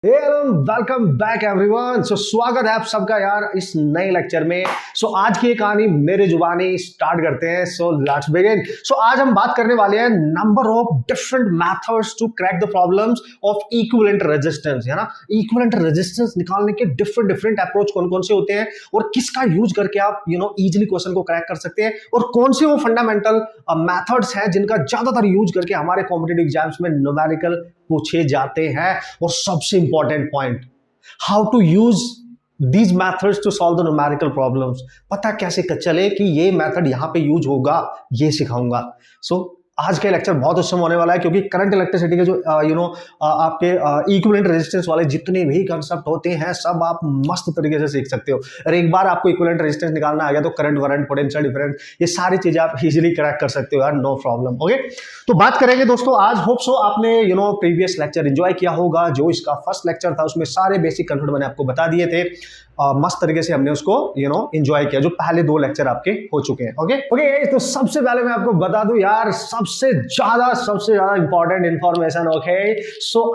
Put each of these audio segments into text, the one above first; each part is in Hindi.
Welcome back everyone. स्वागत है आप सबका यार इस नए लेक्चर में। आज की ये कहानी मेरे जुबानी स्टार्ट करते हैं। Let's begin. आज हम बात करने वाले हैं number of different methods to crack the problems of equivalent resistance, है ना। इक्विवेलेंट रेजिस्टेंस निकालने के डिफरेंट डिफरेंट अप्रोच कौन कौन से होते हैं और किसका यूज करके आप इजीली क्वेश्चन को क्रैक कर सकते हैं, और कौन से वो फंडामेंटल मेथड्स हैं जिनका ज्यादातर यूज करके हमारे कॉम्पिटिटिव एग्जाम्स में न्यूमेरिकल पूछे जाते हैं। और सबसे important point, how to use these methods to solve the numerical problems. पता कैसे चले कि ये मेथड यहां पे यूज होगा, ये सिखाऊंगा। आज का लेक्चर बहुत उसमें होने वाला है, क्योंकि करंट इलेक्ट्रिसिटी के जो आपके इक्विवेलेंट रेजिस्टेंस वाले जितने भी कंसेप्ट होते हैं सब आप मस्त तरीके से सीख सकते हो। और एक बार आपको इक्विवेलेंट रेजिस्टेंस निकालना आ गया तो करंट वरंट पोटेंशियल डिफरेंस ये सारी चीजें आप इजीली क्रैक कर सकते हो यार, नो प्रॉब्लम। ओके, तो बात करेंगे दोस्तों आज। होप सो आपने प्रीवियस लेक्चर एंजॉय किया होगा। जो इसका फर्स्ट लेक्चर था उसमें सारे बेसिक कंसेप्ट मैंने आपको बता दिए थे। मस्त तरीके से हमने उसको एंजॉय किया, जो पहले दो लेक्चर आपके हो चुके हैं। ओके, तो सबसे पहले मैं आपको बता दूं यार, सबसे ज्यादा इंपॉर्टेंट इंफॉर्मेशन। ओके,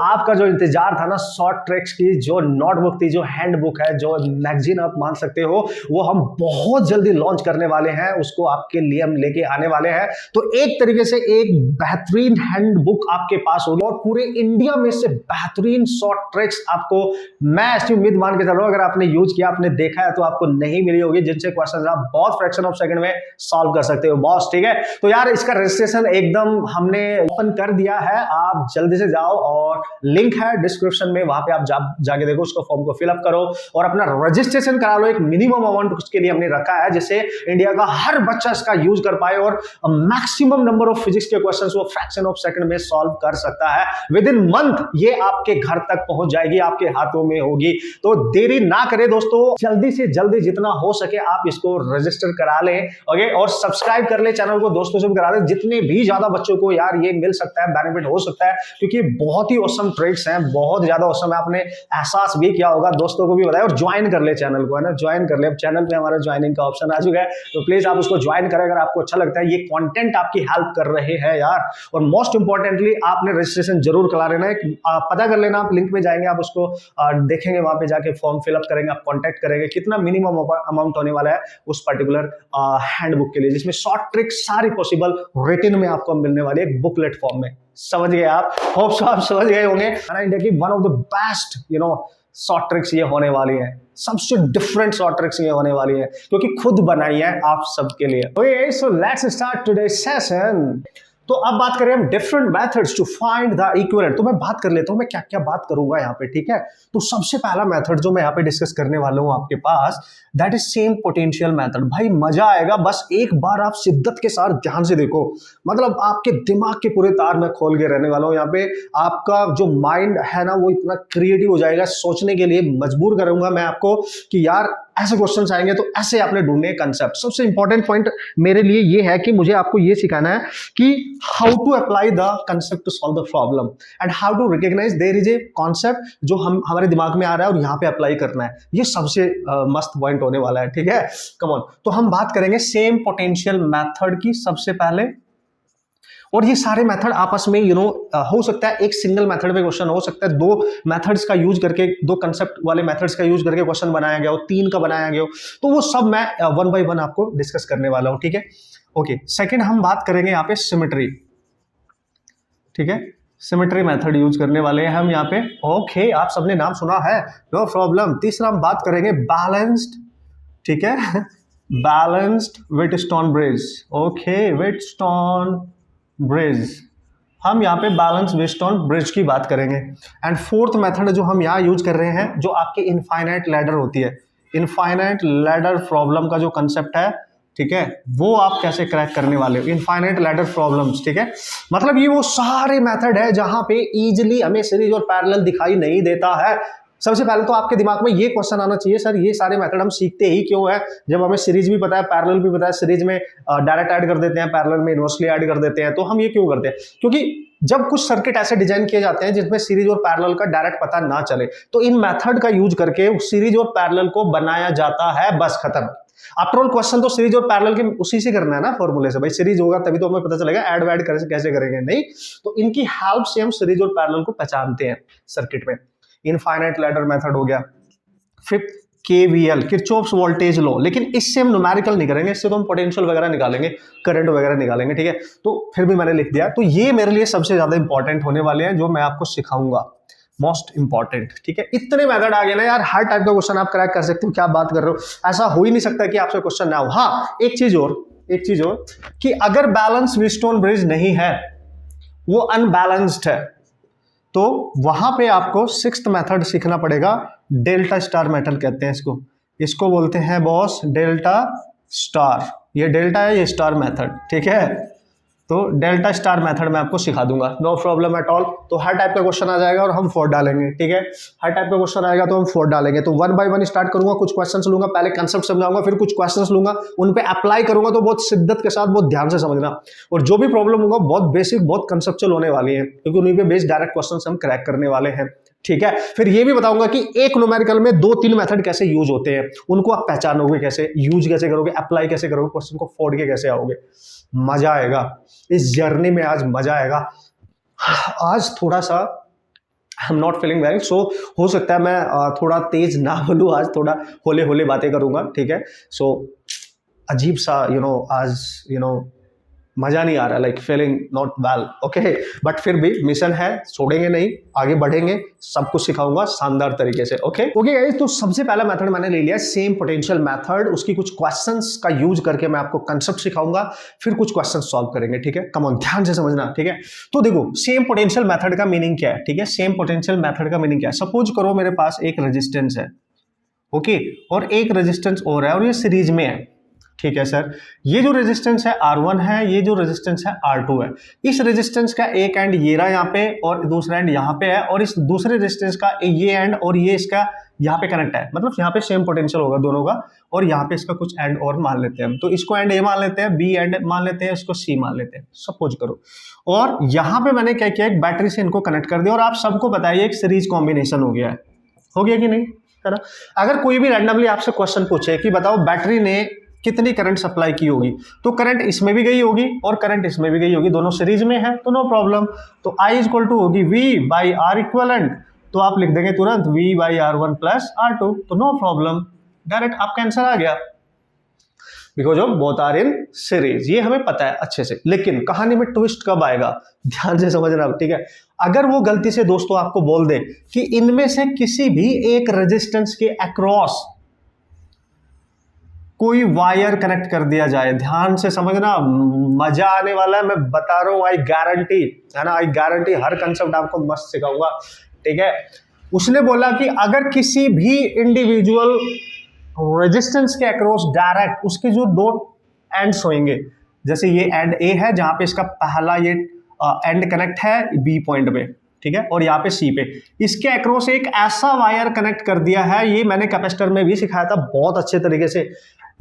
आपका जो इंतजार था ना शॉर्ट ट्रिक्स की, जो नोटबुक थी, जो हैंडबुक है, जो मैगजीन आप मान सकते हो, वो हम बहुत जल्दी लॉन्च करने वाले हैं। उसको आपके लिए हम लेके आने वाले हैं। तो एक तरीके से एक बेहतरीन हैंडबुक आपके पास होगी, और पूरे इंडिया में से बेहतरीन शॉर्ट ट्रिक्स आपको मैं ऐसी उम्मीद मान के चल रहा हूं, अगर आपने यूज किया, आपने देखा है, तो आपको नहीं मिली होगी, जिनसे क्वेश्चन आप बहुत फ्रैक्शन ऑफ सेकंड में सॉल्व कर सकते हो बॉस। ठीक है, तो यार इसका रजिस्ट्रेशन एकदम हमने ओपन कर दिया है। आप जल्दी से जाओ, और लिंक है डिस्क्रिप्शन में, वहां पे आप जाके देखो, उसको फॉर्म को फिलअप करो और अपना रजिस्ट्रेशन करा लो। एक मिनिमम अमाउंट उसके लिए हमने रखा है, जिससे इंडिया का हर बच्चा इसका यूज कर पाए और मैक्सिमम नंबर ऑफ फिजिक्स के क्वेश्चंस वो फ्रैक्शन ऑफ सेकंड में सॉल्व कर सकता है। विद इन मंथ ये आपके घर तक पहुंच जाएगी, आपके हाथों में होगी। तो देरी ना करें दोस्तों, जल्दी से जल्दी जितना हो सके आप इसको रजिस्टर करा लें। ओके, और सब्सक्राइब कर ले चैनल को, दोस्तों से भी करा दें, जितने भी ज्यादा बच्चों को यार ये मिल सकता है, बेनिफिट हो सकता है, क्योंकि बहुत ही ऑसम ट्रिक्स हैं, बहुत ज्यादा ऑसम है। आपने एहसास भी किया होगा, दोस्तों को भी बताया, और ज्वाइन कर ले चैनल को, है ना, ज्वाइन कर ले। अब चैनल पे हमारा ज्वाइनिंग का ऑप्शन आ चुका है, तो प्लीज आप उसको ज्वाइन करें अगर आपको अच्छा लगता है। ये कंटेंट आपकी हेल्प कर रहे हैं यार। और मोस्ट इंपॉर्टेंटली आपने रजिस्ट्रेशन जरूर करा लेना है, पता कर लेना। आप लिंक में जाएंगे, आप उसको देखेंगे, वहां पे जाके फॉर्म फिलअप करेंगे, आप कॉन्टेक्ट करेंगे कितना मिनिमम अमाउंट होने वाला है उस पर्टिकुलर हैंडबुक के लिए, जिसमें शॉर्ट ट्रिक्स सारी पॉसिबल रिटन में आपको मिलने वाली है, बुकलेट फॉर्म में। समझ गए आप? होप सो आप समझ गए होंगे। इंडिया की one of the best short tricks ये होने वाली है, सबसे डिफरेंट शॉर्ट ट्रिक्स ये होने वाली है, क्योंकि खुद बनाई है आप सबके लिए। Okay, so let's start today session. तो अब बात करें हम different methods to find the equivalent. तो मैं बात कर लेता हूं मैं क्या क्या बात करूंगा यहाँ पे, ठीक है। तो सबसे पहला मेथड जो मैं यहाँ पे डिस्कस करने वाला हूं आपके पास, that is same potential method. भाई मजा आएगा, बस एक बार आप शिद्दत के साथ ध्यान से देखो, मतलब आपके दिमाग के पूरे तार मैं खोल के रहने वाला हूं यहाँ पे। आपका जो माइंड है ना वो इतना क्रिएटिव हो जाएगा, सोचने के लिए मजबूर करूंगा मैं आपको कि यार ऐसे क्वेश्चंस आएंगे तो ऐसे आपने ढूंढने कंसेप्ट। सबसे इंपॉर्टेंट पॉइंट मेरे लिए ये है कि मुझे आपको ये सिखाना है कि how to apply the concept to solve the problem, and how to recognise there is a concept जो हमारे दिमाग में आ रहा है और यहाँ पे अप्लाई करना है। ये सबसे मस्त पॉइंट होने वाला है, ठीक है। कम ऑन, तो हम बात करेंगे सेम पोटेंशियल मेथड की सबसे पहले। और ये सारे मेथड आपस में हो सकता है एक सिंगल मेथड पे क्वेश्चन हो सकता है, दो मेथड्स का यूज करके, दो कंसेप्ट वाले मेथड्स का यूज करके क्वेश्चन बनाया गया हो, तीन का बनाया गया हो, तो वो सब मैं वन बाय वन आपको डिस्कस करने वाला हूं, ठीक है। ओके, सेकंड हम बात करेंगे यहाँ पे सिमेट्री, ठीक है। सिमेट्री मेथड यूज करने वाले हैं हम यहाँ पे। ओके, आप सबने नाम सुना है, नो प्रॉब्लम। तीसरा हम बात करेंगे बैलेंस्ड, ठीक है, बैलेंस्ड व्हिटस्टोन ब्रिज। ओके, व्हिटस्टोन ब्रिज, हम यहाँ पे बैलेंस व्हिटस्टोन ब्रिज की बात करेंगे। एंड फोर्थ मेथड जो हम यहाँ यूज कर रहे हैं, जो आपकी इनफाइनाइट लैडर होती है, इनफाइनाइट लैडर प्रॉब्लम का जो कंसेप्ट है, ठीक है, वो आप कैसे क्रैक करने वाले हो, इनफाइनाइट लैडर प्रॉब्लम्स, ठीक है। मतलब ये वो सारे मेथड है जहां पे इजीली हमें सीरीज और पैरेलल दिखाई नहीं देता है। सबसे पहले तो आपके दिमाग में ये क्वेश्चन आना चाहिए, सर ये सारे मेथड हम सीखते ही क्यों है, जब हमें सीरीज भी पता है, पैरेलल भी पता है। सीरीज में डायरेक्ट ऐड कर देते हैं, पैरेलल में इनवर्सली ऐड कर देते हैं, तो हम ये क्यों करते हैं? क्योंकि जब कुछ सर्किट ऐसे डिजाइन किए जाते हैं जिसमें सीरीज और पैरेलल का डायरेक्ट पता ना चले, तो इन मेथड का यूज करके सीरीज और पैरेलल को बनाया जाता है, बस खत्म। आफ्टर ऑल क्वेश्चन तो सीरीज और पैरेलल के उसी से करना है ना, फॉर्मूले से। भाई सीरीज होगा तभी तो हमें पता चलेगा, ऐड वैड कैसे करेंगे, नहीं। तो इनकी हेल्प से हम सीरीज और पैरेलल को पहचानते हैं सर्किट में। इनफाइनाइट लैडर मेथड हो गया। Fifth KVL, Kirchhoff's voltage law, लेकिन इससे हम न्यूमेरिकल नहीं करेंगे, इससे तो हम पोटेंशियल वगैरह निकालेंगे, करंट वगैरह निकालेंगे, ठीक है। तो फिर भी मैंने लिख दिया। तो ये मेरे लिए सबसे ज्यादा इंपॉर्टेंट होने वाले हैं जो मैं आपको सिखाऊंगा, मोस्ट इंपॉर्टेंट, ठीक है। इतने मेथड आ गए ना यार, हर टाइप का क्वेश्चन आप क्रैक कर सकते हो, क्या बात कर रहे हो, ऐसा हो ही नहीं सकता कि आपसे क्वेश्चन ना हो। हाँ, एक चीज और कि अगर बैलेंस व्हीटस्टोन ब्रिज नहीं है, वो अनबैलेंस्ड है, तो वहां पे आपको सिक्स्थ मेथड सीखना पड़ेगा। डेल्टा स्टार मेथड कहते हैं इसको बोलते हैं बॉस डेल्टा स्टार। ये डेल्टा है, ये स्टार मेथड, ठीक है। तो डेल्टा स्टार मेथड मैं आपको सिखा दूंगा, नो प्रॉब्लम एट ऑल। तो हर टाइप का क्वेश्चन आ जाएगा और हम 4 डालेंगे, ठीक है। हर टाइप का क्वेश्चन आएगा तो हम 4 डालेंगे। तो 1 बाय 1 स्टार्ट करूंगा, कुछ क्वेश्चंस लूंगा, पहले कंसेप्ट समझाऊंगा, फिर कुछ क्वेश्चंस लूंगा, उन पे अप्लाई करूंगा। तो बहुत शिद्दत के साथ, बहुत ध्यान से समझना, और जो भी प्रॉब्लम होगा बहुत बेसिक, बहुत कंसेप्चुअल होने वाली है, क्योंकि उन्हीं पे बेस्ड डायरेक्ट क्वेश्चन हम क्रैक करने वाले हैं, ठीक है। फिर ये भी बताऊंगा कि एक न्यूमेरिकल में 2-3 मेथड कैसे यूज होते हैं, उनको आप पहचानोगे कैसे, यूज कैसे करोगे, अप्लाई कैसे करोगे, क्वेश्चन को फोड़ के कैसे आओगे। मजा आएगा इस जर्नी में, आज मजा आएगा। आज थोड़ा सा I am not feeling well, so हो सकता है मैं थोड़ा तेज ना बोलूं, आज थोड़ा होले होले बातें करूंगा, ठीक है। सो अजीब सा आज मजा नहीं आ रहा, like feeling not well, okay. But फिर भी मिशन है, छोड़ेंगे नहीं, आगे बढ़ेंगे, सब कुछ सिखाऊंगा शानदार तरीके से, ओके गाइस। तो सबसे पहला मेथड मैंने ले लिया सेम पोटेंशियल मेथड, उसकी कुछ क्वेश्चंस का यूज करके मैं आपको कंसेप्ट सिखाऊंगा, फिर कुछ क्वेश्चन सॉल्व करेंगे, ठीक है। कम ऑन, ध्यान से समझना, ठीक है। तो देखो सेम पोटेंशियल मेथड का मीनिंग क्या है, ठीक है। सेम पोटेंशियल मेथड का मीनिंग क्या है, सपोज करो मेरे पास एक रेजिस्टेंस है, ओके, और एक रेजिस्टेंस और है, और ये सीरीज में है, ठीक है सर। ये जो रेजिस्टेंस है R1 है, ये जो रेजिस्टेंस है R2 है। इस रेजिस्टेंस का एक एंड ये रहा यहाँ पे और दूसरा एंड यहाँ पे है, और इस दूसरे रेजिस्टेंस का ये एंड और ये इसका यहाँ पे कनेक्ट है, मतलब यहाँ पे सेम पोटेंशियल होगा दोनों का, और यहाँ पे इसका कुछ एंड और मान लेते हैं हम, तो इसको एंड A मान लेते हैं, B एंड मान लेते हैं, इसको C मान लेते हैं, सपोज करो। और यहाँ पे मैंने क्या किया, एक बैटरी से इनको कनेक्ट कर दिया, और आप सबको बताइए एक सीरीज कॉम्बिनेशन हो गया है, हो गया कि नहीं, है ना। अगर कोई भी रैंडमली आपसे क्वेश्चन पूछे कि बताओ बैटरी ने कितनी करंट सप्लाई की होगी, तो करंट इसमें भी गई होगी और करंट इसमें भी गई होगी, दोनों सीरीज में है, तो नो प्रॉब्लम। तो I इक्वल टू होगी V बाई R इक्वलेंट, तो आप लिख देंगे तुरंत V by R1 plus R2, तो नो प्रॉब्लम, डायरेक्ट आपका आंसर आ गया, because of both are in series. ये हमें पता है अच्छे से, लेकिन कहानी में ट्विस्ट कब आएगा, ध्यान से समझना, ठीक है। अगर वो गलती से दोस्तों आपको बोल दे कि इनमें से किसी भी एक रेजिस्टेंस के अक्रॉस कोई वायर कनेक्ट कर दिया जाए, ध्यान से समझना, मजा आने वाला है, मैं बता रहा हूं, आई गारंटी, है ना, आई गारंटी, हर कंसेप्ट आपको मस्त सिखाऊंगा, ठीक है। उसने बोला कि अगर किसी भी इंडिविजुअल रेजिस्टेंस के अक्रॉस डायरेक्ट उसके जो 2 एंड्स होंगे, जैसे ये एंड A है जहां पे इसका पहला ये एंड कनेक्ट है B पॉइंट पे, ठीक है, और यहाँ पे C पे, इसके अक्रॉस एक ऐसा वायर कनेक्ट कर दिया है, ये मैंने कैपेसिटर में भी सिखाया था बहुत अच्छे तरीके से,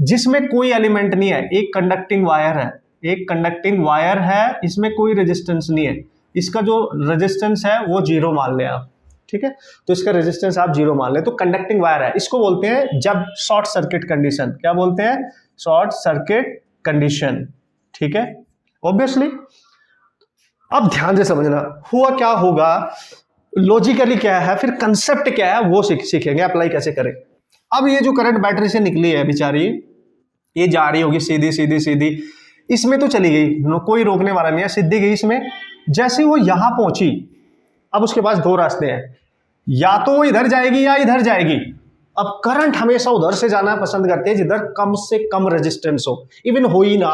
जिसमें कोई एलिमेंट नहीं है, एक कंडक्टिंग वायर है, एक कंडक्टिंग वायर है, इसमें कोई रेजिस्टेंस नहीं है, इसका जो रेजिस्टेंस है वो 0 मान ले आप, ठीक है। तो इसका रेजिस्टेंस आप 0 मान ले, तो कंडक्टिंग वायर है, इसको बोलते हैं जब शॉर्ट सर्किट कंडीशन, क्या बोलते हैं, शॉर्ट सर्किट कंडीशन, ठीक है, ऑब्वियसली। अब ध्यान से समझना, हुआ क्या होगा, लॉजिकली क्या है, फिर कंसेप्ट क्या है, वो सीखेंगे, अप्लाई कैसे करें। अब ये जो करंट बैटरी से निकली है बेचारी, ये जा रही होगी सीधी सीधी सीधी, इसमें तो चली गई, कोई रोकने वाला नहीं है, सीधी गई इसमें। जैसे वो यहां पहुंची, अब उसके पास 2 रास्ते हैं, या तो वो इधर जाएगी या इधर जाएगी। अब करंट हमेशा उधर से जाना पसंद करते हैं जिधर कम से कम रेजिस्टेंस हो, इवन हो ही ना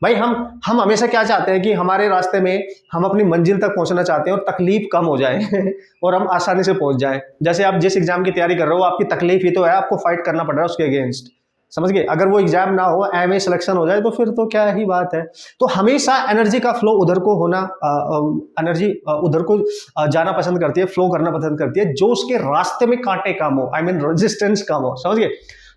भाई। हम हमेशा क्या चाहते हैं कि हमारे रास्ते में हम अपनी मंजिल तक पहुंचना चाहते हैं और तकलीफ कम हो जाए और हम आसानी से पहुंच जाएं। जैसे आप जिस एग्जाम की तैयारी कर रहे हो, आपकी तकलीफ ही तो है, आपको फाइट करना पड़ रहा है उसके अगेंस्ट, समझ गए। अगर वो एग्जाम ना हो, एमए सिलेक्शन हो जाए, तो फिर तो क्या ही बात है। तो हमेशा एनर्जी का फ्लो उधर को होना, एनर्जी उधर को जाना पसंद करती है, फ्लो करना पसंद करती है, जो उसके रास्ते में कांटे कम हो, आई मीन रेजिस्टेंस कम हो, समझ गए।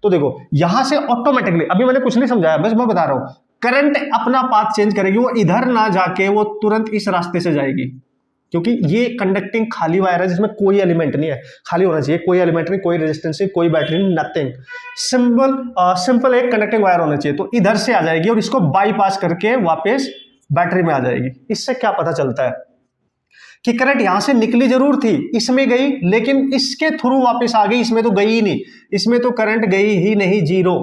तो देखो यहां से ऑटोमेटिकली, अभी मैंने कुछ नहीं समझाया, बस मैं बता रहा हूं, करंट अपना पाथ चेंज करेगी, वो इधर ना जाके वो तुरंत इस रास्ते से जाएगी, क्योंकि ये कंडक्टिंग खाली वायर है जिसमें कोई एलिमेंट नहीं है, खाली होना चाहिए, कोई एलिमेंट नहीं, कोई रेजिस्टेंस नहीं, कोई बैटरी नहीं, नथिंग, सिंपल एक कंडक्टिंग वायर होना चाहिए। तो इधर से आ जाएगी और इसको बाईपास करके वापस बैटरी में आ जाएगी। इससे क्या पता चलता है कि करंट यहां से निकली जरूर थी, इसमें गई, लेकिन इसके थ्रू वापस आ गई, इसमें तो गई ही नहीं, इसमें तो करंट गई ही नहीं, जीरो।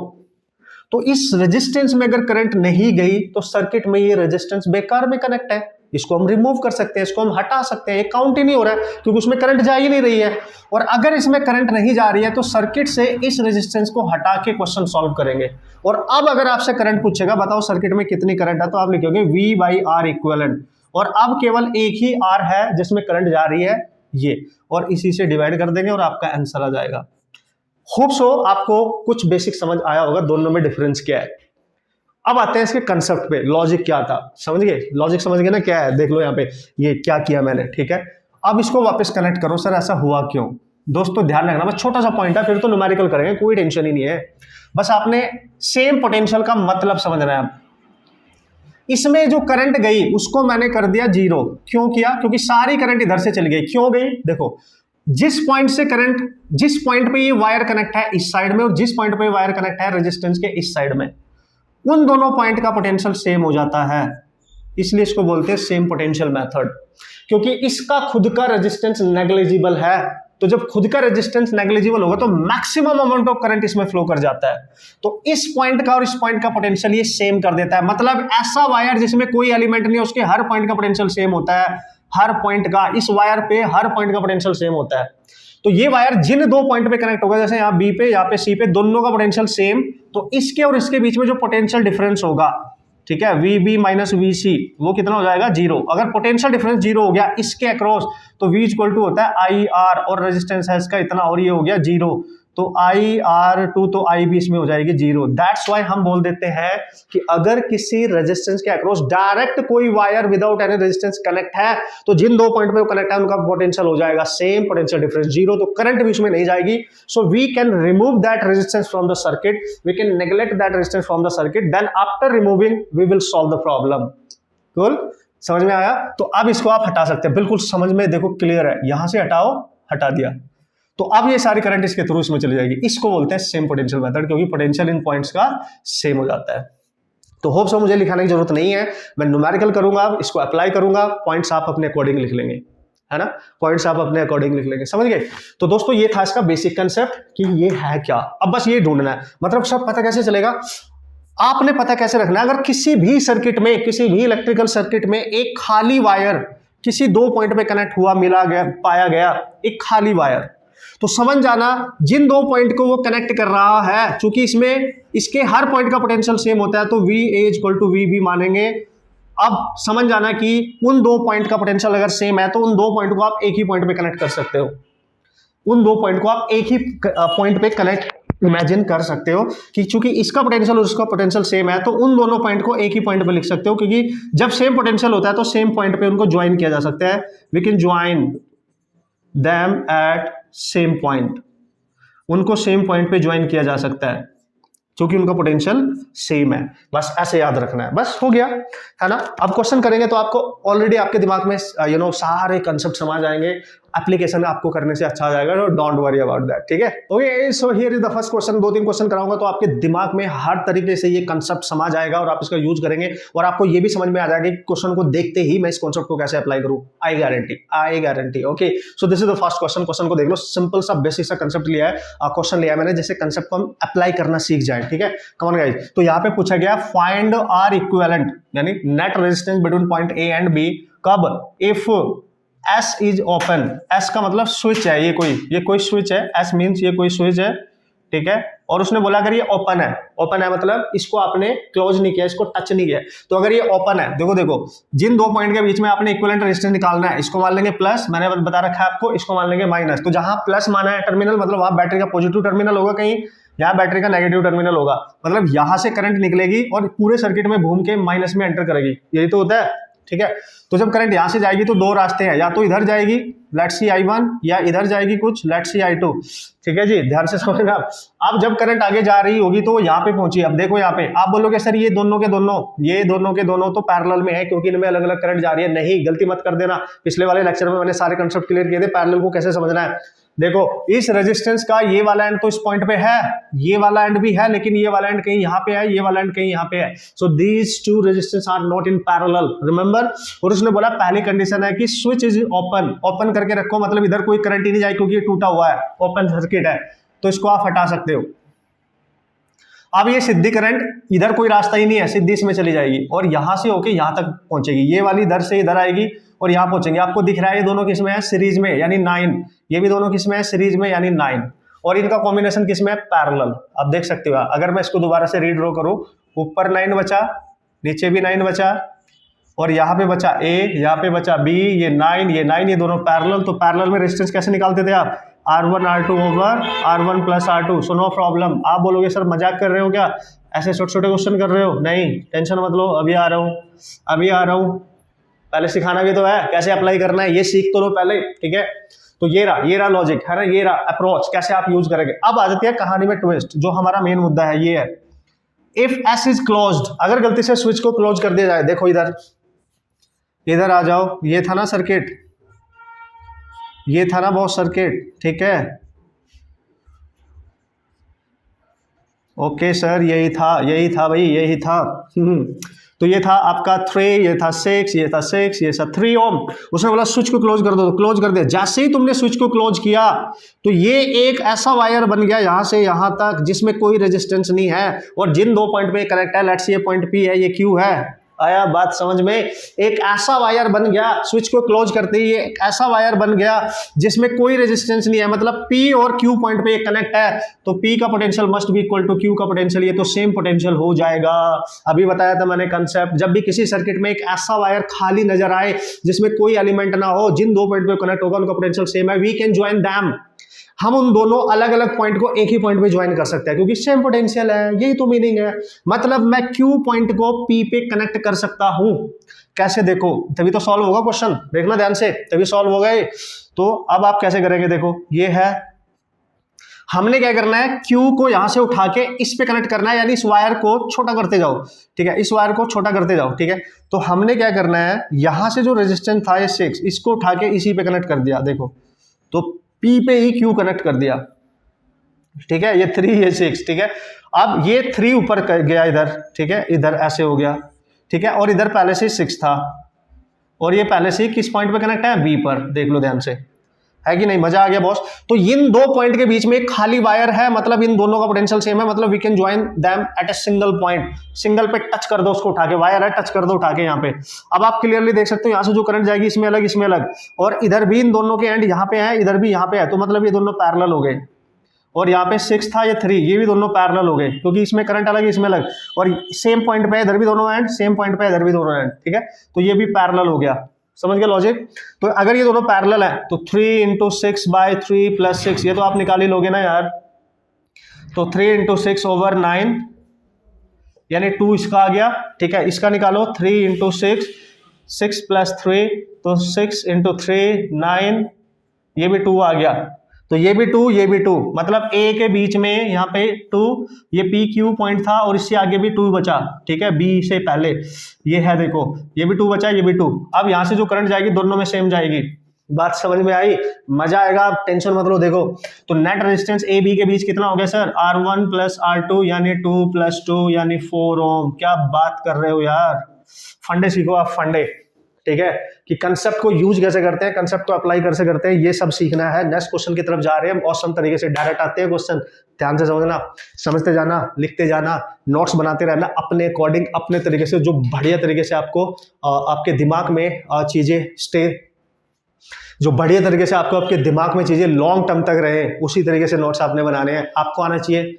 तो इस रेजिस्टेंस में अगर करंट नहीं गई तो सर्किट में ये रेजिस्टेंस बेकार में कनेक्ट है, इसको हम रिमूव कर सकते हैं, इसको हम हटा सकते हैं, ये काउंट ही नहीं हो रहा है क्योंकि उसमें करंट जा ही नहीं रही है। और अगर इसमें करंट नहीं जा रही है तो सर्किट से इस रेजिस्टेंस को हटा के क्वेश्चन सॉल्व करेंगे। और अब अगर आपसे करंट पूछेगा बताओ सर्किट में कितनी करंट है, तो आप लिखोगे V बाई आर इक्विवेलेंट, और अब केवल एक ही आर है जिसमें करंट जा रही है ये, और इसी से डिवाइड कर देंगे और आपका आंसर आ जाएगा। होप सो आपको कुछ बेसिक समझ आया होगा दोनों में डिफरेंस क्या है। अब आते हैं इसके कंसेप्ट पे, लॉजिक क्या था, समझ गए, लॉजिक समझ गए ना क्या है, देख लो यहाँ पे ये क्या किया मैंने, ठीक है। अब इसको वापस कनेक्ट करो, सर ऐसा हुआ क्यों। दोस्तों ध्यान रखना, बस छोटा सा पॉइंट है, फिर तो न्यूमेरिकल करेंगे, कोई टेंशन ही नहीं है, बस आपने सेम पोटेंशियल का मतलब समझना है। इसमें जो करंट गई उसको मैंने कर दिया जीरो, क्यों किया, क्योंकि सारी करंट इधर से चली गई। क्यों गई, देखो जिस पॉइंट से करंट, जिस पॉइंट पे ये वायर कनेक्ट है इस साइड में, और जिस पॉइंट पे वायर कनेक्ट है रेजिस्टेंस के इस साइड में, उन दोनों पॉइंट का पोटेंशियल सेम हो जाता है, इसलिए इसको बोलते हैं सेम पोटेंशियल मेथड। क्योंकि इसका खुद का रेजिस्टेंस नेग्लिजिबल है, तो जब खुद का रेजिस्टेंस नेग्लिजिबल होगा तो मैक्सिमम अमाउंट ऑफ करंट इसमें फ्लो कर जाता है। तो इस पॉइंट का और इस पॉइंट का पोटेंशियल ये सेम कर देता है। मतलब ऐसा वायर जिसमें कोई एलिमेंट नहीं है उसके हर पॉइंट का पोटेंशियल सेम होता है, हर पॉइंट का, इस वायर पे हर पॉइंट का पोटेंशियल सेम होता है। तो ये वायर जिन दो पॉइंट पे कनेक्ट होगा, जैसे यहाँ बी पे, यहाँ पे सी पे, दोनों का पोटेंशियल सेम, तो इसके और इसके बीच में जो पोटेंशियल डिफरेंस होगा, ठीक है, वी बी माइनस वी सी, वो कितना हो जाएगा, जीरो। अगर पोटेंशियल डिफरेंस जीरो हो गया इसके अक्रॉस, तो वी इक्वल टू होता है आई आर, और रेजिस्टेंस है इसका इतना, और ये हो गया जीरो, तो आई आर टू, तो आई भी इसमें हो जाएगी जीरो। दैट्स वाई हम बोल देते हैं कि अगर किसी रेजिस्टेंस के अक्रॉस डायरेक्ट कोई wire without any resistance connect है, तो जिन दो पॉइंट पे वो कनेक्ट है उनका पोटेंशियल हो जाएगा सेम, पोटेंशियल डिफरेंस जीरो, तो करंट भी उसमें नहीं जाएगी। So we can remove that resistance from the circuit, we can neglect that resistance from the circuit, then after removing we will solve the problem. Cool, समझ में आया। तो अब इसको आप हटा सकते हैं, बिल्कुल समझ में देखो क्लियर है, यहां से हटाओ, हटा दिया, तो अब ये सारी करंट इसके थ्रू इसमें चली जाएगी। इसको बोलते हैं सेम पोटेंशियल मेथड, क्योंकि पोटेंशियल इन पॉइंट्स का सेम हो जाता है। तो होप सो मुझे लिखाने की जरूरत नहीं है, मैं न्यूमेरिकल करूंगा, इसको अप्लाई करूंगा, पॉइंट्स आप अपने अकॉर्डिंग लिख लेंगे, है ना, पॉइंट्स आप अपने अकॉर्डिंग लिख लेंगे, समझ गए। तो दोस्तों ये था इसका बेसिक कंसेप्ट कि ये है क्या। अब बस ये ढूंढना है, मतलब सब पता कैसे चलेगा, आपने पता कैसे रखना है। अगर किसी भी सर्किट में, किसी भी इलेक्ट्रिकल सर्किट में एक खाली वायर किसी दो पॉइंट पे कनेक्ट हुआ, मिला गया, पाया गया एक खाली वायर, तो समझ जाना जिन दो पॉइंट को वो कनेक्ट कर रहा है, चूंकि इसमें इसके हर पॉइंट का पोटेंशियल सेम होता है, तो V A equal to V B मानेंगे। अब समझ जाना कि उन दो पॉइंट का पोटेंशियल अगर सेम है तो उन दो पॉइंट को आप एक ही पॉइंट पे कनेक्ट कर सकते हो, उन दो पॉइंट को आप एक ही पॉइंट पे कनेक्ट इमेजिन कर सकते हो कि चूंकि इसका पोटेंशियल और उसका पोटेंशियल सेम है, तो उन दोनों पॉइंट को एक ही पॉइंट पे लिख सकते हो, क्योंकि जब सेम पोटेंशियल होता है तो सेम पॉइंट पे उनको ज्वाइन किया जा सकता है। We can join them at same point, उनको सेम पॉइंट पे ज्वाइन किया जा सकता है क्योंकि उनका पोटेंशियल सेम है। बस ऐसे याद रखना है, बस हो गया, है ना। अब क्वेश्चन करेंगे तो आपको ऑलरेडी आपके दिमाग में सारे कंसेप्ट समझ आएंगे, एप्लीकेशन आपको करने से अच्छा आ जाएगा, डोंट वरी अबाउट दैट, ठीक है। Okay, so here is the first question. दो तीन क्वेश्चन कराऊंगा तो आपके दिमाग में हर तरीके से ये कंसेप्ट समझ आएगा और आप इसका यूज करेंगे, और आपको ये भी समझ में आ जाएगा कि क्वेश्चन को देखते ही मैं इस कॉन्सेप्ट को कैसे अप्लाई करूं। I guarantee. Okay, so this is the first question. Question को देख लो, सिंपल सा बेसिक सा कंसेप्ट लिया है, क्वेश्चन लिया है मैंने, जैसे कंसेप्ट को हम अप्लाई करना सीख जाए, ठीक है। कम ऑन गाइस, तो यहाँ पे पूछा गया फाइंड आर इक्विवेलेंट, यानी net resistance between point A and B, कब, if S is open. S का मतलब स्विच है, ये कोई स्विच है, एस मीन्स ये कोई स्विच है, ठीक है। और उसने बोला अगर ये ओपन है मतलब इसको आपने क्लोज नहीं किया, इसको टच नहीं किया। तो अगर ये ओपन है, देखो जिन दो पॉइंट के बीच में आपने इक्विवेलेंट रेजिस्टेंस निकालना है, इसको मान लेंगे प्लस, मैंने बता रखा है आपको, इसको मान लेंगे माइनस। तो जहां प्लस माना है टर्मिनल, मतलब वहां बैटरी का पॉजिटिव टर्मिनल होगा, कहीं यहाँ बैटरी का नेगेटिव टर्मिनल होगा, मतलब यहां से करंट निकलेगी और पूरे सर्किट में घूम के माइनस में एंटर करेगी, यही तो होता है, ठीक है। तो जब करंट यहां से जाएगी तो दो रास्ते हैं, या तो इधर जाएगी लेट्स सी I1, या इधर जाएगी कुछ लेट्स सी I2, ठीक है जी, ध्यान से समझना। अब जब करंट आगे जा रही होगी तो यहाँ पे पहुंची, अब देखो यहाँ पे आप बोलोगे सर ये दोनों के दोनों तो पैरेलल में है क्योंकि इनमें अलग अलग करंट जा रही है। नहीं, गलती मत कर देना, पिछले वाले लेक्चर में मैंने सारे कंसेप्ट क्लियर किए थे, पैरेलल को कैसे समझना है। देखो इस रेजिस्टेंस का ये वाला एंड तो इस पॉइंट पे है, ये वाला एंड भी है, लेकिन ये वाला एंड कहीं यहाँ पे है, ये वाला एंड कहीं यहाँ पे है। So these two resistance R not in parallel, remember. और उसने बोला पहली कंडीशन है कि स्विच इज ओपन, ओपन करके रखो, मतलब इधर कोई करंट ही नहीं जाए क्योंकि ये टूटा हुआ है, ओपन सर्किट है, तो इसको आप हटा सकते हो। अब ये सीधी करंट इधर कोई रास्ता ही नहीं है, सीधी इसमें चली जाएगी और यहां से होके यहां तक पहुंचेगी, ये वाली इधर से इधर आएगी और यहां पहुंचेंगे। आपको दिख रहा है ये दोनों किस में है, सीरीज में, यानी 9, ये भी दोनों किस में है, सीरीज में, यानी 9, और इनका कॉम्बिनेशन किस में है, पैरेलल। आप देख सकते हो, अगर मैं इसको दोबारा से रीड्रॉ करूं, ऊपर 9 बचा, नीचे भी 9 बचा, और यहाँ पे बचा A, यहाँ पे बचा B, ये 9, ये दोनों पैरेलल। तो पैरेलल में रेजिस्टेंस कैसे निकालते थे आप, R1 R2 over R1 plus R2। So no problem. आप बोलोगे सर मजाक कर रहे हो क्या, ऐसे छोटे छोटे क्वेश्चन कर रहे हो, नहीं टेंशन मत लो, अभी आ रहा हूँ, पहले सिखाना भी तो है कैसे अप्लाई करना है, ये सीख तो लो पहले, ठीक है। तो ये रहा लॉजिक है ना, ये रहा अप्रोच, कैसे आप यूज करेंगे। अब आ जाती है कहानी में ट्विस्ट, जो हमारा मेन मुद्दा है ये है, इफ S इज क्लोज्ड, अगर गलती से स्विच को क्लोज कर दिया जाए, देखो इधर आ जाओ, ये था ना सर्किट, ये था ना बहुत सर्किट, ठीक है, ओके सर, यही था भाई, यही था। तो ये था आपका 3, ये था 6, ये था 6, ये था 3 ओम। उसने बोला स्विच को क्लोज कर दो, तो क्लोज कर दिया। जैसे ही तुमने स्विच को क्लोज किया तो ये एक ऐसा वायर बन गया यहां से यहां तक जिसमें कोई रेजिस्टेंस नहीं है, और जिन दो पॉइंट पे कनेक्ट है, लेट्स ये पॉइंट P है, ये Q है, आया बात समझ में। एक ऐसा वायर बन गया स्विच को क्लोज करते ही, एक ऐसा वायर बन गया जिसमें कोई रेजिस्टेंस नहीं है, मतलब P और Q पॉइंट पे कनेक्ट है, तो P का potential must be equal to Q का पोटेंशियल, ये तो सेम पोटेंशियल हो जाएगा। अभी बताया था मैंने कंसेप्ट, जब भी किसी सर्किट में एक ऐसा वायर खाली नजर आए जिसमें कोई एलिमेंट ना हो, जिन दो पॉइंट पे कनेक्ट होगा उनका पोटेंशियल सेम है, वी कैन ज्वाइन दैम। हम उन दोनों अलग अलग पॉइंट को एक ही पॉइंट पे ज्वाइन कर सकते हैं क्योंकि सेम पोटेंशियल है, यही तो मीनिंग है। मतलब मैं Q पॉइंट को P पे कनेक्ट कर सकता हूं। कैसे, देखो तभी तो सॉल्व होगा क्वेश्चन, देखना ध्यान से, तभी सॉल्व होगा ये। तो अब आप कैसे करेंगे, देखो ये है, हमने क्या करना है, Q को यहां से उठा के इस पे कनेक्ट करना है, यानी इस वायर को छोटा करते जाओ, ठीक है, इस वायर को छोटा करते जाओ, ठीक है। तो हमने क्या करना है, यहां से जो रेजिस्टेंस था ये 6, इसको उठा के इसी पे कनेक्ट कर दिया, देखो तो P पे ही Q कनेक्ट कर दिया, ठीक है, ये 3 ये 6, ठीक है। अब ये 3 ऊपर गया इधर, ठीक है, इधर ऐसे हो गया, ठीक है, और इधर पहले से 6 था, और ये पहले से किस पॉइंट पे कनेक्ट है, B पर, देख लो ध्यान से, है कि नहीं, मजा आ गया बॉस। तो इन दो पॉइंट के बीच में एक खाली वायर है, मतलब इन दोनों का पोटेंशियल सेम है, मतलब we can join them at a single point. Single पे टच कर दो, उसको उठा के, वायर है, टच कर दो उठा के यहाँ पे। अब आप क्लियरली देख सकते हो यहाँ से जो करंट जाएगी इसमें अलग, इसमें अलग, और इधर भी इन दोनों के एंड यहाँ पे है, इधर भी यहाँ पे है, तो मतलब ये दोनों पैरेलल हो गए। और यहाँ पे 6 था, ये 3, ये भी दोनों पैरेलल हो गए क्योंकि इसमें करंट अलग है, इसमें अलग, और सेम पॉइंट पे इधर भी दोनों एंड, सेम पॉइंट पे इधर भी दोनों एंड, ठीक है, तो ये भी पैरेलल हो गया। समझ गए लॉजिक। तो अगर ये दोनों पैरेलल है तो 3 × 6 / 3 + 6, ये तो आप निकाल ही लोगे ना यार। तो 3 × 6 ओवर 9 यानी 2 इसका आ गया, ठीक है, इसका निकालो 3 × 6, 6 + 3, तो 6 × 3 9, ये भी 2 आ गया, तो ये भी 2, ये भी 2, मतलब A के बीच में यहाँ पे 2, ये PQ पॉइंट था और इससे आगे भी 2 बचा, ठीक है, B से पहले ये है, देखो ये भी 2 बचा, ये भी 2। अब यहाँ से जो करंट जाएगी दोनों में सेम जाएगी। बात समझ में आई, मजा आएगा, आप टेंशन मत लो। देखो तो नेट रेजिस्टेंस A B के बीच कितना हो गया सर, R1 + R2 यानी 2 + 2 यानी 4 ओम। क्या बात कर रहे हो यार, फंडे सीखो आप, फंडे, ठीक है, कि कंसेप्ट को यूज कैसे करते हैं, कंसेप्ट को अप्लाई कैसे करते हैं, ये सब सीखना है। नेक्स्ट क्वेश्चन की तरफ जा रहे हैं, औसम तरीके से डायरेक्ट आते हैं क्वेश्चन, ध्यान से समझना, समझते जाना, लिखते जाना, नोट्स बनाते रहना अपने अकॉर्डिंग, अपने तरीके से, जो बढ़िया तरीके से आपको आपके दिमाग में चीजें स्टे, जो बढ़िया तरीके से आपको आपके दिमाग में चीजें लॉन्ग टर्म तक रहे, उसी तरीके से नोट्स आपने बनाने हैं। आपको आना चाहिए,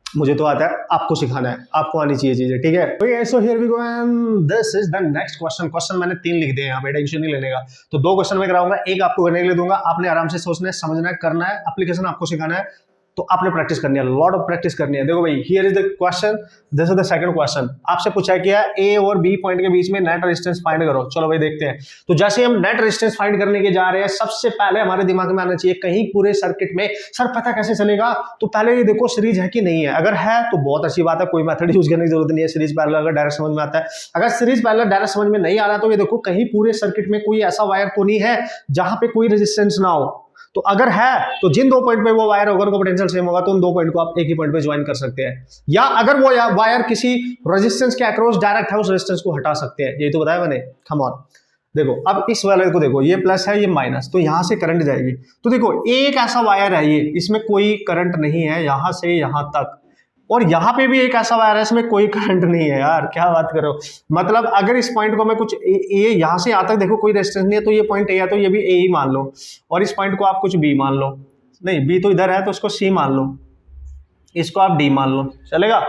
मुझे तो आता है, आपको सिखाना है, आपको आनी चाहिए चीजें, ठीक है। Okay, so here we go and this is the next question. Question मैंने 3 लिख दिए यहाँ पे, टेंशन नहीं लेने का। तो 2 क्वेश्चन मैं कराऊंगा, एक आपको करने के लिए दूंगा, आपने आराम से सोचना है, समझना है, करना है, एप्लीकेशन आपको सिखाना है, तो आपने प्रैक्टिस करनी है, लॉट ऑफ प्रैक्टिस करनी है। देखो भाई, here is the question, this is the second question. आपसे पूछा क्या, ए और बी पॉइंट के बीच में नेट रेजिस्टेंस फाइंड करो। चलो भाई देखते हैं। तो जैसे हम नेट रेजिस्टेंस फाइंड करने के जा रहे हैं, सबसे पहले हमारे दिमाग में आना चाहिए, कहीं पूरे सर्किट में सर पता कैसे चलेगा, तो पहले ये देखो सीरीज है कि नहीं है। अगर है तो बहुत अच्छी बात है, कोई मेथड यूज करने की जरूरत नहीं है, सीरीज पैरेलल अगर डायरेक्ट समझ में आता है। अगर सीरीज पैरेलल डायरेक्ट समझ में नहीं आ रहा तो ये देखो कहीं पूरे सर्किट में कोई ऐसा वायर तो नहीं है जहां पे कोई रेजिस्टेंस ना हो। तो अगर है तो जिन 2 पॉइंट पे वो वायर होगा उनका पोटेंशियल सेम होगा, तो उन 2 पॉइंट को आप एक ही पॉइंट पे ज्वाइन कर सकते हैं। या अगर वो वायर किसी रेजिस्टेंस के अक्रॉस डायरेक्ट है, उस रेजिस्टेंस को हटा सकते हैं। यही तो बताया मैंने। कम ऑन, देखो अब इस वाले को देखो, ये प्लस है ये माइनस, तो यहां से करंट जाएगी। तो देखो एक ऐसा वायर है ये, इसमें कोई करंट नहीं है यहां से यहां तक, और यहां पे भी एक ऐसा वायर है इसमें कोई करंट नहीं है। यार क्या बात करो, मतलब अगर इस पॉइंट को मैं कुछ ये यहां से यहां तक देखो कोई रेजिस्टेंस नहीं है, तो ये पॉइंट ए है तो ये भी ए ही मान लो, और इस पॉइंट को आप कुछ बी मान लो, नहीं बी तो इधर है तो इसको सी मान लो, इसको आप डी मान लो, चलेगा।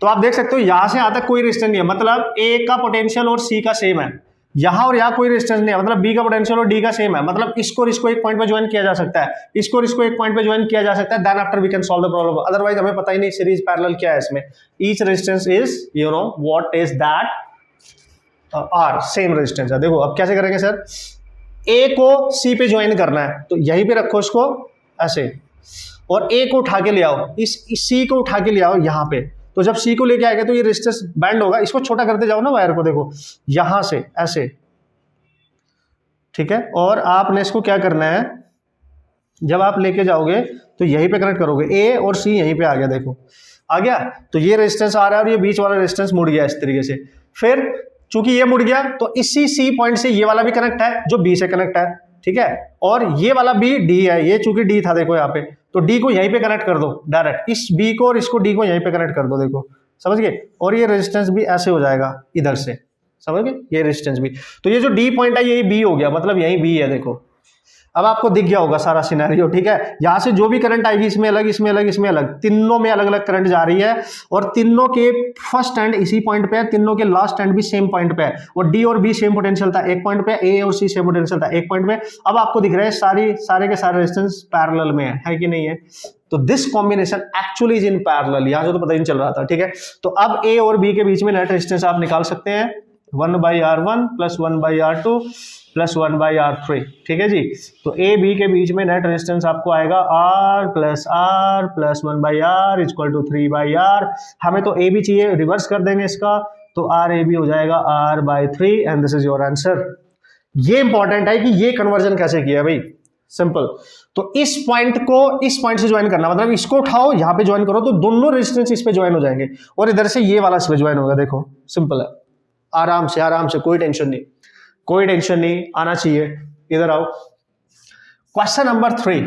तो आप देख सकते हो यहां से यहां तक कोई रेजिस्टेंस नहीं है, मतलब ए का पोटेंशियल और सी का सेम है। यहां और यहां कोई रेजिस्टेंस नहीं है, मतलब बी का पोटेंशियल और डी का सेम है, मतलब इसको और इसको एक पॉइंट पे ज्वाइन किया जा सकता है, इसको और इसको एक पॉइंट पे ज्वाइन किया जा सकता है। Then after we can solve the problem, otherwise हमें पता ही नहीं सीरीज पैरेलल क्या है इसमें। Each resistance is you know what is that R, same resistance है। देखो अब कैसे करेंगे सर, ए को सी पे ज्वाइन करना है तो यहीं पे रखो इसको ऐसे, और ए को उठा के ले आओ, इस सी को उठा के ले आओ यहाँ पे, तो जब सी को लेके आएगा तो ये रेजिस्टेंस बैंड होगा। इसको छोटा करते जाओ ना वायर को, देखो यहां से ऐसे, ठीक है। और आपने इसको क्या करना है, जब आप लेके जाओगे तो यहीं पे कनेक्ट करोगे, ए और सी यहीं पे आ गया, देखो आ गया। तो ये रेजिस्टेंस आ रहा है और ये बीच वाला रेजिस्टेंस मुड़ गया इस तरीके से। फिर चूंकि ये मुड़ गया तो इसी सी पॉइंट से ये वाला भी कनेक्ट है जो बी से कनेक्ट है, ठीक है, और ये वाला भी डी है, ये चूंकि डी था देखो यहाँ पे, तो डी को यहीं पे कनेक्ट कर दो डायरेक्ट, इस बी को और इसको डी को यहीं पे कनेक्ट कर दो, देखो समझ गए। और ये रेजिस्टेंस भी ऐसे हो जाएगा इधर से, समझ गए, ये रेजिस्टेंस भी। तो ये जो डी पॉइंट है यही बी हो गया, मतलब यही बी है। देखो अब आपको दिख गया होगा सारा सिनेरियो, ठीक है। यहां से जो भी करंट आएगी इसमें अलग, इसमें अलग, इसमें अलग, तीनों में अलग अलग करंट जा रही है, और तीनों के फर्स्ट एंड इसी पॉइंट पे है, तीनों के लास्ट एंड भी सेम पॉइंट पे है, और डी और बी सेम पोटेंशियल था एक पॉइंट पे, ए और सी सेम पोटेंशियल था एक पॉइंट पे। अब आपको दिख रहा है सारे के सारे रेजिस्टेंस पैरेलल में है कि नहीं है। तो this combination actually is in parallel, यहां से तो पता ही नहीं चल रहा था, ठीक है। तो अब ए और बी के बीच में नेट रेजिस्टेंस आप निकाल सकते हैं, 1/R1 plus 1/R2 plus 1/R3, ठीक है जी। तो ए बी के बीच में नेट रेजिस्टेंस आपको आएगा R plus 1/R equal to 3/R। हमें तो ए बी चाहिए, रिवर्स कर देंगे इसका, तो R ए बी हो जाएगा R/3 and this is your answer. ये इंपॉर्टेंट है कि ये कन्वर्जन कैसे किया भाई, सिंपल। तो इस पॉइंट को इस पॉइंट से ज्वाइन करना, मतलब इसको उठाओ यहां पे ज्वाइन करो तो दोनों रेजिस्टेंस इस पे ज्वाइन हो जाएंगे, और इधर से ये वाला इस पे ज्वाइन होगा। देखो सिंपल है, आराम से, कोई टेंशन नहीं, कोई टेंशन नहीं, आना चाहिए। इधर आओ, क्वेश्चन नंबर 3।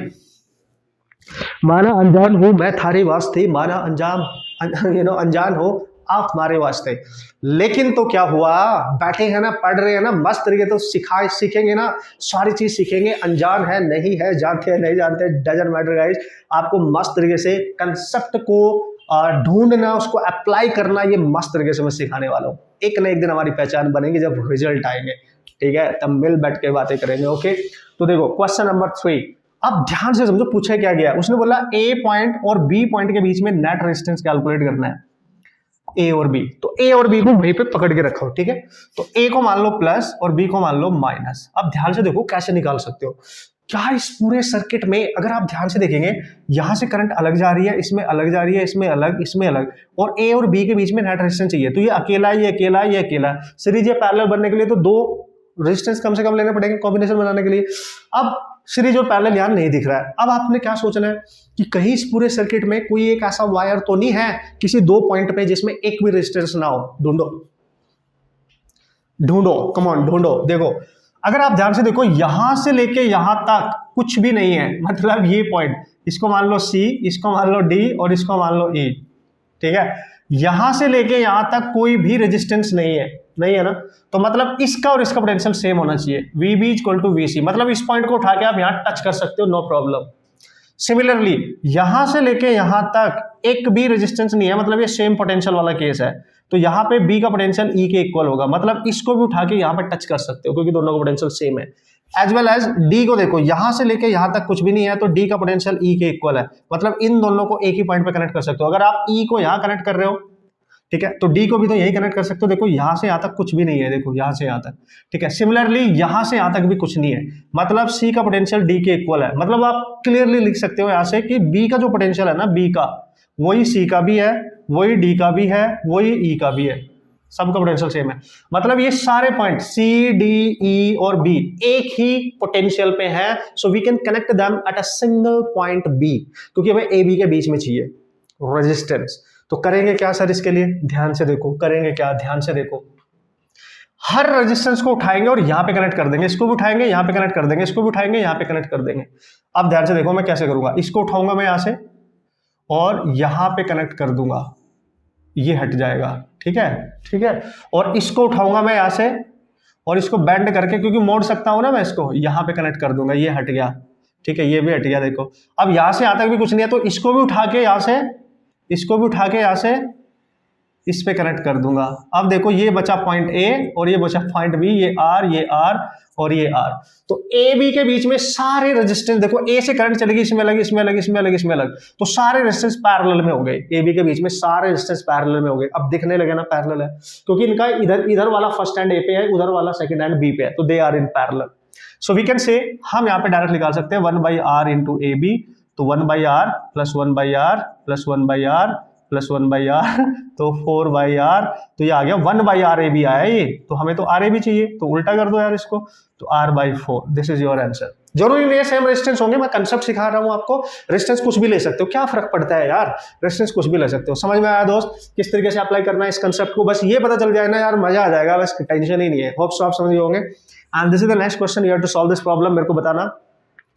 माना अनजान हूं मैं थारे वास्ते, माना अनजान हो आप हमारे वास्ते, लेकिन तो क्या हुआ, बैठे हैं ना, पढ़ रहे हैं ना, मस्त तरीके तो सीखेंगे ना, सारी चीज सीखेंगे। अनजान है नहीं है, जानते हैं नहीं जानते, डजंट मैटर गाइस, आपको मस्त तरीके से कंसेप्ट को ढूंढना, उसको अप्लाई करना, ये मस्त तरीके से मैं सिखाने वाला हूँ। एक ना एक दिन हमारी पहचान बनेगी जब रिजल्ट आएंगे, ठीक है, तब मिल बैठ के बातें करेंगे। ओके, तो देखो क्वेश्चन नंबर 3, अब ध्यान से समझो पूछा क्या गया। उसने बोला ए पॉइंट और बी पॉइंट के बीच में नेट रेजिस्टेंस कैलकुलेट करना है, ए और बी। तो ए और बी को वहीं पे पकड़ के रखो, ठीक है। तो ए को मान लो प्लस और बी को मान लो माइनस। अब ध्यान से देखो कैसे निकाल सकते हो। क्या इस पूरे सर्किट में अगर आप ध्यान से देखेंगे, यहां से करंट अलग जा रही है, इसमें अलग जा रही है, इसमें अलग, इसमें अलग, और ए और बी के बीच में नेट रेजिस्टेंस चाहिए, तो ये अकेला, ये अकेला, ये अकेला। सीरीज या पैरेलल बनने के लिए तो दो रेजिस्टेंस कम से कम लेने पड़ेंगे कॉम्बिनेशन बनाने के लिए। अब सीरीज और पैरेलल यहां नहीं दिख रहा है। अब आपने क्या सोचना है कि कहीं इस पूरे सर्किट में कोई एक ऐसा वायर तो नहीं है किसी 2 पॉइंट पे जिसमें एक भी रेजिस्टेंस ना हो। ढूंढो, कम ऑन ढूंढो। देखो अगर आप ध्यान से देखो, यहां से लेके यहां तक कुछ भी नहीं है, मतलब ये पॉइंट, इसको मान लो C, इसको मान लो D और इसको मान लो E, ठीक है। यहां से लेके यहां तक कोई भी रेजिस्टेंस नहीं है ना, तो मतलब इसका और इसका पोटेंशियल सेम होना चाहिए, VB इक्वल टू VC, मतलब इस पॉइंट को उठा के आप यहां टच कर सकते हो, नो प्रॉब्लम। सिमिलरली यहां से लेके यहां तक एक भी रेजिस्टेंस नहीं है, मतलब ये सेम पोटेंशियल वाला केस है, तो यहां पे B का पोटेंशियल E के इक्वल होगा, मतलब इसको भी उठा के यहां पे टच कर सकते हो क्योंकि दोनों का पोटेंशियल सेम है। एज वेल एज D को देखो, यहां से लेके यहां तक कुछ भी नहीं है, तो D का पोटेंशियल E के इक्वल है, मतलब इन दोनों को एक ही पॉइंट पे कनेक्ट कर सकते हो। अगर आप E को यहां कनेक्ट कर रहे हो, ठीक है, तो D को भी तो यही कनेक्ट कर सकते हो। देखो यहां से यहां तक कुछ भी नहीं है, देखो यहां से यहां तक, ठीक है। सिमिलरली यहां से यहां तक भी कुछ नहीं है, मतलब C का पोटेंशियल D के इक्वल है। मतलब आप क्लियरली लिख सकते हो यहां से कि B का जो पोटेंशियल है ना, B का, वही C का भी है, वही D का भी है, वही E का भी है। सबका पोटेंशियल सेम है, मतलब ये सारे पॉइंट सी डी ई और बी एक ही पोटेंशियल पे है, so we can connect them at a single point B, क्योंकि हमें ए बी के बीच में चाहिए रेजिस्टेंस। तो करेंगे क्या सर इसके लिए, ध्यान से देखो, करेंगे क्या, ध्यान से देखो, हर रेजिस्टेंस को उठाएंगे और यहां पे कनेक्ट कर देंगे, इसको भी उठाएंगे यहां पे कनेक्ट कर देंगे, इसको भी उठाएंगे यहां पे कनेक्ट कर देंगे। अब ध्यान से देखो मैं कैसे करूंगा, इसको उठाऊंगा मैं यहां से और यहां पे कनेक्ट कर दूंगा, ये हट जाएगा, ठीक है, ठीक है, और इसको उठाऊंगा मैं यहां से और इसको बेंड करके, क्योंकि मोड़ सकता हूं ना मैं, इसको यहां पे कनेक्ट कर दूंगा, ये हट गया, ठीक है, ये भी हट गया। देखो अब यहां से यहां तक भी कुछ नहीं है, तो इसको भी उठा के यहां से, इसको भी उठा के यहां से इस पे कनेक्ट कर दूंगा। अब देखो ये बचा पॉइंट ए और ये बचा पॉइंट बी, ये आर और ये आर। तो ए बी के बीच में सारे रेजिस्टेंस देखो, ए से करंट चलेगी, इसमें अलग, इसमें अलग, इसमें अलग, इसमें अलग, तो सारे रेजिस्टेंस पैरेलल में हो गए, ए बी के बीच में सारे रेजिस्टेंस पैरेलल में हो गए। अब दिखने लगे ना पैरेलल है, क्योंकि इनका इधर वाला फर्स्ट एंड ए पे है, उधर वाला सेकंड एंड बी पे है, तो they are in parallel. So we can say, हम यहाँ पे डायरेक्ट निकाल सकते हैं 1/r इंटू ए बी, तो 1/r plus 1/r plus 1/r plus 1/r, तो 4/r, तो ये आ गया 1/r ए बी आया ये, तो हमें तो आर ए बी चाहिए, तो उल्टा कर दो यार इसको, तो r/4, this is your answer. जरूरी नहीं है सेम रेजिस्टेंस होंगे, मैं कंसेप्ट सिखा रहा हूं आपको, रेजिस्टेंस कुछ भी ले सकते हो, क्या फर्क पड़ता है यार, रेजिस्टेंस कुछ भी ले सकते हो। समझ में आया दोस्त किस तरीके से अप्लाई करना है इस कंसेप्ट को, बस ये पता चल जाए ना यार, मजा आ जाएगा, बस टेंशन ही नहीं है। होप सो आप समझ गए होंगे। And this is the next question, you have to solve this problem, मेरे को बताना,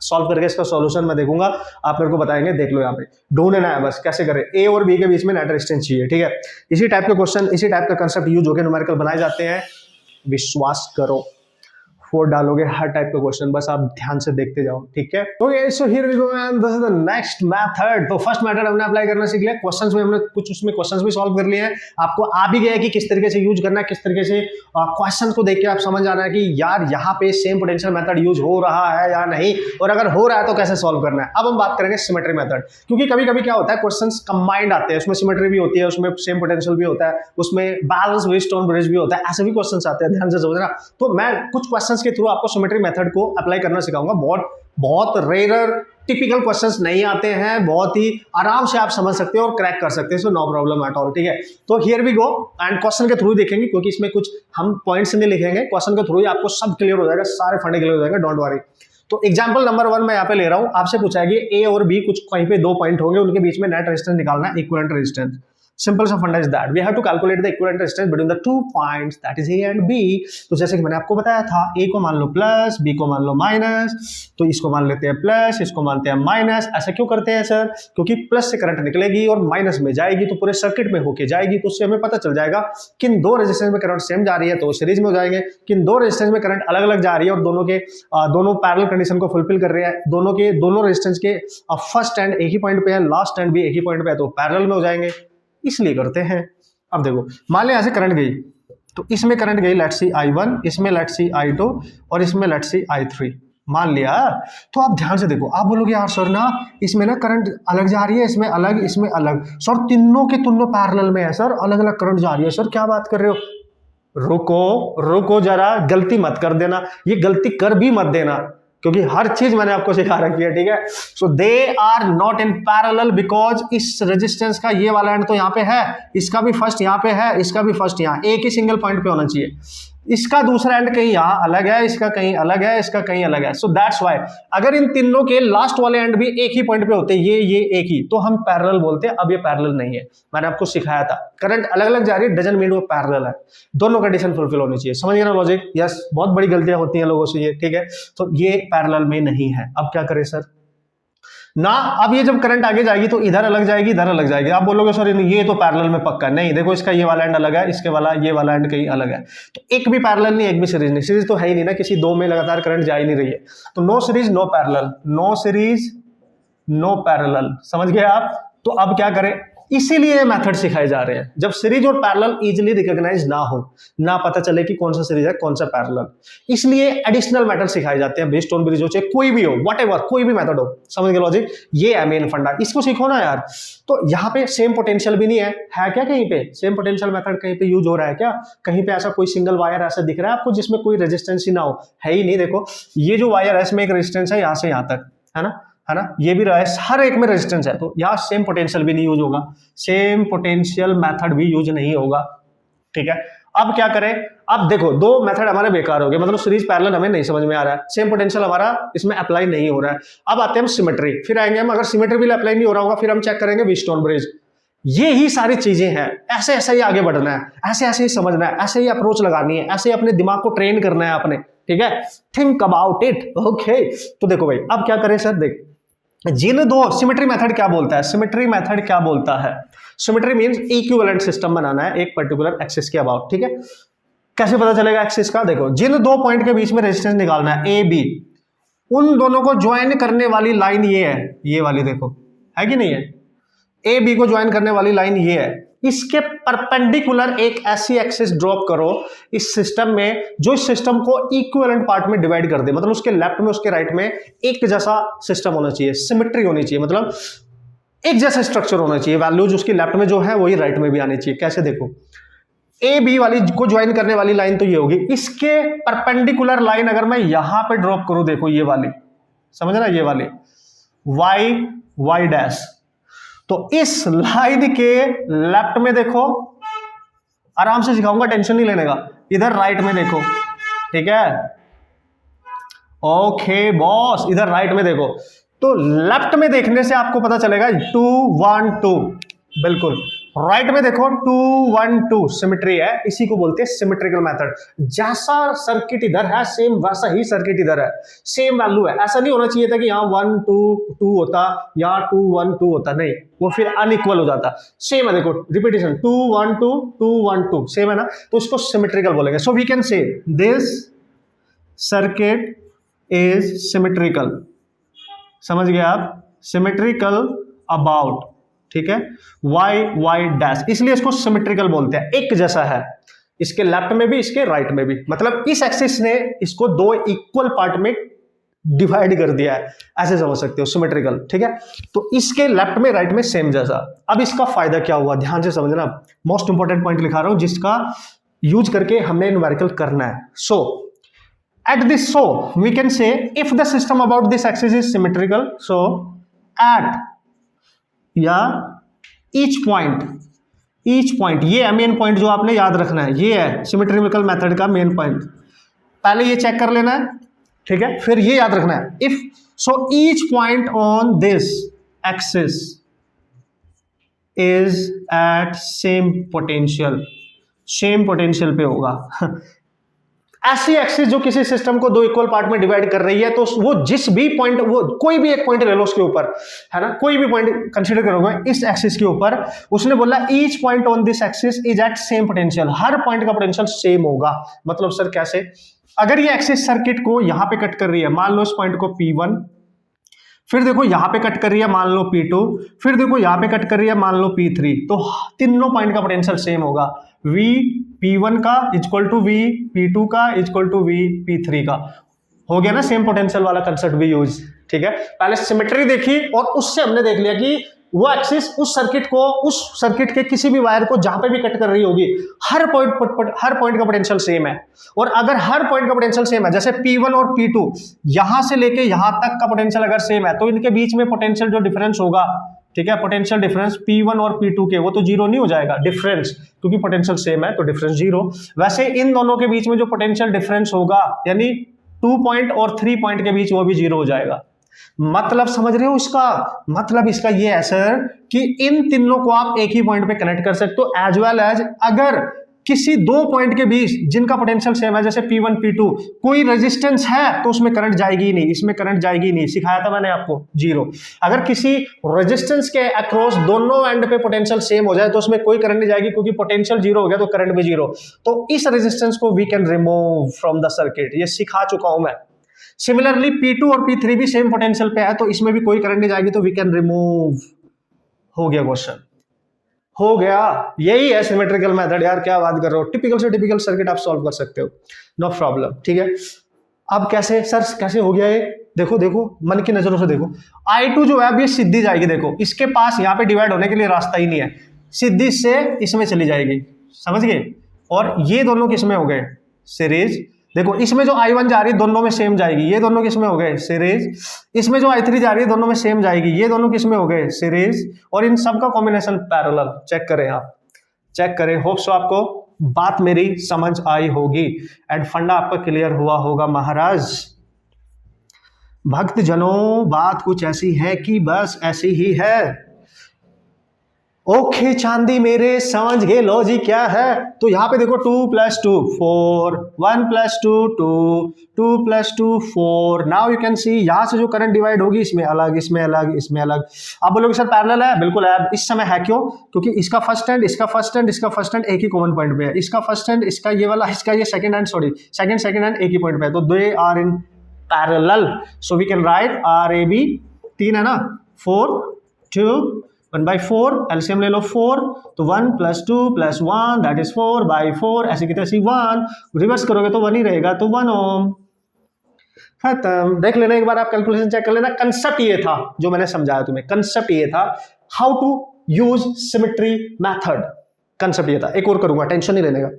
सॉल्व करके इसका सॉल्यूशन मैं देखूंगा, आप मेरे को बताएंगे, देख लो यहाँ पे ढूंढना है बस कैसे करें। ए और बी के बीच में नेट रेजिस्टेंस चाहिए, ठीक है, इसी टाइप के क्वेश्चन, इसी टाइप का कंसेप्ट यूज होकर न्यूमेरिकल बनाए जाते हैं, विश्वास करो, 4 डालोगे हर टाइप का क्वेश्चन, बस आप ध्यान से देखते जाओ, ठीक है। Okay so here we go and this is the next method. तो फर्स्ट मेथड हमने अप्लाई करना सीख लिया, क्वेश्चंस में हमने कुछ उसमें क्वेश्चंस भी सॉल्व कर लिए हैं, आपको आ भी गया कि किस तरीके से यूज करना है, किस तरीके से क्वेश्चन को देख के आप समझ जाना है कि यार यहाँ पे सेम पोटेंशियल मेथड यूज हो रहा है या नहीं, और अगर हो रहा है तो कैसे सॉल्व करना है। अब हम बात करेंगे सिमेट्री मेथड, क्योंकि कभी कभी क्या होता है क्वेश्चंस कंबाइंड आते हैं, उसमें सिमेट्री भी होती है, उसमें सेम पोटेंशियल भी होता है, उसमें बैलेंस व्हीटस्टोन ब्रिज भी होता है, ऐसे भी क्वेश्चंस आते हैं, ध्यान से समझना। तो मैं कुछ क्वेश्चंस के थ्रू आपको सिमेट्री मेथड को अप्लाई करना सिखाऊंगा, बहुत रेयर टिपिकल क्वेश्चंस नहीं आते हैं, बहुत ही आराम से आप समझ सकते हो और क्रैक कर सकते हैं, so no problem at all, ठीक है। तो here we go and question के थ्रू देखेंगे, क्योंकि इसमें कुछ हम पॉइंट्स नहीं लिखेंगे, क्वेश्चन के थ्रू ही आपको सब क्लियर हो जाएगा, सारे फंडे क्लियर हो जाएंगे, डोंट वरी। तो एग्जांपल नंबर 1 मैं यहाँ पे ले रहा हूँ, आपसे पूछा है कि ए और बी कुछ कहीं पे 2 पॉइंट होंगे, उनके बीच में नेट रेजिस्टेंस निकालना है, इक्विवेलेंट रेजिस्टेंस। Simple सा फंडा is that we have to calculate the equivalent resistance between the 2 points that is A and B. तो जैसे कि मैंने आपको बताया था, ए को मान लो प्लस, बी को मान लो माइनस, तो इसको मान लेते हैं प्लस, इसको मानते हैं माइनस। ऐसा क्यों करते हैं सर, क्योंकि प्लस से करंट निकलेगी और माइनस में जाएगी तो पूरे सर्किट में होके जाएगी, तो उससे हमें पता चल जाएगा किन 2 रेजिस्टेंस में करंट सेम जा रही है तो सीरीज में हो जाएंगे, किन 2 रेजिस्टेंस में करंट अलग अलग जा रही है और दोनों पैरेलल कंडीशन को फुलफिल कर रहे हैं, दोनों रेजिस्टेंस के फर्स्ट एंड एक ही पॉइंट पे है, लास्ट एंड भी एक ही पॉइंट पे है, तो पैरेलल में हो जाएंगे, इसलिए करते हैं। अब देखो मान लिया ऐसे करंट गई, तो इसमें करंट गई लेट्स सी I1, इसमें लेट्स सी I2 और इसमें लेट्स सी I3, मान लिया। तो आप ध्यान से देखो, आप बोलोगे यार सर ना इसमें ना करंट अलग जा रही है, इसमें अलग, इसमें अलग, सर तीनों के तीनों पैरेलल में है सर, अलग अलग करंट जा रही है सर, क्या बात कर रहे हो। रुको जरा, गलती मत कर देना, ये गलती कर भी मत देना, क्योंकि हर चीज मैंने आपको सिखा रखी है, ठीक है। So they are not in parallel because इस रेजिस्टेंस का ये वाला एंड तो यहाँ पे है, इसका भी फर्स्ट यहाँ पे है, इसका भी फर्स्ट यहाँ, एक ही सिंगल पॉइंट पे होना चाहिए, इसका दूसरा एंड कहीं यहाँ अलग है, इसका कहीं अलग है, इसका कहीं अलग है। सो दैट्स व्हाई अगर इन तीनों के लास्ट वाले एंड भी एक ही पॉइंट पे होते, ये एक ही, तो हम पैरेलल बोलते हैं। अब ये पैरेलल नहीं है, मैंने आपको सिखाया था, करंट अलग अलग जा रही है डजंट मीन वो पैरेलल है, दोनों कंडीशन फुलफिल होनी चाहिए। समझ गए ना लॉजिक? यस, बहुत बड़ी गलतियां होती हैं लोगों से ये, ठीक है। तो ये पैरेलल में नहीं है, अब क्या करें सर ना। अब ये जब करंट आगे जाएगी तो इधर अलग जाएगी, इधर अलग जाएगी, आप बोलोगे सर ये तो पैरेलल में पक्का नहीं, देखो इसका ये वाला एंड अलग है, इसके वाला ये वाला एंड कहीं अलग है, तो एक भी पैरेलल नहीं, एक भी सीरीज नहीं, सीरीज तो है ही नहीं ना, किसी 2 में लगातार करंट जा ही नहीं रही है, तो no series no parallel, no series no parallel, समझ गए आप। तो अब क्या करें, इसीलिए मेथड सिखाए जा रहे हैं, जब सीरीज और पैरेलल इजीली रिकॉग्नाइज ना हो, ना पता चले कि कौन सा सीरीज है कौन सा पैरेलल, इसलिए एडिशनल मेथड सिखाए जाते हैं, बेस्ड ऑन ब्रिज हो चाहे कोई भी हो, व्हाटएवर कोई भी मेथड हो, समझ गए लॉजिक, ये है मेन फंडा, इसको सीखो ना यार। तो यहाँ पे सेम पोटेंशियल भी नहीं है क्या, कहीं पे सेम पोटेंशियल मेथड कहीं पे यूज हो रहा है क्या, कहीं पे ऐसा कोई सिंगल वायर ऐसा दिख रहा है आपको जिसमें कोई रेजिस्टेंस ही ना हो, है ही नहीं। देखो ये जो वायर है इसमें एक रेजिस्टेंस है यहाँ से यहाँ तक, है ना, ये भी रहा है, हर एक में रेजिस्टेंस है, तो यहाँ सेम पोटेंशियल भी नहीं यूज होगा, सेम पोटेंशियल मेथड भी यूज नहीं होगा, ठीक है। अब क्या करें, अब देखो दो मेथड हमारे बेकार हो गए, मतलब सीरीज पैरेलल हमें नहीं समझ में आ रहा है, सेम पोटेंशियल हमारा इसमें अप्लाई नहीं हो रहा है। अब आते हैं हम सिमेट्री, फिर आएंगे हम, अगर सिमेट्री भी अप्लाई नहीं हो रहा होगा फिर हम चेक करेंगे व्हीटस्टोन ब्रिज। ये ही सारी चीजें हैं, ऐसे ऐसे ही आगे बढ़ना है, ऐसे ऐसे ही समझना है, ऐसे ही अप्रोच लगानी है, ऐसे ही अपने दिमाग को ट्रेन करना है आपने, ठीक है, थिंक अबाउट इट, ओके। तो देखो भाई अब क्या करें सर, देख जिन दो सिमेट्री मेथड क्या बोलता है, सिमेट्री मेथड क्या बोलता है, सिमेट्री मींस इक्विवेलेंट सिस्टम बनाना है एक पर्टिकुलर एक्सिस के अबाउट, ठीक है। कैसे पता चलेगा एक्सिस का, देखो जिन दो पॉइंट के बीच में रेजिस्टेंस निकालना है ए बी, उन दोनों को ज्वाइन करने वाली लाइन ये है, ये वाली देखो है कि नहीं है, ए बी को ज्वाइन करने वाली लाइन ये है, इसके परपेंडिकुलर एक ऐसी एक्सिस ड्रॉप करो इस सिस्टम में जो इस सिस्टम को इक्विवेलेंट पार्ट में डिवाइड कर दे, मतलब उसके लेफ्ट में उसके राइट में एक जैसा सिस्टम होना चाहिए, सिमेट्री होनी चाहिए, मतलब एक जैसा स्ट्रक्चर होना चाहिए, वैल्यूज उसकी लेफ्ट में जो है वही राइट में भी आनी चाहिए। कैसे, देखो ए बी वाली को ज्वाइन करने वाली लाइन तो ये होगी, इसके परपेंडिकुलर लाइन अगर मैं यहां पे ड्रॉप करूं, देखो ये वाली, समझ ना, ये वाली वाई वाई डैश, तो इस लाइन के लेफ्ट में देखो, आराम से सिखाऊंगा, टेंशन नहीं लेने का, इधर राइट में देखो, ठीक है, ओके बॉस, इधर राइट में देखो, तो लेफ्ट में देखने से आपको पता चलेगा 2 1 2, बिल्कुल राइट में देखो 2 1 2, सिमेट्री है, इसी को बोलते हैं सिमेट्रिकल मेथड। जैसा सर्किट इधर है सेम वैसा ही सर्किट इधर है, सेम वैल्यू है, ऐसा नहीं होना चाहिए था कि यहाँ 1 2 2 होता, यहाँ 2 1 2 होता, नहीं, वो फिर अनइक्वल हो जाता। सेम है, देखो रिपीटेशन 2 1 2 2 1 2, सेम है ना, तो इसको सिमेट्रिकल बोलेंगे। So we can say this circuit is symmetrical, समझ गए आप, सिमेट्रिकल अबाउट, ठीक है, वाई वाई डैश, इसलिए इसको सिमेट्रिकल बोलते हैं, एक जैसा है, इसके लेफ्ट में भी इसके राइट में भी, मतलब इस एक्सिस ने इसको दो इक्वल पार्ट में डिवाइड कर दिया है, ऐसे समझ सकते हो सिमेट्रिकल, ठीक है। तो इसके लेफ्ट में राइट में सेम जैसा। अब इसका फायदा क्या हुआ, ध्यान से समझना, मोस्ट इंपॉर्टेंट पॉइंट लिखा रहा हूं जिसका यूज करके हमें न्यूमेरिकल करना है। सो at this, so we can say if the system about this axis is symmetrical, so at या each point ये है मेन पॉइंट जो आपने याद रखना है, ये है सिमेट्रिकल मेथड का मेन पॉइंट, पहले ये चेक कर लेना है, ठीक है, फिर ये याद रखना है, if so each point on this axis is at same potential पे होगा। ऐसी एक्सिस जो किसी सिस्टम को दो इक्वल पार्ट में डिवाइड कर रही है, तो वो जिस भी पॉइंट, वो कोई भी एक पॉइंट ले लो उसके ऊपर, है ना, कोई भी पॉइंट कंसीडर करोगे इस एक्सिस के ऊपर, उसने बोला each point on this axis is at same potential, हर पॉइंट का पोटेंशियल सेम होगा। मतलब सर कैसे, अगर ये एक्सिस सर्किट को यहां पे कट कर रही है, मान लो इस पॉइंट को P1, फिर देखो यहां पे कट कर रही है मान लो P2, फिर देखो यहां पे कट कर रही है मान लो P3, तो तीनों पॉइंट का पोटेंशियल सेम होगा, V P1 का इक्वल टू V P2 का इक्वल टू V P3 का, हो गया ना सेम पोटेंशियल वाला कंसेप्ट भी यूज, ठीक है। पहले सिमेट्री देखी और उससे हमने देख लिया कि वो एक्सिस उस सर्किट के किसी भी वायर को जहां पे भी कट कर रही होगी, हर पॉइंट का पोटेंशियल सेम है। और अगर हर पॉइंट का पोटेंशियल सेम है, जैसे P1 और P2 यहां से लेके यहां तक का पोटेंशियल अगर सेम है, तो इनके बीच में पोटेंशियल जो डिफरेंस होगा, ठीक है, पोटेंशियल डिफरेंस P1 और P2 के, वो तो जीरो नहीं हो जाएगा डिफरेंस, क्योंकि पोटेंशियल सेम है तो डिफरेंस जीरो। वैसे इन दोनों के बीच में जो पोटेंशियल डिफरेंस होगा, यानी 2 पॉइंट और 3 पॉइंट के बीच, वो भी जीरो हो जाएगा। मतलब समझ रहे हो इसका मतलब, इसका ये है सर कि इन तीनों को आप एक ही पॉइंट पे कनेक्ट कर सकते हो, एज वेल एज अगर किसी दो पॉइंट के बीच जिनका पोटेंशियल सेम है, जैसे P1 P2, कोई रेजिस्टेंस है तो उसमें करंट जाएगी ही नहीं, इसमें करंट जाएगी ही नहीं, सिखाया था मैंने आपको, जीरो। अगर किसी रेजिस्टेंस के अक्रॉस दोनों एंड पे पोटेंशियल सेम हो जाए तो उसमें कोई करंट नहीं जाएगी, क्योंकि पोटेंशियल जीरो हो गया तो करंट भी जीरो। तो इस रेजिस्टेंस को we can remove from the circuit, ये सिखा चुका हूं मैं। सिमिलरली P2 और P3 भी सेम पोटेंशियल पे है, तो इसमें भी कोई करंट नहीं जाएगी, तो वी कैन रिमूव। हो गया क्वेश्चन, हो गया, यही है सिमेट्रिकल मेथड यार, क्या बात कर रहे हो, टिपिकल से टिपिकल सर्किट आप सॉल्व कर सकते हो, नो प्रॉब्लम, ठीक है। अब कैसे सर, कैसे हो गया ये, देखो देखो मन की नजरों से देखो, I2 जो है अब ये सीधी जाएगी, देखो इसके पास यहाँ पे डिवाइड होने के लिए रास्ता ही नहीं है, सीधी से इसमें चली जाएगी, समझ गए। और ये दोनों किसमें हो गए, सीरीज, देखो इसमें जो I1 जा रही है दोनों में सेम जाएगी, ये दोनों किसमें हो गए, सीरीज। इसमें जो I3 जा रही है दोनों में सेम जाएगी, ये दोनों किसमें हो गए, सीरीज। और इन सब का कॉम्बिनेशन पैरेलल। चेक करें आप, चेक करें, होप सो आपको बात मेरी समझ आई होगी एंड फंडा आपका क्लियर हुआ होगा महाराज। भक्तजनों बात कुछ ऐसी है कि बस ऐसी ही है। ओके चांदी मेरे समझ गए लॉजिक क्या है। तो यहां पे देखो 2 + 2 4, 1 + 2 2, 2 + 2 4। नाउ यू कैन सी यहां से जो करंट डिवाइड होगी इसमें अलग, इसमें अलग, इसमें अलग। आप बोलोगे सर पैरेलल है, बिल्कुल है। इस समय है क्यों? क्योंकि इसका फर्स्ट एंड, इसका फर्स्ट एंड, इसका फर्स्ट एंड एक ही कॉमन पॉइंट पे है। इसका फर्स्ट एंड, इसका ये वाला, इसका ये second end, sorry second end एक ही पॉइंट पे है। तो they are in parallel, so we can write RAB। 3 है ना, 4 2 1/4, एलसीएम ले लो 4, तो 1 + 2 + 1 दैट इज 4/4, ऐसे की तैसी 1, रिवर्स करोगे तो 1 ही रहेगा, तो 1 ओम। खत्म। देख लेना एक बार, आप कैलकुलेशन चेक कर लेना। कंसेप्ट ये था जो मैंने समझाया तुम्हें, कंसेप्ट ये था how to use symmetry method. Concept ये था। एक और करूंगा, टेंशन नहीं लेने का,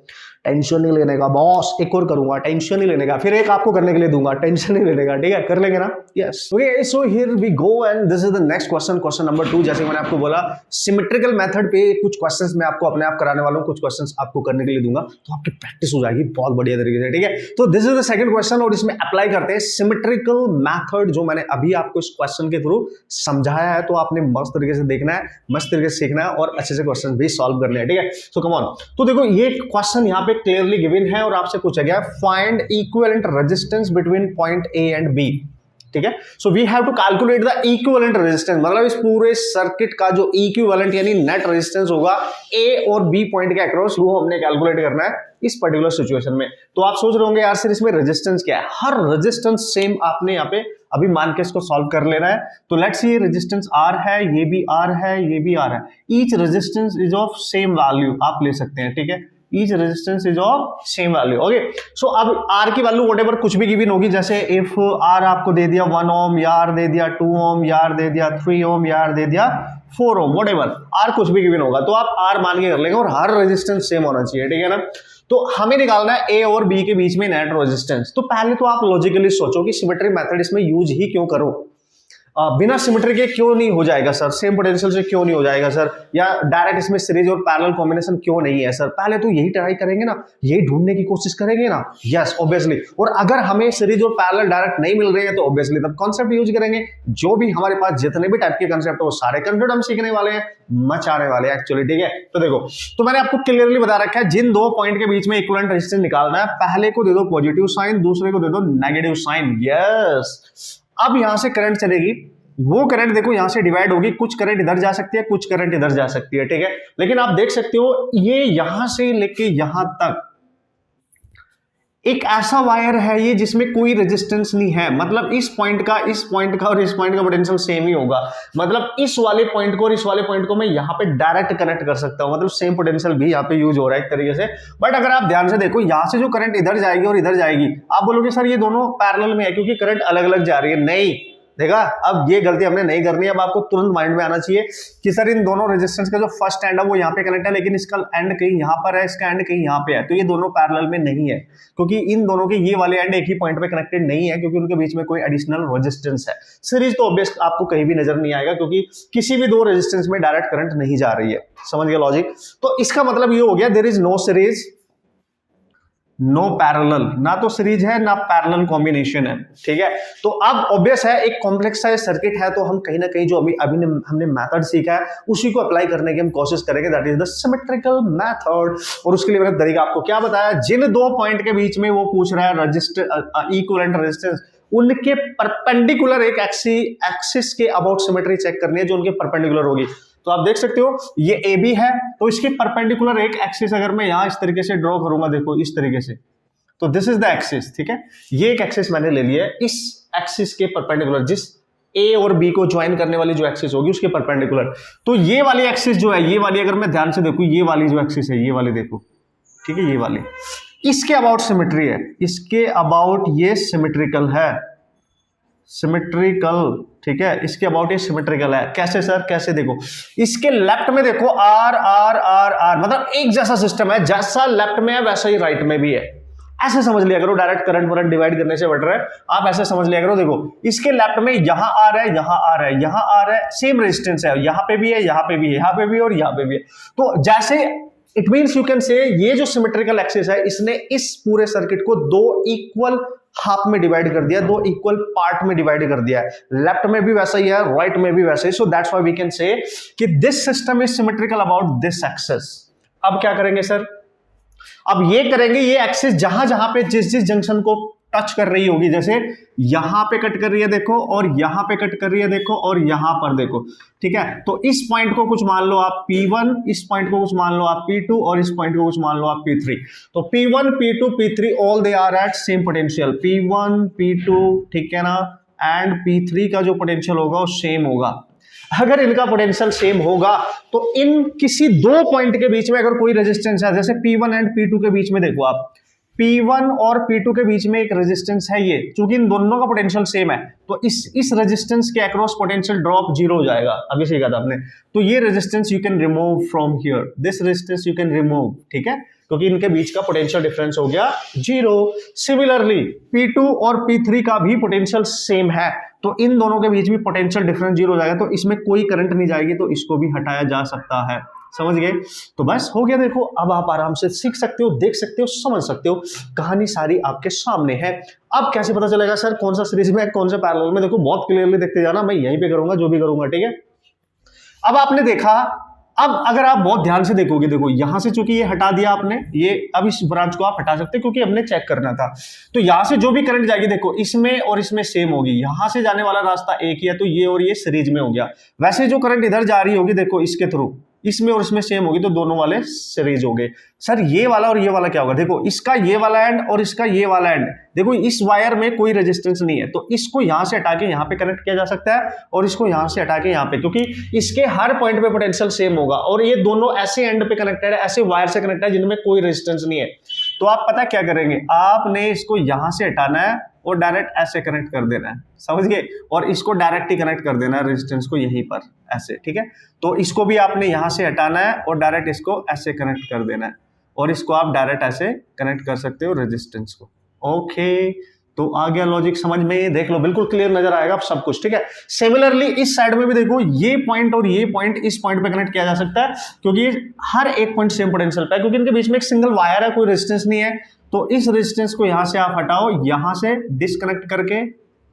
टेंशन नहीं लेने का बॉस, एक और करूंगा, टेंशन नहीं लेने का, फिर एक आपको करने के लिए दूंगा, टेंशन नहीं लेने का, ठीक है? कर लेंगे ना? Yes. Okay, so here we go and this is the next question, question number 2। जैसे मैंने आपको बोला सिमेट्रिकल मेथड पे कुछ क्वेश्चंस मैं आपको अपने आप कराने वाला हूं, कुछ क्वेश्चंस आपको करने के लिए दूंगा, तो आपकी प्रैक्टिस हो जाएगी बहुत बढ़िया तरीके से, ठीक है? तो this is the second question और इसमें अप्लाई करते हैं सिमेट्रिकल मेथड जो मैंने अभी आपको इस क्वेश्चन के थ्रू समझाया है। तो आपने मस्त तरीके से देखना है, मस्त तरीके से सीखना है और अच्छे से क्वेश्चन भी सॉल्व करने हैं, ठीक है? सो कम ऑन। तो देखो ये क्वेश्चन यहाँ पे क्लियरली गिवन है और आपसे पूछा गया find equivalent resistance between point A and B, ठीक है? So we have to calculate the equivalent resistance, मतलब इस पूरे सर्किट का जो इक्विवेलेंट यानी नेट रेजिस्टेंस होगा A और B पॉइंट के अक्रॉस, वो हमने कैलकुलेट करना है इस पर्टिकुलर सिचुएशन में। तो आप सोच रहे होंगे यार सर इसमें रेजिस्टेंस क्या है? हर रेजिस्टेंस सेम आपने यहाँ पे अभी मान के इसको सॉल्व कर लेना है। तो लेट्स सी, ये रेजिस्टेंस R है, ये भी R है, ये भी R है। Each resistance is of same value आप ले सकते हैं, ठीक है? Each resistance is of same value. Okay, so अब R की वैल्यू व्हाटएवर कुछ भी गिवन होगी, जैसे इफ R आपको दे दिया 1 ओम, या R दे दिया 2 ओम, या R दे दिया 3 ओम, या R दे दिया 4 ओम, व्हाटएवर R कुछ भी गिवन होगा तो आप R मान के कर लेंगे और हर रेजिस्टेंस सेम होना चाहिए, ठीक है ना? तो हमें निकालना है A और B के बीच में नेट रेजिस्टेंस। तो पहले तो आप लॉजिकली सोचो कि सिमेट्री मेथड इसमें यूज ही क्यों करो, बिना सिमेट्री के क्यों नहीं हो जाएगा सर, सेम पोटेंशियल से क्यों नहीं हो जाएगा सर, या डायरेक्ट इसमें सीरीज और पैरेलल कॉम्बिनेशन क्यों नहीं है सर? पहले तो यही ट्राई करेंगे ना, यही ढूंढने की कोशिश करेंगे ना। Yes obviously. और अगर हमें सीरीज और पैरेलल डायरेक्ट नहीं मिल रहे हैं तो ऑब्वियसली तब कॉन्सेप्ट यूज करेंगे। जो भी हमारे पास जितने भी टाइप के कॉन्सेप्ट है वो सारे कॉन्सेप्ट हम सीखने वाले हैं, मचाने वाले हैं एक्चुअली, ठीक है? तो देखो, तो मैंने आपको क्लियरली बता रखा है जिन दो पॉइंट के बीच में इक्विवेलेंट रेजिस्टेंस निकालना है, पहले को दे दो पॉजिटिव साइन, दूसरे को दे दो नेगेटिव साइन। यस, अब यहां से करंट चलेगी, वो करंट देखो यहां से डिवाइड होगी, कुछ करंट इधर जा सकती है, कुछ करंट इधर जा सकती है, ठीक है? लेकिन आप देख सकते हो ये यहां से लेके यहां तक एक ऐसा वायर है ये जिसमें कोई रेजिस्टेंस नहीं है, मतलब इस पॉइंट का और इस पॉइंट का पोटेंशियल सेम ही होगा। मतलब इस वाले पॉइंट को और इस वाले पॉइंट को मैं यहां पे डायरेक्ट कनेक्ट कर सकता हूं, मतलब सेम पोटेंशियल भी यहां पे यूज हो रहा है एक तरीके से। बट अगर आप ध्यान से देखो यहां से जो करंट इधर जाएगी और इधर जाएगी, आप बोलोगे सर ये दोनों पैरेलल में है क्योंकि करंट अलग अलग जा रही है। नहीं, देखा, अब ये गलती हमने नहीं करनी है। अब आपको तुरंत माइंड में आना चाहिए कि सर इन दोनों रेजिस्टेंस का जो फर्स्ट एंड है वो यहाँ पे कनेक्ट है, लेकिन इसका एंड कहीं यहाँ पर है, इसका एंड कहीं यहाँ पे है, तो ये दोनों पैरेलल में नहीं है क्योंकि इन दोनों के ये वाले एंड एक ही पॉइंट पे कनेक्टेड नहीं है क्योंकि उनके बीच में कोई एडिशनल रेजिस्टेंस है। सीरीज तो ऑब्वियस आपको कहीं भी नजर नहीं आएगा क्योंकि किसी भी दो रेजिस्टेंस में डायरेक्ट करंट नहीं जा रही है। समझ गए लॉजिक? तो इसका मतलब ये हो गया there is no series, no parallel, ना तो सीरीज है ना पैरेलल कॉम्बिनेशन है, ठीक है? तो अब ऑब्वियस है एक कॉम्प्लेक्स सा सर्किट है तो हम कहीं ना कहीं जो अभी हमने मेथड सीखा है उसी को अप्लाई करने की हम कोशिश करेंगे, that is the symmetrical method. और उसके लिए मैंने तरीका आपको क्या बताया, जिन दो पॉइंट के बीच में वो पूछ रहा है रजिस्टर इक्विवेलेंट रेजिस्टेंस, उनके परपेंडिकुलर एक एक्सिस के अबाउट सिमेट्री चेक करनी है जो उनके परपेंडिकुलर होगी। तो आप देख सकते हो ये ए बी है तो इसके परपेंडिकुलर एक एक्सिस अगर मैं यहां इस तरीके से ड्रॉ करूंगा, देखो इस तरीके से, तो दिस इज द एक्सिस, ठीक है? ये एक एक्सिस मैंने ले लिया है, इस एक्सिस के परपेंडिकुलर, जिस ए और बी को ज्वाइन करने वाली जो एक्सिस होगी उसके परपेंडिकुलर। तो ये वाली एक्सिस जो है, ये वाली अगर मैं ध्यान से देखूं, ये वाली जो एक्सिस है, ये वाली देखो, ठीक है? ये वाली इसके अबाउट सिमेट्री है, इसके अबाउट ये सिमेट्रिकल है, सिमेट्रिकल, ठीक है? इसके अबाउट ये सिमेट्रिकल है। कैसे सर, कैसे? देखो इसके लेफ्ट में देखो आर आर आर आर, मतलब एक जैसा सिस्टम है, जैसा लेफ्ट में है वैसा ही राइट में भी है। ऐसे समझ लिया करो, डायरेक्ट करंट वरंट डिवाइड करने से बेटर है, आप ऐसे समझ लिया करो। देखो इसके लेफ्ट में यहां आर है, यहां आर है, यहां आर है, सेम रेजिस्टेंस है, यहां पे भी है, यहां पे भी है, यहां पे भी और यहां पे भी है। तो जैसे it means you can say ये जो सिमेट्रिकल एक्सिस है इसने इस पूरे सर्किट को दो इक्वल हाफ में डिवाइड कर दिया, दो इक्वल पार्ट में डिवाइड कर दिया है। लेफ्ट में भी वैसा ही है, राइट में भी वैसा ही। So that's why we can say कि this system is symmetrical about this axis. अब क्या करेंगे सर, अब ये करेंगे, ये एक्सिस जहां जहां पे जिस जिस जंक्शन को टच कर रही होगी, जैसे यहां पे कट कर रही है देखो, और यहां पे कट कर रही है देखो, और यहां पर देखो, ठीक है। तो इस पॉइंट को कुछ मान लो आप P1, इस पॉइंट को कुछ मान लो आप P2, और इस पॉइंट को कुछ मान लो आप P3। तो P1, P2, P3 all they are at same potential, P1, P2, ठीक है ना, एंड P3 का जो पोटेंशियल होगा वो सेम होगा। अगर इनका पोटेंशियल सेम होगा तो इन किसी दो पॉइंट के बीच में अगर कोई रेजिस्टेंस है, जैसे P1 एंड P2 के बीच में देखो आप, P1 और P2 के बीच में एक रेजिस्टेंस है ये, क्योंकि इन दोनों का पोटेंशियल सेम है, तो इस रेजिस्टेंस के अक्रॉस पोटेंशियल ड्रॉप जीरो हो जाएगा। अभी सही कहा था आपने। तो ये resistance you can remove from here, this resistance you can remove, ठीक है, क्योंकि इनके बीच का पोटेंशियल डिफरेंस हो गया जीरो। सिमिलरली P2 और P3 का भी पोटेंशियल सेम है, तो इन दोनों के बीच भी पोटेंशियल डिफरेंस जीरो हो जाएगा, तो इसमें कोई करंट नहीं जाएगी, तो इसको भी हटाया जा सकता है। समझ गए? तो बस हो गया। देखो अब आप आराम से सीख सकते हो, देख सकते हो, समझ सकते हो, कहानी सारी आपके सामने है। अब कैसे पता चलेगा सर कौन सा सीरीज में कौन सा पैरेलल में? देखो बहुत क्लियरली देखते जाना, मैं यहीं पे करूंगा जो भी करूंगा, ठीक है। अब आपने देखा, अब अगर आप बहुत ध्यान से देखोगे, देखो यहां से चूंकि ये हटा दिया आपने, ये अब इस ब्रांच को आप हटा सकते हैं क्योंकि हमने चेक करना था। तो यहां से जो भी करंट जाएगी देखो इसमें और इसमें सेम होगी, यहां से जाने वाला रास्ता एक ही है, तो ये और ये सीरीज में हो गया। वैसे जो करंट इधर जा रही होगी देखो इसके थ्रू, इसमें और इसमें सेम होगी, तो दोनों वाले सीरीज हो गए। सर ये वाला और ये वाला क्या होगा? देखो इसका ये वाला एंड और इसका ये वाला एंड, देखो इस वायर में कोई रेजिस्टेंस नहीं है, तो इसको यहां से हटा के यहां पे कनेक्ट किया जा सकता है, और इसको यहां से हटा के यहां पे, क्योंकि इसके हर पॉइंट पे पोटेंशियल सेम होगा, और ये दोनों ऐसे एंड पे कनेक्टेड है, ऐसे वायर से कनेक्टेड है जिनमें कोई रेजिस्टेंस नहीं है। तो आप पता क्या करेंगे, आपने इसको यहां से हटाना है और डायरेक्ट ऐसे कनेक्ट कर देना है, समझ गए, और इसको डायरेक्ट ही कनेक्ट कर देना है रेजिस्टेंस को यहीं पर ऐसे, ठीक है। तो इसको भी आपने यहां से हटाना है और डायरेक्ट इसको ऐसे कनेक्ट कर देना है, और इसको आप डायरेक्ट ऐसे कनेक्ट कर सकते हो रेजिस्टेंस को। ओके, तो आ गया लॉजिक समझ में? देख लो बिल्कुल क्लियर नजर आएगा आप सब कुछ, ठीक है। सिमिलरली इस साइड में भी देखो, ये पॉइंट और ये पॉइंट इस पॉइंट पे कनेक्ट किया जा सकता है, क्योंकि हर एक पॉइंट सेम पोटेंशियल पे है, क्योंकि इनके बीच में एक सिंगल वायर है, कोई रेजिस्टेंस नहीं है। तो इस रेजिस्टेंस को यहां से आप हटाओ, यहां से डिस्कनेक्ट करके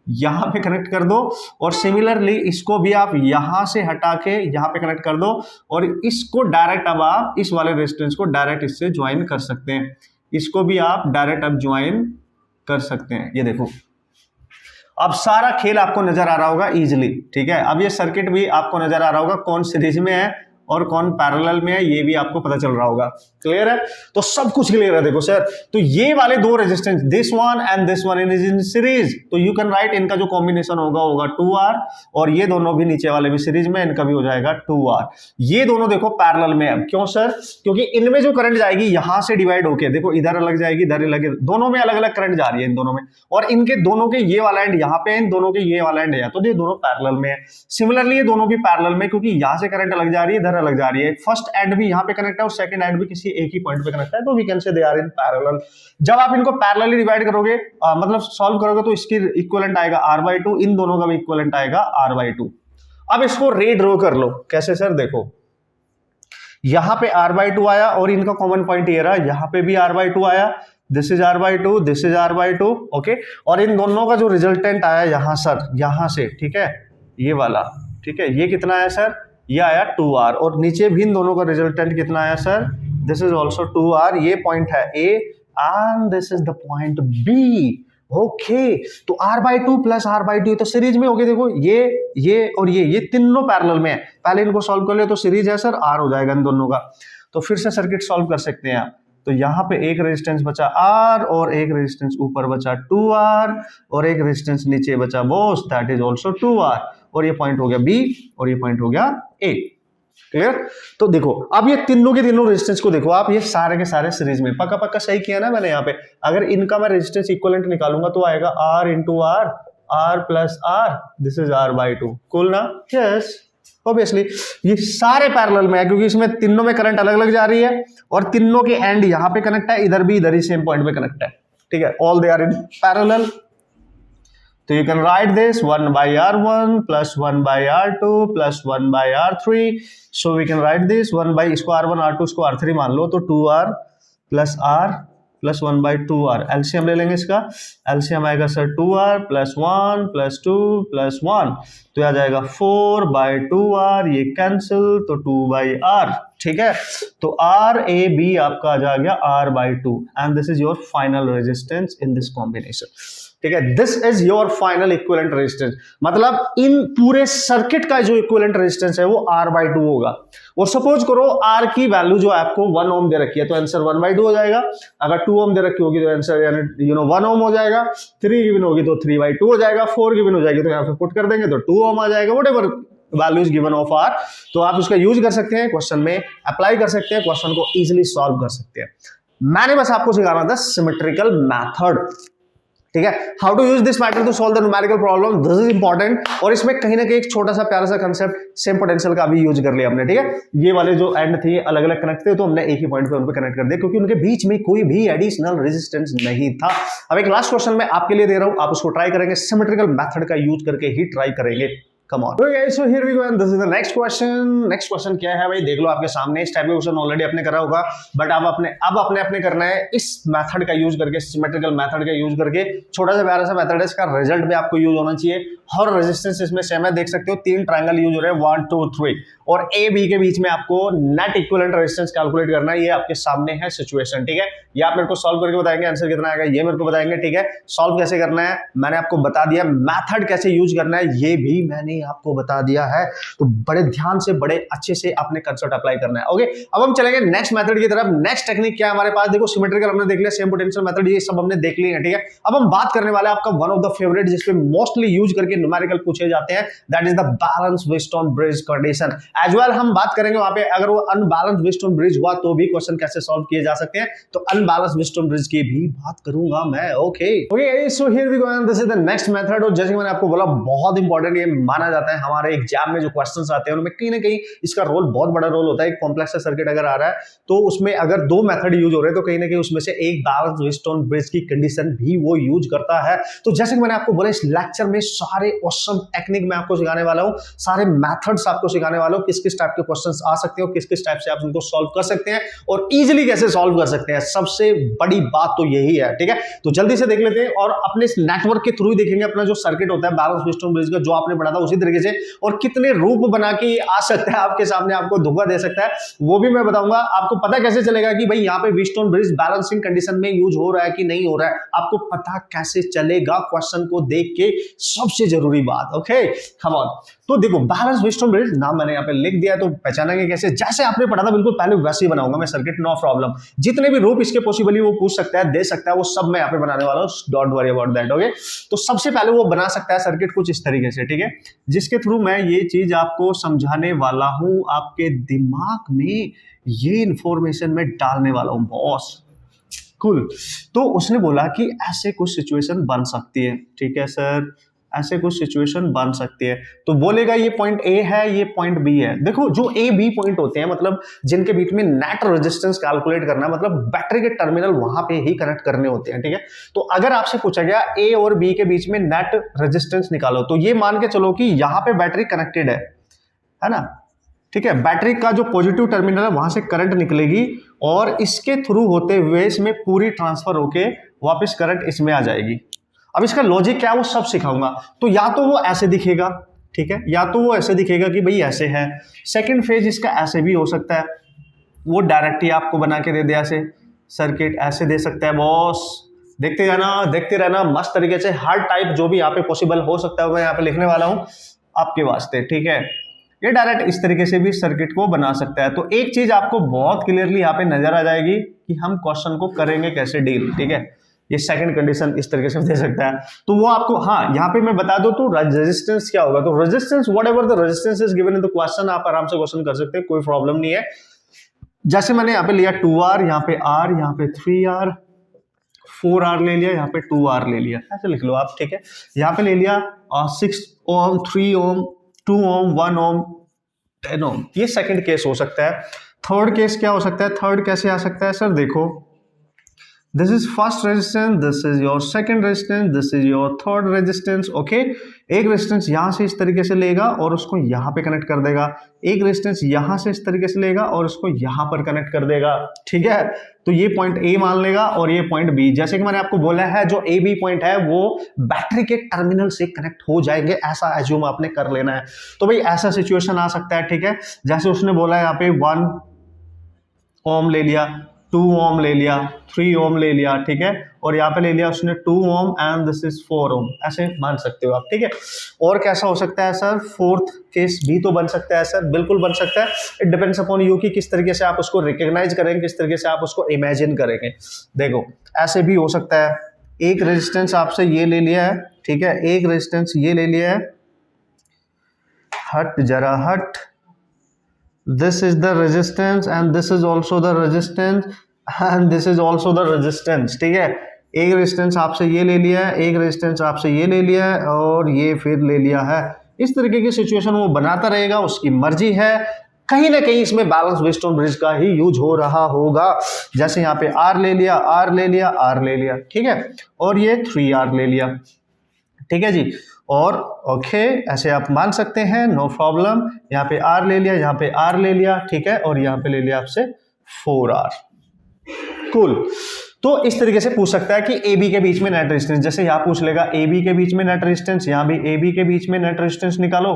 यहां पे कनेक्ट कर दो, और सिमिलरली इसको भी आप यहां से हटा के यहां पे कनेक्ट कर दो, और इसको डायरेक्ट अब आप इस वाले रेजिस्टेंस को डायरेक्ट इससे ज्वाइन कर सकते हैं, इसको भी आप डायरेक्ट अब ज्वाइन कर सकते हैं। ये देखो अब सारा खेल आपको नजर आ रहा होगा इजीली, ठीक है। अब ये सर्किट भी आपको नजर आ रहा होगा कौन सीरीज में है और कौन पैरेलल में है, ये भी आपको पता चल रहा होगा। क्लियर है? तो सब कुछ क्लियर है। देखो सर, तो ये वाले दो resistance, this one and this one is in series, तो यू कैन राइट इनका जो कॉम्बिनेशन होगा 2R, और ये दोनों भी नीचे वाले भी सीरीज में, इनका भी हो जाएगा 2R। ये दोनों देखो पैरेलल में है, क्यों सर? क्योंकि इनमें जो करंट जाएगी यहां से डिवाइड होके, देखो इधर अलग जाएगी, इधर अलग, दोनों में अलग अलग करंट जा रही है इन दोनों में, और इनके दोनों के ये वाला एंड यहाँ पे है, इन दोनों के ये वाला एंड है, तो ये दोनों पैरेलल में है। सिमिलरली ये दोनों भी पैरेलल में, क्योंकि यहां से करंट अलग जा रही है, अलग जा रही है, फर्स्ट एंड भी यहां पे कनेक्ट है और सेकंड एंड भी किसी एक ही पॉइंट पे कनेक्ट है, तो वी कैन से दे आर इन पैरेलल। जब आप इनको पैरेलली डिवाइड करोगे, मतलब सॉल्व करोगे, तो इसकी इक्विवेलेंट आएगा R/2, इन दोनों का भी इक्विवेलेंट आएगा R/2। अब इसको रे ड्रॉ कर लो। कैसे सर? देखो यहां पे R/2 आया, और इनका कॉमन पॉइंट ये रहा, यहां पे भी R/2 आया, this is R/2, this is R/2, okay, और इन दोनों का जो रिजल्टेंट आया यहां सर, यहां से, ठीक है, ये वाला, ठीक है, ये कितना आया सर? ये आया 2R, और नीचे भी इन दोनों का रिजल्टेंट कितना आया sir? This is also 2R। ये पॉइंट है A and this is the point B। Okay, तो R/2 प्लस R/2 तो सीरीज में हो गए। देखो ये और ये तीनों पैरेलल में है। पहले इनको सॉल्व कर ले तो सीरीज है सर, R हो जाएगा इन दोनों का। तो फिर से सर्किट सॉल्व कर सकते हैं आप। तो यहाँ पे एक रेजिस्टेंस बचा R, और एक रेजिस्टेंस ऊपर बचा 2R, और एक रेजिस्टेंस नीचे बचा Bose, that is also 2R, और ये पॉइंट हो गया B, और ये पॉइंट हो गया A। क्लियर? तो देखो अब ये तीनों के तीनों रेजिस्टेंस को देखो आप, ये सारे के सारे सीरीज में, पक्का पक्का सही किया ना मैंने। यहाँ पे अगर इनका मैं रेजिस्टेंस इक्विवेलेंट निकालूंगा तो आएगा R into R, R plus R, this is R/2। Cool ना? यस, ऑब्वियसली ये सारे पैरेलल में है, क्योंकि इसमें तीनों में करंट अलग अलग जा रही है, और तीनों के एंड यहाँ पे कनेक्ट है, इधर भी इधर ही सेम पॉइंट पे कनेक्ट है, ठीक है। All they are in parallel. तो you can write this 1 by R1 plus 1 by R2 plus 1 by R3. So we can write this 1 by इसको R1 R2 इसको R3 मान लो, तो 2R plus R plus 1 by 2R. LCM ले लेंगे इसका. एलसीएम आएगा sir 2R plus 1 plus 2 plus 1, तो आ जाएगा 4 बाई 2R, ये कैंसिल, तो 2 बाई R. ठीक है, तो RAB आपका आ जाएगा R by 2 and this is your final resistance in this combination. ठीक है, this is your final equivalent resistance. मतलब इन पूरे सर्किट का जो इक्विवेलेंट रेजिस्टेंस है वो R बाई 2 होगा. और सपोज करो R की वैल्यू जो आपको 1 ओम दे रखी है, तो आंसर 1 बाई 2 हो जाएगा. अगर 2 ओम दे रखी होगी तो आंसर यानी 1 ओम हो जाएगा. 3 गिवन होगी तो 3 बाई 2 हो जाएगा. 4 गिवन हो जाएगी तो यहाँ पे पुट कर देंगे तो 2 ओम आ जाएगा. Whatever values given of R, तो आप उसका यूज कर सकते हैं, क्वेश्चन में अप्लाई कर सकते हैं, क्वेश्चन को इजिली सॉल्व कर सकते हैं. मैंने बस आपको सिखाना था सिमेट्रिकल मैथड. ठीक है, how to use this method to solve the numerical problem, this is important. और इसमें कहीं ना कहीं एक छोटा सा प्यारा सा कंसेप्ट सेम पोटेंशियल का भी यूज कर लिया हमने. ठीक है, ये वाले जो एंड थे अलग अलग कनेक्ट थे, तो हमने एक ही पॉइंट पे उन पे कनेक्ट कर दिया क्योंकि उनके बीच में कोई भी एडिशनल रेजिस्टेंस नहीं था. अब एक लास्ट क्वेश्चन मैं आपके लिए दे रहा हूं, आप उसको ट्राई करेंगे, सिमेट्रिकल मेथड का यूज करके ही ट्राई करेंगे. Come on. Okay, so here we go and this is the next question. Next question क्या है भाई, देख लो आपके सामने. इस टाइप का क्वेश्चन ऑलरेडी आपने करा होगा, बट अब अपने करना है इस मेथड का यूज करके, सिमेट्रिकल मेथड का यूज करके. छोटा सा प्यारा सा मेथड है, इसका रिजल्ट भी आपको यूज होना चाहिए. हर रेजिस्टेंस इसमें सेम है, देख सकते हो 3 ट्रायंगल यूज हो रहे हैं 1 2 3, और ए बी के बीच में आपको नेट इक्विवेलेंट रेजिस्टेंस कैलकुलेट करना है. ये आपके सामने है सिचुएशन. ठीक है, ये आप मेरे को सॉल्व करके बताएंगे आंसर कितना आएगा, ये मेरे को बताएंगे. ठीक है, सॉल्व कैसे करना है मैंने आपको बता दिया, मेथड कैसे यूज करना है ये भी मैंने आपको बता दिया है. तो बड़े ध्यान से, बड़े अच्छे से आपने कंसेप्ट अप्लाई करना है. ओके, अब हम चलेंगे नेक्स्ट मेथड की तरफ. नेक्स्ट टेक्निक क्या है हमारे पास, देखो सिमेट्रिकल हमने देख लिया, सेम पोटेंशियल मेथड ये सब हमने देख लिया है. ठीक है, अब हम बात करने वाले हैं आपका वन ऑफ द फेवरेट, जिसपे मोस्टली यूज करके न्यूमेरिकल पूछे जाते हैं, that is the balance Wheatstone bridge condition. As well हम बात करेंगे वहां पे अगर वो अनबैलेंस व्हीटस्टोन ब्रिज हुआ तो भी क्वेश्चन कैसे सॉल्व किए जा सकते हैं, तो अनबैलेंस व्हीटस्टोन ब्रिज की भी बात करूंगा मैं. Okay okay, so here we go and this is the next method. और जैसे मैंने आपको बोला बहुत इंपॉर्टेंट ये माना जाता है हमारे एग्जाम में, जो क्वेश्चंस आते हैं उनमें कहीं ना कहीं इसका रोल बहुत बड़ा रोल होता है. एक कॉम्प्लेक्स सर्किट अगर आ रहा है तो उसमें अगर 2 मेथड यूज हो रहे हैं तो कहीं ना कहीं उसमें से एक बैलेंस व्हीटस्टोन ब्रिज की कंडीशन भी वो यूज करता है. तो जैसे कि मैंने आपको बोला इस लेक्चर में सारे ऑसम टेक्निक मैं आपको सिखाने वाला हूं, सारे मेथड्स आपको सिखाने वाला हूं, किस किस टाइप के क्वेश्चंस आ सकते हैं, किस किस टाइप से आप उनको सॉल्व कर सकते हैं और इजीली कैसे सॉल्व कर सकते हैं. सबसे बड़ी बात तो यही है. ठीक है, तो जल्दी से देख लेते हैं और अपने इस नेटवर्क के थ्रू ही देखेंगे अपना जो सर्किट होता है बैलेंस व्हीटस्टोन ब्रिज का, जो आपने पढ़ा था उसी तरीके से, और कितने रूप बना के आ सकता है आपके सामने, आपको धोखा दे सकता है वो भी मैं बताऊंगा. आपको पता कैसे चलेगा कि भाई यहाँ पे व्हीटस्टोन ब्रिज बैलेंसिंग कंडीशन में यूज हो रहा है कि नहीं हो रहा है, आपको पता कैसे चलेगा क्वेश्चन को देख के, सबसे जरूरी बात. ओके कम ऑन, तो देखो बैलेंस व्हीटस्टोन ब्रिज नाम मैंने यहाँ पे लिख दिया, तो पहचानेंगे कैसे, जैसे आपने पढ़ा था बिल्कुल पहले वैसे ही बनाऊंगा मैं सर्किट, नो प्रॉब्लम. जितने भी रूप इसके पॉसिबली वो पूछ सकता है, दे सकता है, वो सब मैं यहाँ पे बनाने वाला हूँ, don't worry about that. Okay, तो सबसे पहले वो बना सकता है सर्किट कुछ इस तरीके से. ठीक है, जिसके थ्रू मैं ये चीज आपको समझाने वाला हूं, आपके दिमाग में ये इंफॉर्मेशन में डालने वाला हूं बॉस. कूल. तो उसने बोला कि ऐसे कुछ सिचुएशन बन सकती है. ठीक है सर, ऐसे कुछ सिचुएशन बन सकती है, तो बोलेगा ये पॉइंट ए है, ये पॉइंट बी है. देखो जो ए बी पॉइंट होते हैं, मतलब जिनके बीच में नेट रेजिस्टेंस कैलकुलेट करना, मतलब बैटरी के टर्मिनल वहां पे ही कनेक्ट करने होते हैं. ठीक है, तो अगर आपसे पूछा गया ए और बी के बीच में नेट रेजिस्टेंस निकालो, तो ये मान के चलो कि यहां पे बैटरी कनेक्टेड है ना. ठीक है, बैटरी का जो पॉजिटिव टर्मिनल है वहां से करंट निकलेगी और इसके थ्रू होते हुए इसमें पूरी ट्रांसफर होके वापस करंट इसमें आ जाएगी. अब इसका लॉजिक क्या है वो सब सिखाऊंगा. तो या तो वो ऐसे दिखेगा, ठीक है, या तो वो ऐसे दिखेगा कि भाई ऐसे है. सेकंड फेज इसका ऐसे भी हो सकता है, वो डायरेक्ट ही आपको बना के दे दे ऐसे सर्किट, ऐसे दे सकता है बॉस. देखते रहना मस्त तरीके से. हर टाइप जो भी यहाँ पे पॉसिबल हो सकता है मैं यहाँ पे लिखने वाला हूँ आपके वास्ते. ठीक है, ये डायरेक्ट इस तरीके से भी सर्किट को बना सकता है. तो एक चीज आपको बहुत क्लियरली यहाँ पे नजर आ जाएगी कि हम क्वेश्चन को करेंगे कैसे डील. ठीक है, ये सेकंड कंडीशन इस तरीके से दे सकता है, तो वो आपको, हाँ यहाँ पे मैं बता दूं तो रेजिस्टेंस क्या होगा. तो resistance whatever the resistance is given in the question, आप आराम से क्वेश्चन कर सकते हैं, कोई प्रॉब्लम नहीं है. जैसे मैंने यहाँ पे लिया 2R, यहाँ पे R, यहाँ पे 3R, 4R ले लिया, यहाँ पे 2R ले लिया, ऐसे लिख लो आप. ठीक है, यहाँ पे ले लिया 6 ओम, 3 ओम, 2 ओम, 1 ओम, 10 ओम. ये सेकंड केस हो सकता है. थर्ड केस क्या हो सकता है, थर्ड कैसे आ सकता है सर, देखो this is first resistance, this is your second resistance, this is your third resistance. Okay, एक रेजिस्टेंस यहां से इस तरीके से लेगा और उसको यहां पे कनेक्ट कर देगा, एक रेजिस्टेंस यहां से इस तरीके से लेगा और उसको यहां पर कनेक्ट कर देगा। ठीक है, तो ये पॉइंट ए मान लेगा और ये पॉइंट बी। जैसे कि मैंने आपको बोला है, जो ए बी पॉइंट है वो बैटरी के टर्मिनल से कनेक्ट हो जाएंगे, ऐसा एज्यूम आपने कर लेना है। तो भाई ऐसा सिचुएशन आ सकता है। ठीक है, जैसे उसने बोला है यहाँ पे 1 ओम ले लिया, 2 ओम ले लिया, 3 ओम ले लिया। ठीक है, और यहाँ पे ले लिया उसने 2 ओम एंड दिस इज 4 ओम, ऐसे मान सकते हो आप। ठीक है, और कैसा हो सकता है सर, फोर्थ केस भी तो बन सकता है सर, बिल्कुल बन सकता है। इट डिपेंड्स अपॉन यू कि किस तरीके से आप उसको रिकॉग्नाइज करेंगे, किस तरीके से आप उसको इमेजिन करेंगे। देखो ऐसे भी हो सकता है, एक रेजिस्टेंस आपसे ये ले लिया है, ठीक है, एक रेजिस्टेंस ये ले लिया है, हट जरा हट, this is the resistance and this is also the resistance and this is also the resistance। ठीक है, एक रेजिस्टेंस आपसे ये ले लिया है, एक रेजिस्टेंस आपसे ये ले लिया है और ये फिर ले लिया है। इस तरीके की सिचुएशन वो बनाता रहेगा, उसकी मर्जी है। कहीं ना कहीं इसमें बैलेंस वेस्टर्न ब्रिज का ही यूज हो रहा होगा। जैसे यहाँ पे आर ले लिया, आर ले लिया, आर ले लिया। ठीक है, और ये 3R ले लिया। ठीक है जी, और ओके ऐसे आप मान सकते हैं, नो प्रॉब्लम। यहाँ पे आर ले लिया, यहाँ पे आर ले लिया। ठीक है, और यहाँ पे ले लिया आपसे 4R। कूल। तो इस तरीके से पूछ सकता है कि ए बी के बीच में नेट रेजिस्टेंस, जैसे यहाँ पूछ लेगा ए बी के बीच में नेट रेजिस्टेंस, यहाँ भी ए बी के बीच में नेट रेजिस्टेंस निकालो।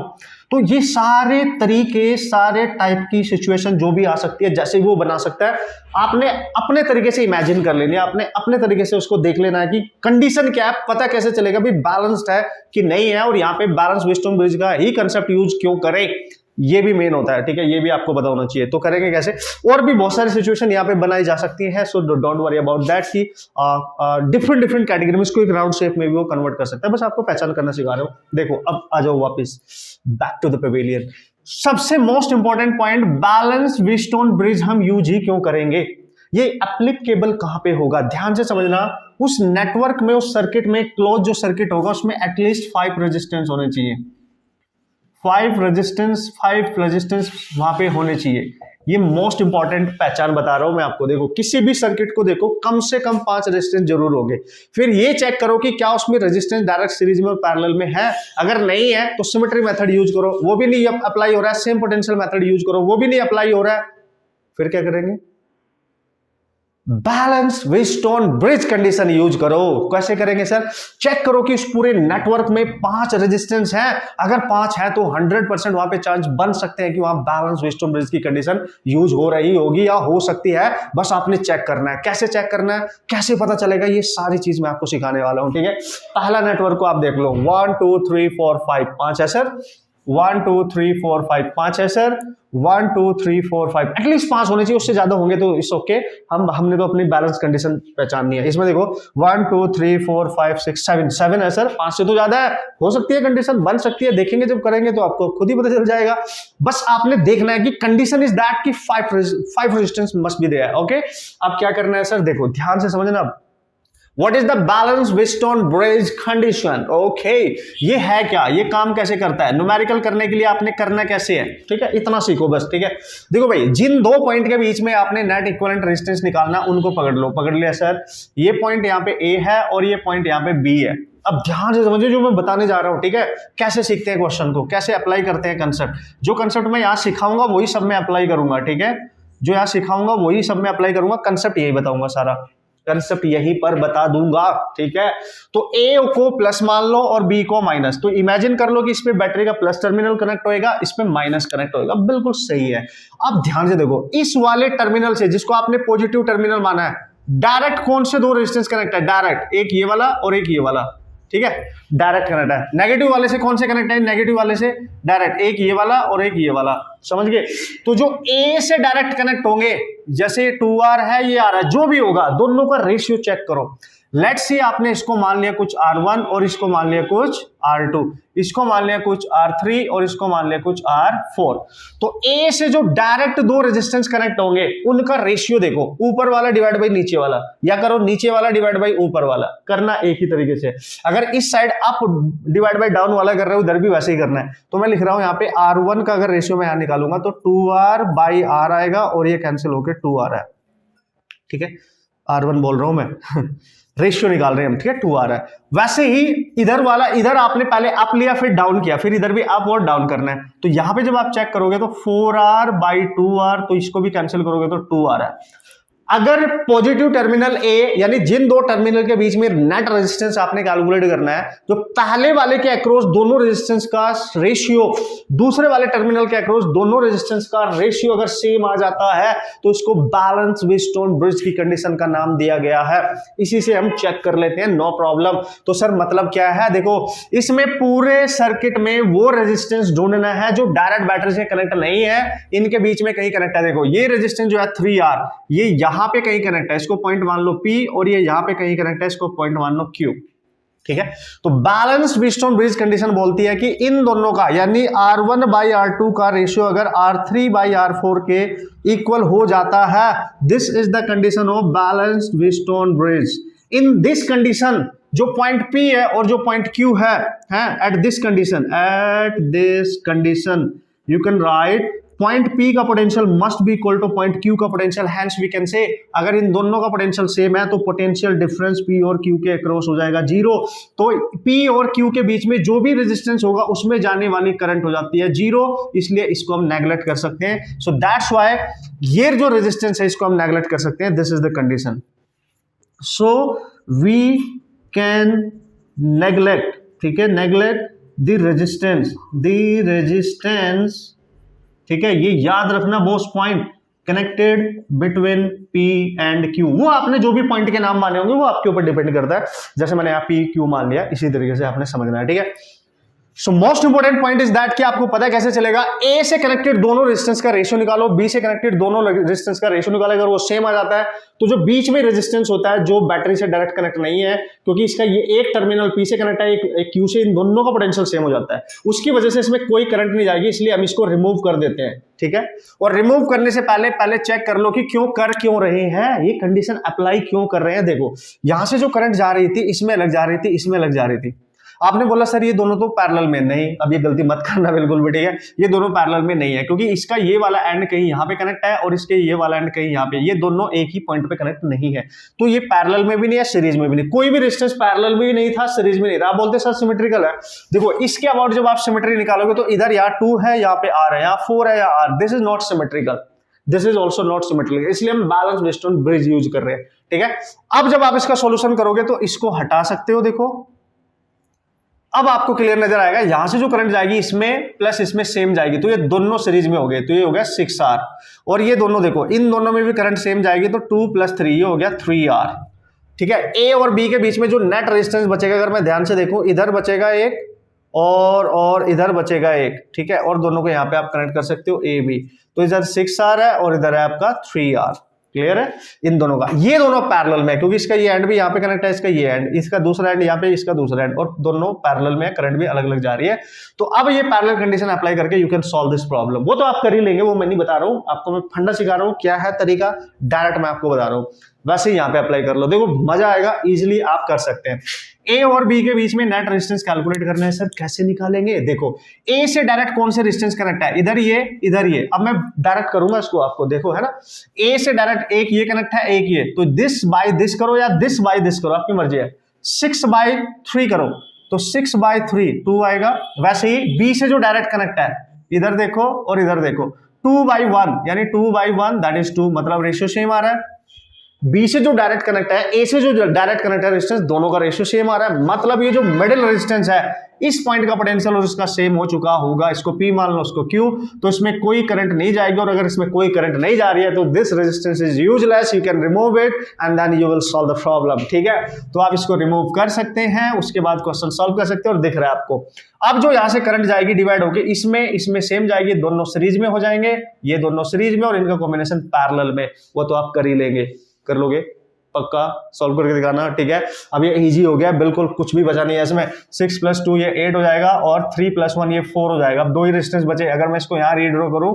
तो ये सारे तरीके, सारे टाइप की सिचुएशन जो भी आ सकती है, जैसे वो बना सकता है, आपने अपने तरीके से इमेजिन कर लेनी है, आपने अपने तरीके से उसको देख लेना है कि कंडीशन क्या है, पता कैसे चलेगा भी बैलेंस्ड है कि नहीं है, और यहाँ पे बैलेंस वेस्टर्न ब्रिज का ही कंसेप्ट यूज क्यों करें, ये भी मेन होता है। ठीक है, ये भी आपको पता होना चाहिए। तो करेंगे कैसे, और भी बहुत सारी सिचुएशन यहाँ पे बनाई जा सकती है। So don't worry about that कि डिफरेंट डिफरेंट कैटेगरी में इसको एक राउंड शेप में भी वो कन्वर्ट कर सकता है। बस आपको पहचान करना सिखा रहे हो। देखो अब आ जाओ वापस बैक टू द पेविलियन। सबसे most important point, balance Wheatstone bridge हम यूज ही क्यों करेंगे, ये एप्लीकेबल कहां पे होगा, ध्यान से समझना। उस नेटवर्क में, उस सर्किट में, क्लोज जो सर्किट होगा उसमें एटलीस्ट 5 रेजिस्टेंस होने चाहिए। 5 रेजिस्टेंस वहां पे होने चाहिए। ये मोस्ट इंपॉर्टेंट पहचान बता रहा हूं मैं आपको। देखो किसी भी सर्किट को देखो, कम से कम 5 रेजिस्टेंस जरूर होंगे। फिर ये चेक करो कि क्या उसमें रेजिस्टेंस डायरेक्ट सीरीज में और पैरेलल में है। अगर नहीं है तो सिमेट्री मेथड यूज करो, वो भी नहीं अप्लाई हो रहा है। सेम पोटेंशियल मेथड यूज करो, वो भी नहीं अप्लाई हो रहा है। फिर क्या करेंगे, balance Wheatstone bridge condition use करो। कैसे करेंगे सर, चेक करो कि इस पूरे नेटवर्क में 5 रेजिस्टेंस हैं। अगर 5 है तो 100% वहां पे चांस बन सकते हैं कि वहां बैलेंस व्हीटस्टोन ब्रिज की कंडीशन यूज हो रही होगी या हो सकती है। बस आपने चेक करना है। कैसे चेक करना है, कैसे पता चलेगा, ये सारी चीज मैं आपको सिखाने वाला हूं। ठीक है, पहला नेटवर्क को आप देख लो, 1 2 3 4 5 5 है सर, 1 2 3 4 5 5 है सर, 1 2 3 4 5 एटलीस्ट 5 होने चाहिए, उससे ज्यादा होंगे तो इट्स ओके। हमने तो अपनी बैलेंस कंडीशन पहचाननी है। इसमें देखो 1 2 3 4 5 6 7 है सर, 5 से तो ज्यादा है, हो सकती है कंडीशन, बन सकती है। देखेंगे जब करेंगे तो आपको खुद ही पता चल जाएगा। बस आपने देखना है कि कंडीशन इज दैट कि 5 resistance must be there. Okay, अब क्या करना है सर, देखो ध्यान से समझना। What is the balance Wheatstone bridge condition? Okay, ये है क्या, ये काम कैसे करता है, न्यूमेरिकल करने के लिए आपने करना कैसे है। ठीक है, इतना सीखो बस। ठीक है, देखो भाई, जिन 2 पॉइंट के बीच में आपने नेट इक्विवेलेंट रेजिस्टेंस निकालना, उनको पकड़ लो। पकड़ लिया सर, ये पॉइंट यहाँ पे ए है और ये पॉइंट यहाँ पे बी है। अब ध्यान से समझो जो मैं बताने जा रहा हूं। ठीक है, कैसे सीखते हैं क्वेश्चन को, कैसे अप्लाई करते हैं कंसेप्ट। जो कंसेप्ट मैं यहाँ सिखाऊंगा वही सब मैं अप्लाई करूंगा। ठीक है, जो यहाँ सिखाऊंगा वही सब मैं अप्लाई करूंगा, कंसेप्ट यही बताऊंगा, सारा कंसेप्ट यहीं पर बता दूंगा। ठीक है, तो ए को प्लस मान लो और बी को माइनस। तो इमेजिन कर लो कि इस पे बैटरी का प्लस टर्मिनल कनेक्ट होएगा, इस पे माइनस कनेक्ट होएगा। बिल्कुल सही है। अब ध्यान से देखो, इस वाले टर्मिनल से, जिसको आपने पॉजिटिव टर्मिनल माना है, डायरेक्ट कौन से 2 रेजिस्टेंस कनेक्ट है, डायरेक्ट एक ये वाला और एक ये वाला। ठीक है, डायरेक्ट कनेक्ट है। नेगेटिव वाले से कौन से कनेक्ट है, नेगेटिव वाले से डायरेक्ट एक ये वाला और एक ये वाला। समझ गए? तो जो ए से डायरेक्ट कनेक्ट होंगे, जैसे 2R है, ये आ रहा है, जो भी होगा, दोनों का रेशियो चेक करो। लेट्स सी आपने इसको मान लिया कुछ R1 और इसको मान लिया कुछ R2, इसको मान लिया कुछ R3 और इसको मान लिया कुछ R4। तो A से जो डायरेक्ट 2 रेजिस्टेंस कनेक्ट होंगे, उनका रेशियो देखो, ऊपर वाला डिवाइड बाई नीचे वाला, या करो नीचे वाला डिवाइड बाई ऊपर वाला। करना एक ही तरीके से। अगर इस side up divide by down वाला कर रहे हो, उधर भी वैसे ही करना है। तो मैं लिख रहा हूं यहाँ पे R1 का अगर रेशियो मैं यहां निकालूंगा तो 2R बाई R आएगा और ये कैंसिल होकर 2R है। ठीक है, R1 बोल रहा हूं मैं रेशियो निकाल रहे हैं हम, ठीक है, 2R है। वैसे ही इधर वाला, इधर आपने पहले अप लिया फिर डाउन किया, फिर इधर भी अप और डाउन करना है। तो यहां पे जब आप चेक करोगे तो 4R बाई 2R, तो इसको भी कैंसिल करोगे तो 2R है। अगर पॉजिटिव टर्मिनल ए यानी जिन दो टर्मिनल के बीच में नेट रेजिस्टेंस आपने कैलकुलेट करना है, तो पहले वाले के अक्रॉस दोनों रेजिस्टेंस का रेशियो दूसरे वाले टर्मिनल के अक्रॉस दोनों रेजिस्टेंस का रेशियो अगर सेम आ जाता है तो इसको बैलेंस व्हीटस्टोन ब्रिज की कंडीशन का नाम दिया गया है। इसी से हम चेक कर लेते हैं, नो प्रॉब्लम। तो सर मतलब क्या है, देखो इसमें पूरे सर्किट में वो रेजिस्टेंस ढूंढना है जो डायरेक्ट बैटरी से कनेक्ट नहीं है, इनके बीच में कहीं कनेक्ट है। देखो ये रेजिस्टेंस जो है 3R, ये यहां पे कहीं कनेक्ट है, इसको पॉइंट मान लो P, और ये यहां पे कहीं कनेक्ट है, इसको पॉइंट मान लो Q, ठीक है। तो बैलेंस व्हीटस्टोन ब्रिज कंडीशन बोलती है कि इन दोनों का यानी R1 बाई R2 का रेशियो अगर R3 बाई R4 के इक्वल हो जाता है, this is the condition of balance Wheatstone bridge. In this condition जो पॉइंट P है और जो पॉइंट Q है at this condition you can write point P का potential must be equal to point Q का potential, hence we can say अगर इन दोनों का पोटेंशियल सेम है तो पोटेंशियल डिफरेंस P और Q के अक्रॉस हो जाएगा 0। तो P और Q के बीच में जो भी रेजिस्टेंस होगा उसमें जाने वाली करंट हो जाती है 0, इसलिए इसको हम नेगलेक्ट कर सकते हैं। सो दैट्स व्हाई ये जो रेजिस्टेंस है इसको हम नेगलेक्ट कर सकते हैं, this is the condition. So we can neglect, ठीक है, नेगलेक्ट द रेजिस्टेंस, ठीक है, ये याद रखना Bose point connected between P and Q। वो आपने जो भी पॉइंट के नाम माने होंगे वो आपके ऊपर डिपेंड करता है, जैसे मैंने यहाँ P Q मान लिया, इसी तरीके से आपने समझना है, ठीक है। So most important point is that कि आपको पता है कैसे चलेगा, A से कनेक्टेड दोनों रेजिस्टेंस का रेशियो निकालो, B से कनेक्टेड दोनों रेजिस्टेंस का रेशियो निकालो, अगर वो सेम आ जाता है तो जो बीच में रेजिस्टेंस होता है जो बैटरी से डायरेक्ट कनेक्ट नहीं है, क्योंकि इसका ये एक टर्मिनल P से कनेक्ट है, एक Q से, इन दोनों का पोटेंशियल सेम हो जाता है, उसकी वजह से इसमें कोई करंट नहीं जाएगी, इसलिए हम इसको रिमूव कर देते हैं, ठीक है। और रिमूव करने से पहले चेक कर लो कि क्यों रहे हैं, ये कंडीशन अप्लाई क्यों कर रहे हैं। देखो यहां से जो करंट जा रही थी इसमें लग जा रही थी, इसमें लग जा रही थी, आपने बोला सर ये दोनों तो पैरेलल में नहीं, अब ये गलती मत करना बिल्कुल भी, ठीक है, ये दोनों पैरेलल में नहीं है, क्योंकि इसका ये वाला एंड कहीं यहाँ पे कनेक्ट है और इसके ये वाला एंड कहीं यहाँ पे, ये दोनों एक ही पॉइंट पे कनेक्ट नहीं है, तो ये पैरेलल में भी नहीं है, सीरीज में भी नहीं, कोई भी रेजिस्टेंस पैरेलल में भी नहीं था, सीरीज में नहीं रहा, आप बोलते सर सिमेट्रिकल है। देखो इसके अबाउट जब आप सिमेट्री निकालोगे तो इधर यहाँ 2 है, यहाँ पे R है, यहाँ 4 है, यहाँ R, this is not symmetrical, this is also not symmetrical, इसलिए हम बैलेंस व्हीटस्टोन ब्रिज यूज कर रहे हैं, ठीक है। अब जब आप इसका सोल्यूशन करोगे तो इसको हटा सकते हो, देखो अब आपको क्लियर नजर आएगा, यहां से जो करंट जाएगी इसमें प्लस इसमें सेम जाएगी, तो ये दोनों सीरीज में हो गए, तो ये हो गया 6R, और ये दोनों देखो इन दोनों में भी करंट सेम जाएगी, तो 2 + 3 ये हो गया 3R, ठीक है। A और B के बीच में जो नेट रेजिस्टेंस बचेगा, अगर मैं ध्यान से देखूं, इधर बचेगा एक और इधर बचेगा एक, ठीक है, और दोनों को यहां पे आप कनेक्ट कर सकते हो A B, तो इधर 6R है और इधर है आपका 3R, क्लियर है। इन दोनों का, ये दोनों पैरेलल में, क्योंकि इसका ये एंड भी यहाँ पे कनेक्ट है, इसका ये एंड, इसका दूसरा एंड यहाँ पे, इसका दूसरा एंड, और दोनों पैरेलल में, करंट भी अलग अलग जा रही है। तो अब ये पैरेलल कंडीशन अप्लाई करके you can solve this problem, वो तो आप कर ही लेंगे, वो मैं नहीं बता रहा हूँ आपको, मैं फंडा सिखा रहा हूँ, क्या है तरीका डायरेक्ट मैं आपको बता रहा हूँ, वैसे ही यहाँ पे अप्लाई कर लो, देखो मजा आएगा, इजिली आप कर सकते हैं। A और B के बीच में नेट रेजिस्टेंस कैलकुलेट करना है, सर कैसे निकालेंगे, देखो A से डायरेक्ट कौन से रेजिस्टेंस कनेक्ट है, इधर ये, अब मैं डायरेक्ट करूंगा इसको आपको, देखो है ना, A से डायरेक्ट एक ये कनेक्ट है, एक ये, तो दिस बाय दिस करो या दिस बाय दिस करो, आपकी मर्जी है, 6/3 करो, तो 6/3 2 आएगा। वैसे ही B से जो डायरेक्ट कनेक्ट है, इधर देखो और इधर देखो, 2/1 यानी 2/1 दैट इज 2, मतलब रेशियो सेम आ रहा है। B से जो डायरेक्ट कनेक्ट है, A से जो डायरेक्ट कनेक्ट है, रेजिस्टेंस दोनों का रेशियो सेम आ रहा है, मतलब ये जो मिडिल रेजिस्टेंस है इस पॉइंट का पोटेंशियल और इसका सेम हो चुका होगा, इसको P मान लो, उसको Q, तो इसमें कोई करंट नहीं जाएगी, और अगर इसमें कोई करंट नहीं जा रही है तो this resistance is useless, you can remove it and then you will solve the problem, ठीक है। तो आप इसको रिमूव कर सकते हैं, उसके बाद क्वेश्चन सॉल्व कर सकते हैं, और दिख रहा है आपको। अब जो यहां से करंट जाएगी डिवाइड होकर इसमें सेम जाएगी, दोनों सीरीज में हो जाएंगे, ये दोनों सीरीज में, और इनका कॉम्बिनेशन पैरेलल में, वो तो आप कर ही लेंगे, कर लोगे, पक्का सॉल्व करके दिखाना, ठीक है। अब ये इजी हो गया, बिल्कुल कुछ भी बचा नहीं है इसमें, 6 + 2 ये 8 हो जाएगा, और 3 + 1 ये 4 हो जाएगा। अब 2 ही रेजिस्टेंस बचे, अगर मैं इसको यहाँ रीड्रॉ करूं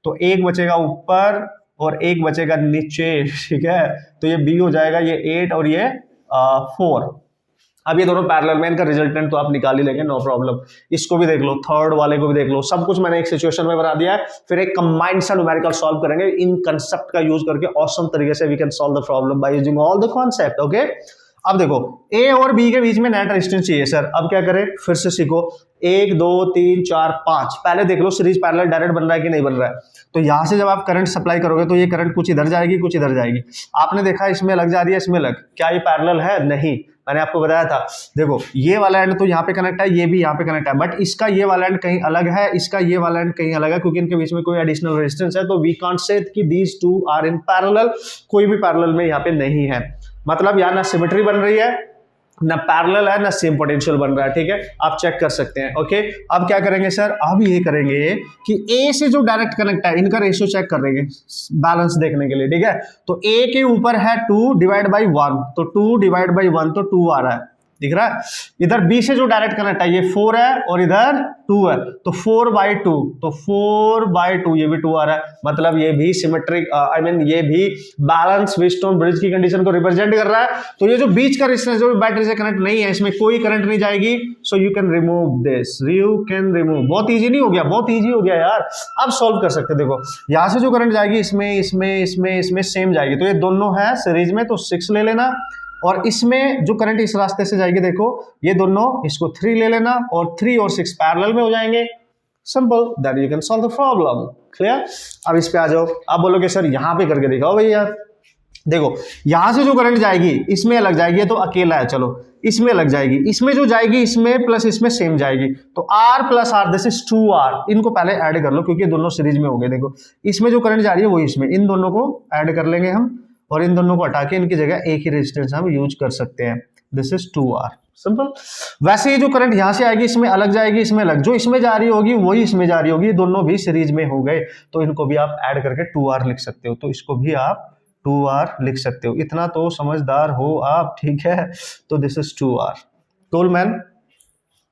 तो एक बचेगा ऊपर और एक बचेगा नीचे, ठीक है, तो ये B हो जाएगा, ये 8 और ये 4। अब ये दोनों पैरेलल में, इनका रिजल्टेंट तो आप निकाल ही लेंगे, नो प्रॉब्लम। इसको भी देख लो, थर्ड वाले को भी देख लो, सब कुछ मैंने एक सिचुएशन में बना दिया है। फिर एक कंबाइंड सा न्यूमेरिकल सॉल्व करेंगे इन कंसेप्ट का यूज करके, ऑसम तरीके से we can solve the problem by using all the concept. Okay, अब देखो ए और बी के बीच में नेट रेजिस्टेंस चाहिए सर। अब क्या करें, फिर से सीखो। 1 2 3 4 5, पहले देख लो सीरीज पैरेलल डायरेक्ट बन रहा है कि नहीं बन रहा है। तो यहां से जब आप करंट सप्लाई करोगे तो ये करंट कुछ इधर जाएगी, कुछ इधर जाएगी। आपने देखा इसमें लग जा रही है, इसमें लग, क्या ये पैरेलल है? नहीं, मैंने आपको बताया था। देखो ये वाला एंड तो यहाँ पे कनेक्ट है, ये भी यहाँ पे कनेक्ट है, बट इसका ये वाला एंड कहीं अलग है, इसका ये वाला एंड कहीं अलग है, क्योंकि इनके बीच में कोई एडिशनल रेजिस्टेंस है। तो वी कांट से कि these two are in parallel, कोई भी पैरेलल में यहाँ पे नहीं है। मतलब यहाँ ना सिमेट्री बन रही है, ना पैरेलल है, ना सेम पोटेंशियल बन रहा है। ठीक है, आप चेक कर सकते हैं। ओके, अब क्या करेंगे सर, अब ये करेंगे कि ए से जो डायरेक्ट कनेक्ट है इनका रेशियो चेक कर देंगे बैलेंस देखने के लिए। ठीक है, तो ए के ऊपर है 2 डिवाइड बाई 1, तो 2 डिवाइड बाई 1 तो 2 आ रहा है, दिख रहा है। इधर बी से जो डायरेक्ट कनेक्ट है ये 4 है और इधर 2 है, तो 4/2, तो 4/2 ये भी 2 आ रहा है। मतलब ये भी सिमेट्रिक, आई मीन ये भी बैलेंस व्हीटस्टोन ब्रिज की कंडीशन को रिप्रेजेंट कर रहा है। तो ये जो बीच का रेजिस्टेंस जो बैटरी से कनेक्ट नहीं है, इसमें कोई करंट नहीं जाएगी। So you can remove this, you can remove. बहुत ईजी नहीं हो गया? बहुत ईजी हो गया यार। अब सॉल्व कर सकते। देखो यहां से जो करंट जाएगी इसमें इसमें इसमें इसमें सेम जाएगी, तो ये दोनों है सीरीज में, तो 6 ले लेना। और इसमें जो करंट इस रास्ते से जाएगी, देखो ये दोनों, इसको 3 ले लेना, और 3 और 6 पैरेलल में हो जाएंगे। Simple, that you can solve the problem. Clear? अब इस पे आ जाओ। आप बोलोगे सर यहां पे करके दिखाओ भैया। देखो यहां से जो करंट जाएगी इसमें लग जाएगी, तो अकेला है, चलो इसमें लग जाएगी, इसमें जो जाएगी इसमें प्लस इसमें सेम जाएगी, तो R plus R, this is 2R। इनको पहले ऐड कर लो क्योंकि दोनों सीरीज में हो गए। देखो इसमें जो करंट जा रही है वो इसमें, इन दोनों को ऐड कर लेंगे हम, और इन दोनों को हटा के इनकी जगह एक ही रेजिस्टेंस हम यूज कर सकते हैं। This is 2R। सिंपल। वैसे ही जो करंट यहां से आएगी इसमें अलग जाएगी, इसमें अलग, जो इसमें जा रही होगी वही इसमें जा रही होगी, दोनों भी सीरीज में हो गए, तो इनको भी आप ऐड करके 2R लिख सकते हो। तो इसको भी आप 2R लिख सकते हो, इतना तो समझदार हो आप। ठीक है, तो this is 2R। Toll man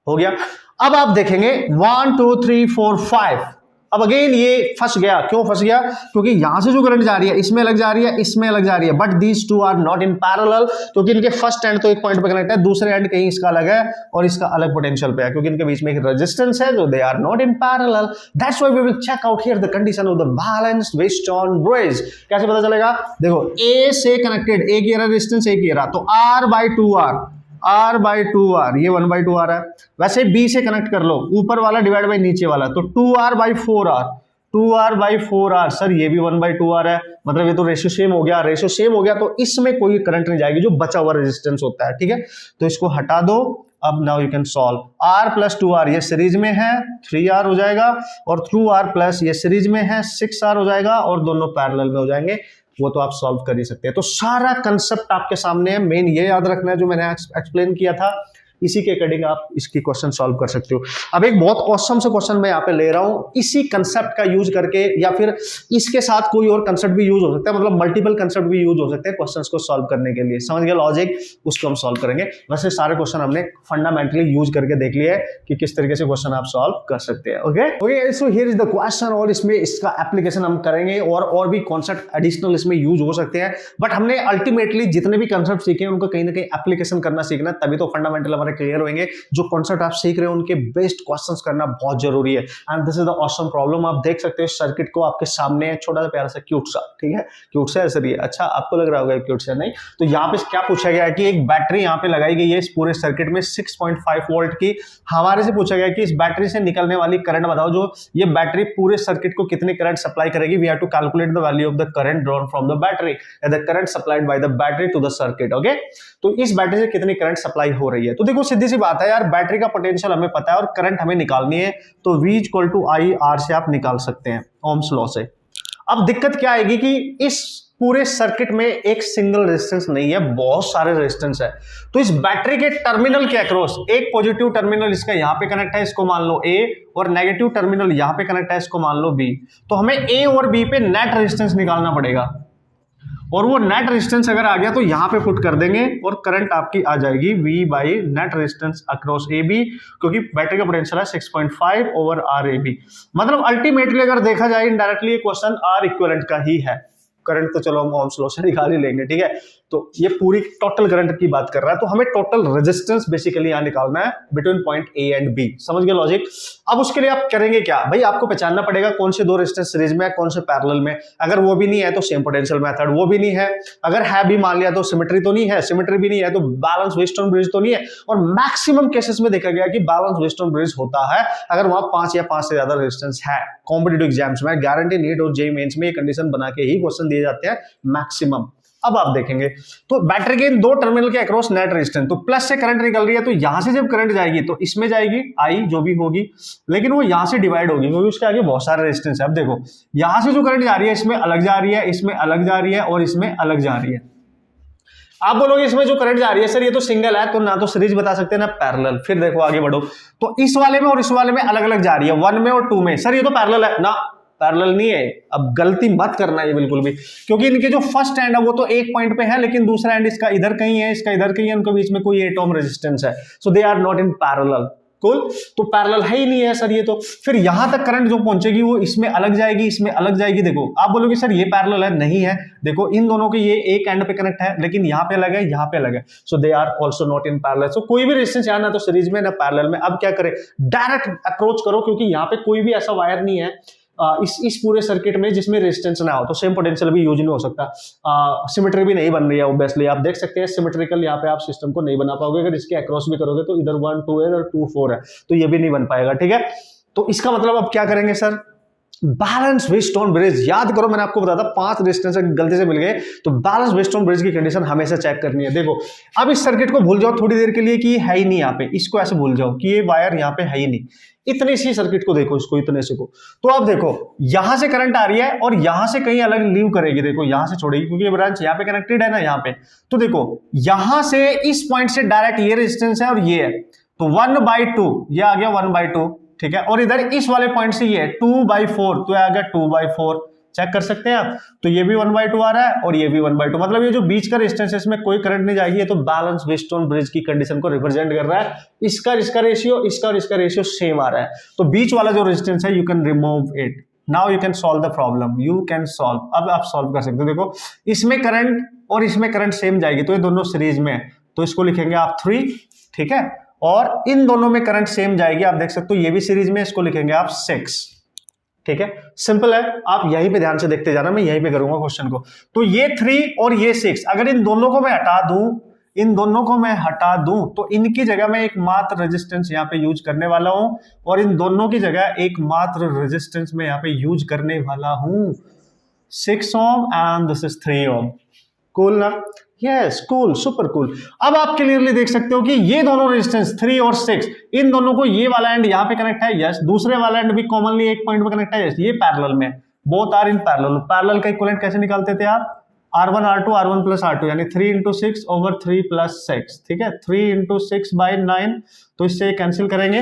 हो गया। अब आप देखेंगे 1 2 3 4 5। अब अगेन ये फंस गया। क्यों फंस गया? क्योंकि यहां से जो करंट जा रही है इसमें लग जा रही है, इसमें लग जा रही है, but these two are not in parallel, क्योंकि इनके फर्स्ट एंड तो एक पॉइंट पे कनेक्ट है, दूसरे एंड कहीं इसका अलग है और इसका अलग पोटेंशियल पे है, क्योंकि इनके बीच में एक रेजिस्टेंस है, जो they are not in parallel. That's why we will check out here the condition of the balanced Wheatstone bridge. कैसे पता चलेगा? देखो ए से कनेक्टेड, एक ये रेजिस्टेंस, एक ये रहा, तो R/2R, R/2R, ये 1/2 आ रहा है। वैसे बी से कनेक्ट कर लो, ऊपर वाला डिवाइड बाई नीचे वाला, तो 2R/4R, 2R/4R। सर ये भी 1/2 आ रहा है, मतलब ये तो रेशियो सेम हो गया। रेशियो सेम हो गया तो इसमें कोई करंट नहीं जाएगी, जो बचा हुआ रेजिस्टेंस होता है। ठीक है, तो इसको हटा दो। अब now you can solve. R + 2R ये सीरीज में है, 3R हो जाएगा, और 2R+ ये सीरीज में है, 6R हो जाएगा, और दोनों पैरेलल में हो जाएंगे। वो तो आप सॉल्व कर ही सकते हैं। तो सारा कंसेप्ट आपके सामने है, मेन ये याद रखना है जो मैंने एक्सप्लेन किया था, इसी के अकॉर्डिंग आप इसकी क्वेश्चन सॉल्व कर सकते हो। अब एक बहुत ऑसम से क्वेश्चन मैं यहाँ पे ले रहा हूँ, इसी कंसेप्ट का यूज करके, या फिर इसके साथ कोई और कंसेप्ट भी यूज हो सकता है, मतलब मल्टीपल कंसेप्ट भी यूज हो सकते हैं क्वेश्चंस को सॉल्व करने के लिए। समझ गए लॉजिक? उसको हम सॉल्व करेंगे। वैसे सारे क्वेश्चन हमने फंडामेंटली यूज करके देख लिए कि किस तरीके से क्वेश्चन आप सॉल्व कर सकते हैं। Okay, so here is the question, और इसमें इसका एप्लीकेशन हम करेंगे, और भी कॉन्सेप्ट एडिशनल इसमें यूज हो सकते हैं, बट हमने अल्टीमेटली जितने भी कंसेप्ट सीखे हैं उनको कहीं ना कहीं एप्लीकेशन करना सीखना, तभी तो फंडामेंटल हमारे क्लियर होंगे। जो कॉन्सेप्ट आप सीख रहे हो उनके बेस्ड क्वेश्चंस करना बहुत जरूरी है। And this is the awesome problem. आप देख सकते हो सर्किट को आपके सामने, छोटा सा प्यारा सा क्यूट सा, ठीक है, क्यूट सा ऐसा है। अच्छा आपको लग रहा होगा क्यूट सा, नहीं। तो यहाँ पे क्या पूछा गया है कि एक बैटरी यहाँ पे लगाई गई है इस पूरे सर्किट में 6.5 वोल्ट की। हमारे से पूछा गया कि इस बैटरी से निकलने वाली करंट बताओ, जो ये बैटरी पूरे सर्किट को कितनी करंट सप्लाई करेगी। We have to calculate the value of the current drawn from the battery, the current supplied by the battery to the circuit. Okay, तो इस बैटरी से कितनी करंट सप्लाई हो रही है। तो देखो सीधी सी बात है यार, बैटरी का पोटेंशियल हमें पता है और करंट हमें निकालनी है, तो V = I/R से आप निकाल सकते हैं ओम्स लॉ से। अब दिक्कत क्या आएगी कि इस पूरे सर्किट में एक सिंगल रेजिस्टेंस नहीं है, बहुत सारे रेजिस्टेंस है। तो इस बैटरी के टर्मिनल के अक्रॉस एक पॉजिटिव टर्मिनल इसका यहां पे कनेक्ट है, इसको मान लो A, और नेगेटिव टर्मिनल यहां पे कनेक्ट है, इसको मान लो B। तो हमें A और B पे नेट रेजिस्टेंस निकालना पड़ेगा, और वो नेट रेजिस्टेंस अगर आ गया तो यहां पे पुट कर देंगे, और करंट आपकी आ जाएगी V/ net resistance across AB, क्योंकि बैटरी का पोटेंशियल है 6.5 / RAB। मतलब अल्टीमेटली अगर देखा जाए इनडायरेक्टली ये क्वेश्चन R इक्विवेलेंट का ही है। करंट तो चलो हम ओम्स लॉ से निकाल ही लेंगे, ठीक है। तो ये पूरी टोटल करंट की बात कर रहा है, तो हमें टोटल रेजिस्टेंस बेसिकली यहाँ निकालना है between point A and B. समझ गए लॉजिक? अब उसके लिए आप करेंगे क्या भाई, आपको पहचानना पड़ेगा कौन से दो रेजिस्टेंस सीरीज में है, कौन से पैरेलल में। अगर वो भी नहीं है तो सेम पोटेंशियल मेथड, वो भी नहीं है, अगर है भी मान लिया तो सिमेट्री तो नहीं है, सिमेट्री भी नहीं है तो बैलेंस व्हीटस्टोन ब्रिज तो नहीं है। और मैक्सिमम केसेस में देखा गया कि बैलेंस व्हीटस्टोन ब्रिज होता है अगर वहां 5 या 5 से ज्यादा रेजिस्टेंस है। कॉम्पिटिटिव एग्जाम्स में गारंटी नीट और जेईई मेंस में ये कंडीशन बना के ही क्वेश्चन दिए जाते हैं मैक्सिमम। अब आप देखेंगे तो बैटरी के इन दो टर्मिनल के अक्रॉस नेट रेजिस्टेंस, तो प्लस से करंट निकल रही है तो यहां से जब करंट जाएगी तो इसमें जाएगी आई जो भी होगी, लेकिन वो यहां से डिवाइड होगी क्योंकि उसके आगे बहुत सारे रेजिस्टेंस है। अब देखो यहां से जो करंट जा रही है इसमें अलग जा रही है, इसमें अलग जा रही है और इसमें अलग जा रही है। आप बोलोगे इसमें जो करंट जा रही है सर ये तो सिंगल है, तो ना तो सीरीज बता सकते हैं ना पैरेलल। फिर देखो आगे बढ़ो तो इस वाले में और इस वाले में अलग अलग जा रही है, 1 में और 2 में। सर ये तो पैरेलल है ना, पैरेलल नहीं है। अब गलती मत करना ये बिल्कुल भी, क्योंकि इनके जो फर्स्ट एंड है वो तो एक पॉइंट पे है लेकिन दूसरा एंड इसका इधर कहीं है, इसका इधर कहीं है, उनके बीच में कोई 8 ओम रेजिस्टेंस है, so they are not in parallel. Cool, तो पैरेलल है ही नहीं है सर ये तो। फिर यहां तक करंट जो पहुंचेगी वो इसमें अलग जाएगी, इसमें अलग जाएगी। देखो आप बोलोगे सर ये पैरेलल है, नहीं है। देखो इन दोनों के ये एक एंड पे कनेक्ट है लेकिन यहाँ पे अलग है, यहाँ पे अलग है, so they are also not in parallel. सो कोई भी रेजिस्टेंस यहाँ ना तो सीरीज में ना पैरेलल में। अब क्या करें, डायरेक्ट अप्रोच करो क्योंकि यहाँ पे कोई भी ऐसा वायर नहीं है इस पूरे सर्किट में जिसमें रेजिस्टेंस ना हो, तो सेम पोटेंशियल भी यूज नहीं हो सकता। सिमेट्री भी नहीं बन रही है ऑब्वियसली, आप देख सकते हैं सिमेट्रिकल यहाँ पे आप सिस्टम को नहीं बना पाओगे। अगर इसके अक्रॉस भी करोगे तो इधर 1 2 है और 2 4 है, तो ये भी नहीं बन पाएगा, ठीक है। तो इसका मतलब अब क्या करेंगे सर, बैलेंस व्हीटस्टोन ब्रिज। याद करो मैंने आपको बताया था 5 रेजिस्टेंस गलती से मिल गए, तो बैलेंस व्हीटस्टोन ब्रिज की कंडीशन हमेशा चेक करनी है। देखो अब इस सर्किट को भूल जाओ थोड़ी देर के लिए कि ये है ही नहीं यहाँ पे, इसको ऐसे भूल जाओ कि ये वायर यहाँ पे है ही नहीं। इतनी सी सर्किट को देखो, इसको इतने से को, तो अब देखो यहां से करंट आ रही है और यहां से कहीं अलग लीव करेगी। देखो यहां से छोड़ेगी क्योंकि ये ब्रांच यहाँ पे कनेक्टेड है ना यहाँ पे। तो देखो यहां से इस पॉइंट से डायरेक्ट ये रेजिस्टेंस है और ये है, तो 1/2 ये आ गया 1/2, ठीक है। और इधर इस वाले पॉइंट से ये 2/4 तो आ गया 2/4। चेक कर सकते हैं आप, तो ये भी 1/2 आ रहा है और ये भी 1/2, मतलब ये जो बीच का रेजिस्टेंस है इसमें कोई करंट नहीं जाएगी। ये तो बैलेंस व्हीटस्टोन ब्रिज की कंडीशन को रिप्रेजेंट कर रहा है। इसका रेशियो, इसका और इसका रेशियो सेम आ रहा है, तो बीच वाला जो रेजिस्टेंस है you can remove it. Now you can solve the problem, you can solve. अब आप सॉल्व कर सकते हो। देखो इसमें करंट और इसमें करंट सेम जाएगी, तो ये दोनों सीरीज में है, तो इसको लिखेंगे आप 3, ठीक है। और इन दोनों में करंट सेम जाएगी, आप देख सकते हो ये भी सीरीज में, इसको लिखेंगे आप 6, ठीक है। सिंपल है, आप यहीं पे ध्यान से देखते जाना, मैं यहीं पे करूंगा क्वेश्चन को। तो ये 3 और ये 6, अगर इन दोनों को मैं हटा दूं, इन दोनों को मैं हटा दूं तो इनकी जगह मैं एक मात्र रेजिस्टेंस यहाँ पे यूज करने वाला हूं और इन दोनों की जगह एक मात्र रेजिस्टेंस में यहाँ पे यूज करने वाला हूं, 6 ohm and this is 3 ohm. Cool ना? Yes cool, super cool. अब आप क्लियरली देख सकते हो कि ये दोनों रेजिस्टेंस 3 और 6, इन दोनों को ये वाला एंड यहाँ पे कनेक्ट है, यस। दूसरे वाला एंड भी कॉमनली एक पॉइंट पे कनेक्ट है, यस। ये पैरेलल में, both are in parallel. Parallel का इक्विवेलेंट कैसे निकालते थे आप, R1 R2 R1 plus R2, यानी 3 × 6 over 3 + 6, ठीक है। 3 × 6/9, तो इससे कैंसिल करेंगे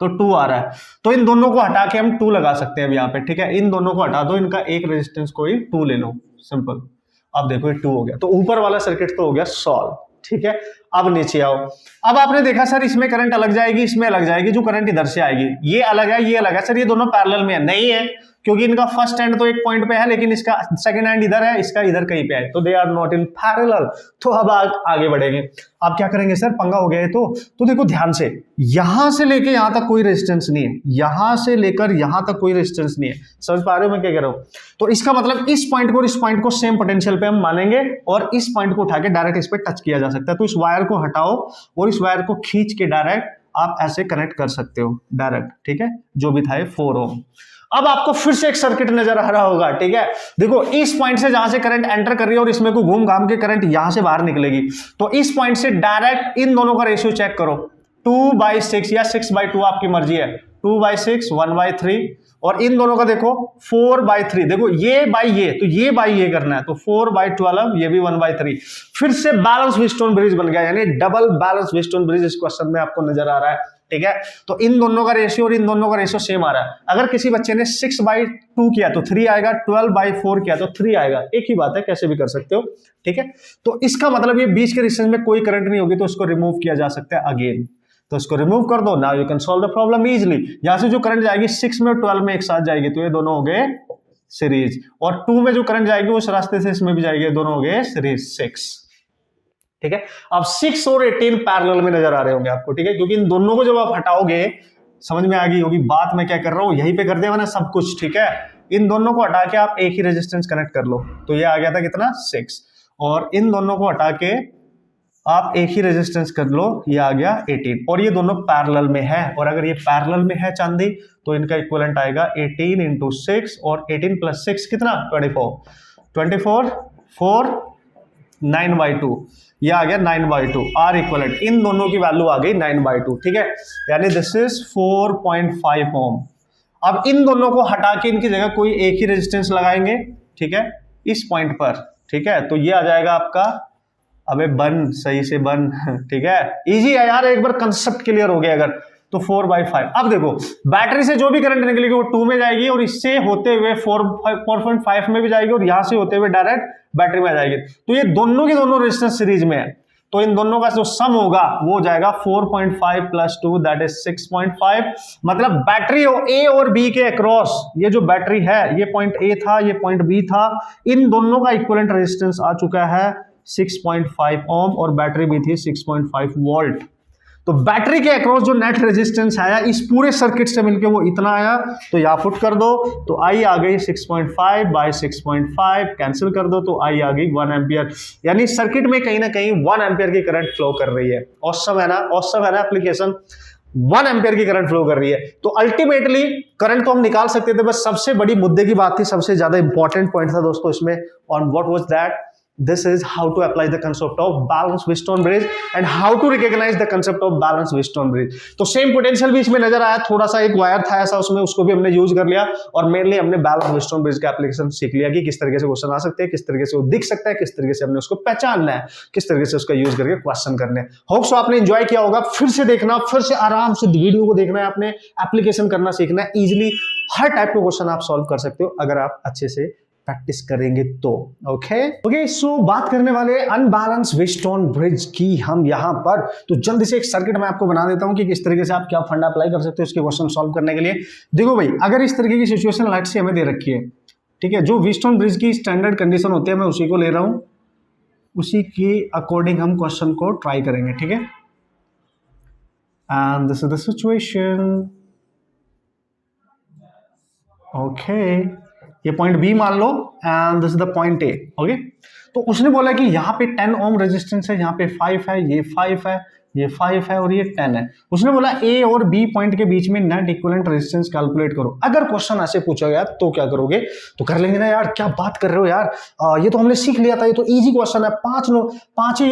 तो 2 आ रहा है। तो इन दोनों को हटा के हम 2 लगा सकते हैं अब यहाँ पे, ठीक है। इन दोनों को हटा दो, इनका एक रेजिस्टेंस कोई 2 ले लो, सिंपल। अब देखो ये 2 हो गया, तो ऊपर वाला सर्किट तो हो गया सॉल्व, ठीक है। अब नीचे आओ। अब आपने देखा सर इसमें करंट अलग जाएगी, इसमें अलग जाएगी, जो करंट इधर से आएगी ये अलग है, ये अलग है। सर ये दोनों पैरेलल में है, नहीं है, क्योंकि इनका फर्स्ट एंड तो एक पॉइंट पे है लेकिन इसका सेकंड एंड इधर है, इसका इधर कहीं पे है, तो they are not in parallel. तो अब आगे बढ़ेंगे। आप क्या करेंगे सर, पंगा हो गया है तो देखो ध्यान से, यहां से लेके यहां तक कोई रेजिस्टेंस नहीं है, यहां से लेकर यहां तक कोई रेजिस्टेंस नहीं है। समझ पा रहे हो मैं क्या कह रहा हूं? तो इसका मतलब इस पॉइंट को और इस पॉइंट को सेम पोटेंशियल पे हम मानेंगे और इस पॉइंट को उठा के डायरेक्ट इस पे टच किया जा सकता है। तो इस वायर को हटाओ और इस वायर को खींच के डायरेक्ट आप ऐसे कनेक्ट कर सकते हो डायरेक्ट, ठीक है। जो भी था ये 4 ओम। अब आपको फिर से एक सर्किट नजर आ रहा होगा, ठीक है। देखो इस पॉइंट से जहां से करंट एंटर कर रही है और इसमें को घूम घाम के करंट यहां से बाहर निकलेगी, तो इस पॉइंट से डायरेक्ट इन दोनों का रेशियो चेक करो, 2/6 या 6/2 आपकी मर्जी है, 2/6 1/3, और इन दोनों का देखो 4/3। देखो ये बाई ये, तो ये बाई ये करना है, तो 4/12, ये भी 1/3। फिर से बैलेंस व्हीटस्टोन ब्रिज बन गया, यानी डबल बैलेंस व्हीटस्टोन ब्रिज इस क्वेश्चन में आपको नजर आ रहा है, ठीक है। तो इन दोनों का रेशियो और इन दोनों का रेशियो सेम आ रहा है। अगर किसी बच्चे ने 6/2 किया तो 3 आएगा, 12/4 किया तो 3 आएगा, एक ही बात है, कैसे भी कर सकते हो, ठीक है। तो इसका मतलब ये बीच के रेजिस्टेंस में कोई करंट नहीं होगी, तो इसको रिमूव किया जा सकता है अगेन। तो इसको रिमूव कर दो, now you can solve the problem easily. यहां से जो करंट जाएगी 6 में और 12 में एक साथ जाएगी, तो ये दोनों हो गए सीरीज, और 2 में जो करंट जाएगी उस रास्ते से इसमें भी जाएगी, दोनों हो गए सीरीज 6। ठीक है, अब 6 और 18 पैरेलल में नजर आ रहे होंगे आपको। ठीक है, क्योंकि इन दोनों को जब आप हटाओगे, समझ में आ गई होगी बात मैं क्या कर रहा हूं, यहीं पे कर दिया मैंने सब कुछ। ठीक है, इन दोनों को हटा के आप एक ही रेजिस्टेंस कनेक्ट कर लो, तो ये आ गया था कितना 6, और इन दोनों को हटा के आप एक ही रेजिस्टेंस कर लो, ये आ गया 18, और ये दोनों पैरेलल में है। और अगर ये पैरेलल में है चांदी, तो इनका इक्विवेलेंट आएगा 18 इंटू 6, और 18 प्लस 6 कितना 24, 4 9/2, ये आ गया 9/2 आर इक्विवेलेंट। इन दोनों की वैल्यू आ गई 9/2। ठीक है, यानी दिस इज 4.5 ओम। अब इन दोनों को हटा के इनकी जगह कोई एक ही रेजिस्टेंस लगाएंगे। ठीक है, इस पॉइंट पर। ठीक है, तो ये आ जाएगा आपका, अबे बन सही से बन। ठीक है, इजी है यार, एक बार कंसेप्ट क्लियर हो गया अगर तो 4/5। अब देखो बैटरी से जो भी करंट निकलेगी वो 2 में जाएगी, और इससे होते हुए 4.5 में भी जाएगी, और यहां से होते हुए डायरेक्ट बैटरी में आ जाएगी। तो ये दोनों की दोनों रेजिस्टेंस सीरीज में है, तो इन दोनों का जो सम होगा वो हो जाएगा 4.5 प्लस 2 दैट इज 6.5। मतलब बैटरी ए और बी के अक्रॉस ये जो बैटरी है, ये पॉइंट ए था, ये पॉइंट बी था, इन दोनों का इक्विवेलेंट रेजिस्टेंस आ चुका है 6.5 ओम, और बैटरी भी थी 6.5 वोल्ट। तो बैटरी के अक्रॉस जो नेट रेजिस्टेंस आया इस पूरे सर्किट से मिलके वो इतना आया, तो या पुट कर दो, तो आई आ गई 6.5 बाय 6.5, कैंसिल कर दो तो आई आ गई 1 एम्पियर। यानी सर्किट में कहीं ना कहीं 1 एम्पियर की करंट फ्लो कर रही है। ऑसम है ना, ऑसम है ना एप्लीकेशन, 1 एम्पियर की करंट फ्लो कर रही है। तो अल्टीमेटली करंट तो हम निकाल सकते थे, बस सबसे बड़ी मुद्दे की बात थी, सबसे ज्यादा इंपॉर्टेंट पॉइंट था दोस्तों इसमें, और what was that, this is how to apply the concept of balanced Wheatstone bridge and how to recognize the concept of balanced Wheatstone bridge। तो सेम पोटेंशियल भी इसमें नजर आया, थोड़ा सा एक वायर था ऐसा उसमें, उसको भी हमने यूज कर लिया, और मेनली हमने बैलेंस Wheatstone bridge का एप्लीकेशन सीख लिया कि किस तरीके से क्वेश्चन आ सकते हैं, किस तरीके से वो दिख सकता है, किस तरीके से हमने उसको पहचानना है, किस तरीके से उसका यूज करके क्वेश्चन करने। होप सो आपने एंजॉय किया होगा। फिर से देखना, फिर से आराम से वीडियो को देखना है, आपने एप्लीकेशन करना सीखना है। इजिली हर टाइप का क्वेश्चन आप सॉल्व कर सकते हो अगर आप अच्छे से प्रैक्टिस करेंगे तो। ओके, सो बात करने वाले अनबैलेंस Wheatstone ब्रिज की हम यहां पर। तो जल्दी से एक सर्किट मैं आपको बना देता हूं कि किस तरीके से आप क्या फंडा अप्लाई कर सकते हो इसके क्वेश्चन सॉल्व करने के लिए। देखो भाई, अगर इस तरीके की सिचुएशन लाइट से हमें दे रखी है, ठीक है, जो Wheatstone ब्रिज की स्टैंडर्ड कंडीशन होती है मैं उसी को ले रहा हूं, उसी के अकॉर्डिंग हम क्वेश्चन को ट्राई करेंगे। ठीक है, and this is the situation. Okay, ये पॉइंट बी मान लो, and this is the point A. Okay, तो उसने बोला कि यहाँ पे 10 ओम रेजिस्टेंस है, यहाँ पे 5 है, ये 5 है, ये 5 है, और ये 10 है। उसने बोला ए और बी पॉइंट के बीच में नेट इक्विवेलेंट रेजिस्टेंस कैलकुलेट करो। अगर क्वेश्चन ऐसे पूछा गया तो क्या करोगे? तो कर लेंगे ना यार, क्या बात कर रहे हो यार, ये तो हमने सीख लिया था, ये तो इजी क्वेश्चन है। पांच ही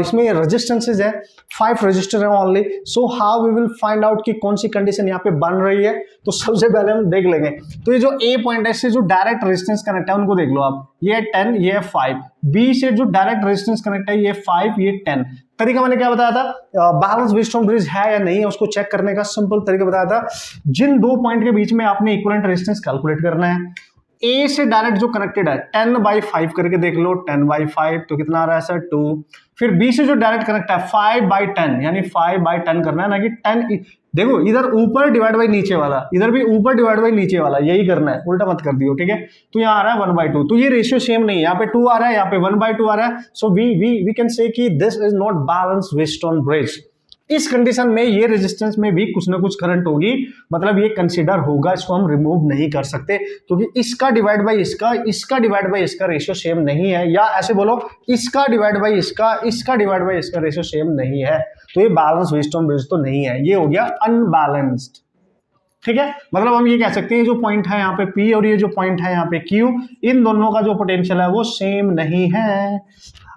इसमें रेजिस्टेंसेज है, 5 रजिस्टर है only. So how we will find out कि कौन सी कंडीशन यहाँ पे बन रही है? तो सबसे पहले हम देख लेंगे, तो ये जो ए पॉइंट है इससे जो डायरेक्ट रेजिस्टेंस कनेक्ट है उनको देख लो आप, ये 10, ये 5। बी से जो डायरेक्ट रेजिस्टेंस कनेक्ट है ये 5, ये 10। तरीका मैंने क्या बताया था, बैलेंस Wheatstone ब्रिज है या नहीं है उसको चेक करने का सिंपल तरीका बताया था। जिन दो पॉइंट के बीच में आपने इक्विवेलेंट रेजिस्टेंस कैलकुलेट करना है, ए से डायरेक्ट जो कनेक्टेड है 10/5 करके देख लो, 10/5 तो कितना आ रहा है सर 2। फिर बी से जो डायरेक्ट कनेक्ट है 5/10, यानी 5/10 करना है, ना कि 10। देखो इधर ऊपर डिवाइड बाई नीचे वाला, इधर भी ऊपर डिवाइड बाई नीचे वाला, यही करना है, उल्टा मत कर दियो। ठीक है, तो यहाँ आ रहा है 1/2, तो ये रेशियो सेम नहीं है, यहाँ पे 2 आ रहा है, यहाँ पे 1/2 आ रहा है। सो वी कैन से कि this is not balance Wheatstone bridge. इस कंडीशन में ये रेजिस्टेंस में भी कुछ ना कुछ करंट होगी, मतलब ये कंसीडर होगा, इसको हम रिमूव नहीं कर सकते क्योंकि इसका डिवाइड बाई इसका, इसका डिवाइड बाई इसका रेशियो सेम नहीं है, या ऐसे बोलो इसका डिवाइड बाई इसका, इसका डिवाइड बाई इसका रेशियो सेम नहीं है। तो ये बैलेंस Wheatstone ब्रिज तो नहीं है, ये हो गया अनबैलेंस्ड। ठीक है, मतलब हम ये कह सकते हैं जो पॉइंट है यहाँ पे P और ये जो पॉइंट है यहाँ पे Q, इन दोनों का जो पोटेंशियल है वो सेम नहीं है।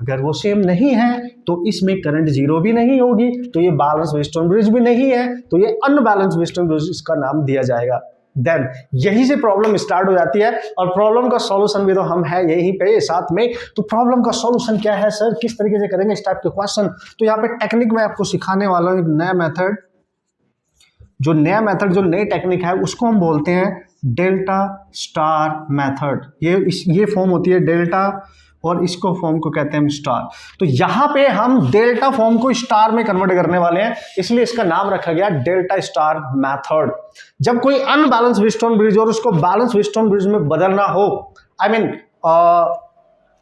अगर वो सेम नहीं है तो इसमें करंट जीरो भी नहीं होगी, तो ये बैलेंस Wheatstone ब्रिज भी नहीं है, तो ये अनबैलेंस Wheatstone ब्रिज इसका नाम दिया जाएगा। देन यहीं से प्रॉब्लम स्टार्ट हो जाती है, और प्रॉब्लम का सॉल्यूशन भी तो हम है यहीं पे साथ में। तो प्रॉब्लम का सॉल्यूशन क्या है सर, किस तरीके से करेंगे इस टाइप के क्वेश्चन? तो यहाँ पे टेक्निक मैं आपको सिखाने वाला हूँ, एक नया मेथड, जो नई टेक्निक है उसको हम बोलते हैं डेल्टा स्टार मेथड। ये फॉर्म होती है डेल्टा और इसको फॉर्म को कहते हैं स्टार। तो यहां पे हम डेल्टा फॉर्म को स्टार में कन्वर्ट करने वाले हैं, इसलिए इसका नाम रखा गया डेल्टा स्टार मेथड। जब कोई अनबैलेंस व्हीटस्टोन ब्रिज और उसको बैलेंस व्हीटस्टोन ब्रिज में बदलना हो, आई मीन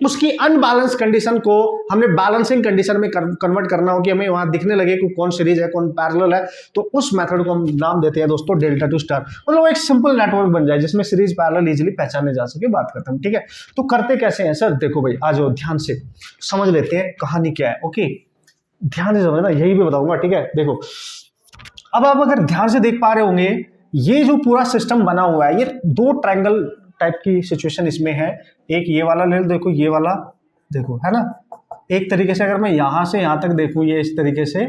उसकी अनबैलेंस कंडीशन को हमने बैलेंसिंग कंडीशन में कन्वर्ट करना हो कि हमें वहां दिखने लगे कि कौन सीरीज है कौन पैरेलल है, तो उस मेथड को हम नाम देते हैं दोस्तों डेल्टा टू स्टार। मतलब एक सिंपल नेटवर्क बन जाए जिसमें सीरीज पैरेलल इजीली पहचाने जा सके, बात करते हैं। ठीक है, तो करते कैसे हैं सर? देखो भाई, आ जाओ ध्यान से समझ लेते हैं कहानी क्या है। ओके, ध्यान से समझना, यही भी बताऊंगा। ठीक है, देखो अब आप अगर ध्यान से देख पा रहे होंगे, ये जो पूरा सिस्टम बना हुआ है, ये दो ट्रायंगल टाइप की सिचुएशन इसमें है। एक ये वाला ले लो, देखो ये वाला, देखो है ना, एक तरीके से अगर मैं यहां से यहां तक देखूं ये इस तरीके से,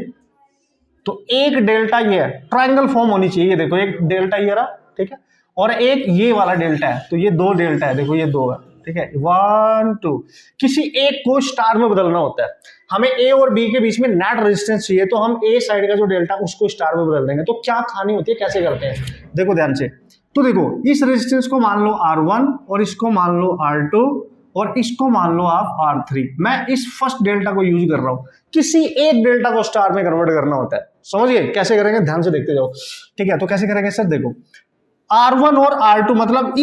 तो एक डेल्टा ये है, ट्रायंगल फॉर्म होनी चाहिए। देखो एक डेल्टा ये रहा, ठीक है, और एक ये वाला डेल्टा है, तो ये दो डेल्टा है, देखो ये दो है। ठीक है, 1 2, किसी एक को स्टार में बदलना होता है। हमें ए और बी के बीच में नेट रेजिस्टेंस चाहिए, तो हम ए साइड का जो डेल्टा उसको स्टार में बदल देंगे। तो क्या कहानी होती है, कैसे करते हैं, देखो ध्यान से। तो देखो इस रेजिस्टेंस को मान लो R1 और इसको मान लो R2 और इसको मान लो आप R3। मैं इस फर्स्ट डेल्टा को यूज कर रहा हूं, किसी एक डेल्टा को स्टार में कन्वर्ट करना होता है। समझिए कैसे करेंगे, ध्यान से देखते जाओ। ठीक है, तो कैसे करेंगे सर? देखो R1 और R2 मतलब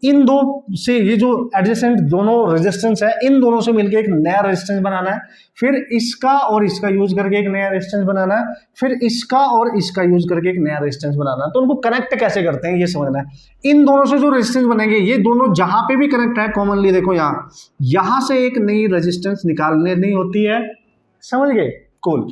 इन दो से, ये जो एडजेसेंट दोनों रेजिस्टेंस है, इन दोनों से मिलकर एक नया रेजिस्टेंस बनाना है। फिर इसका और इसका यूज करके एक नया रेजिस्टेंस बनाना है। फिर इसका और इसका यूज करके एक नया रेजिस्टेंस बनाना है। तो उनको कनेक्ट कैसे करते हैं ये समझना है। इन दोनों से जो रेजिस्टेंस बनेंगे, ये दोनों जहां पे भी कनेक्ट है कॉमनली, देखो यहां से एक नई रेजिस्टेंस निकालनी होती है। समझ गए? कूल।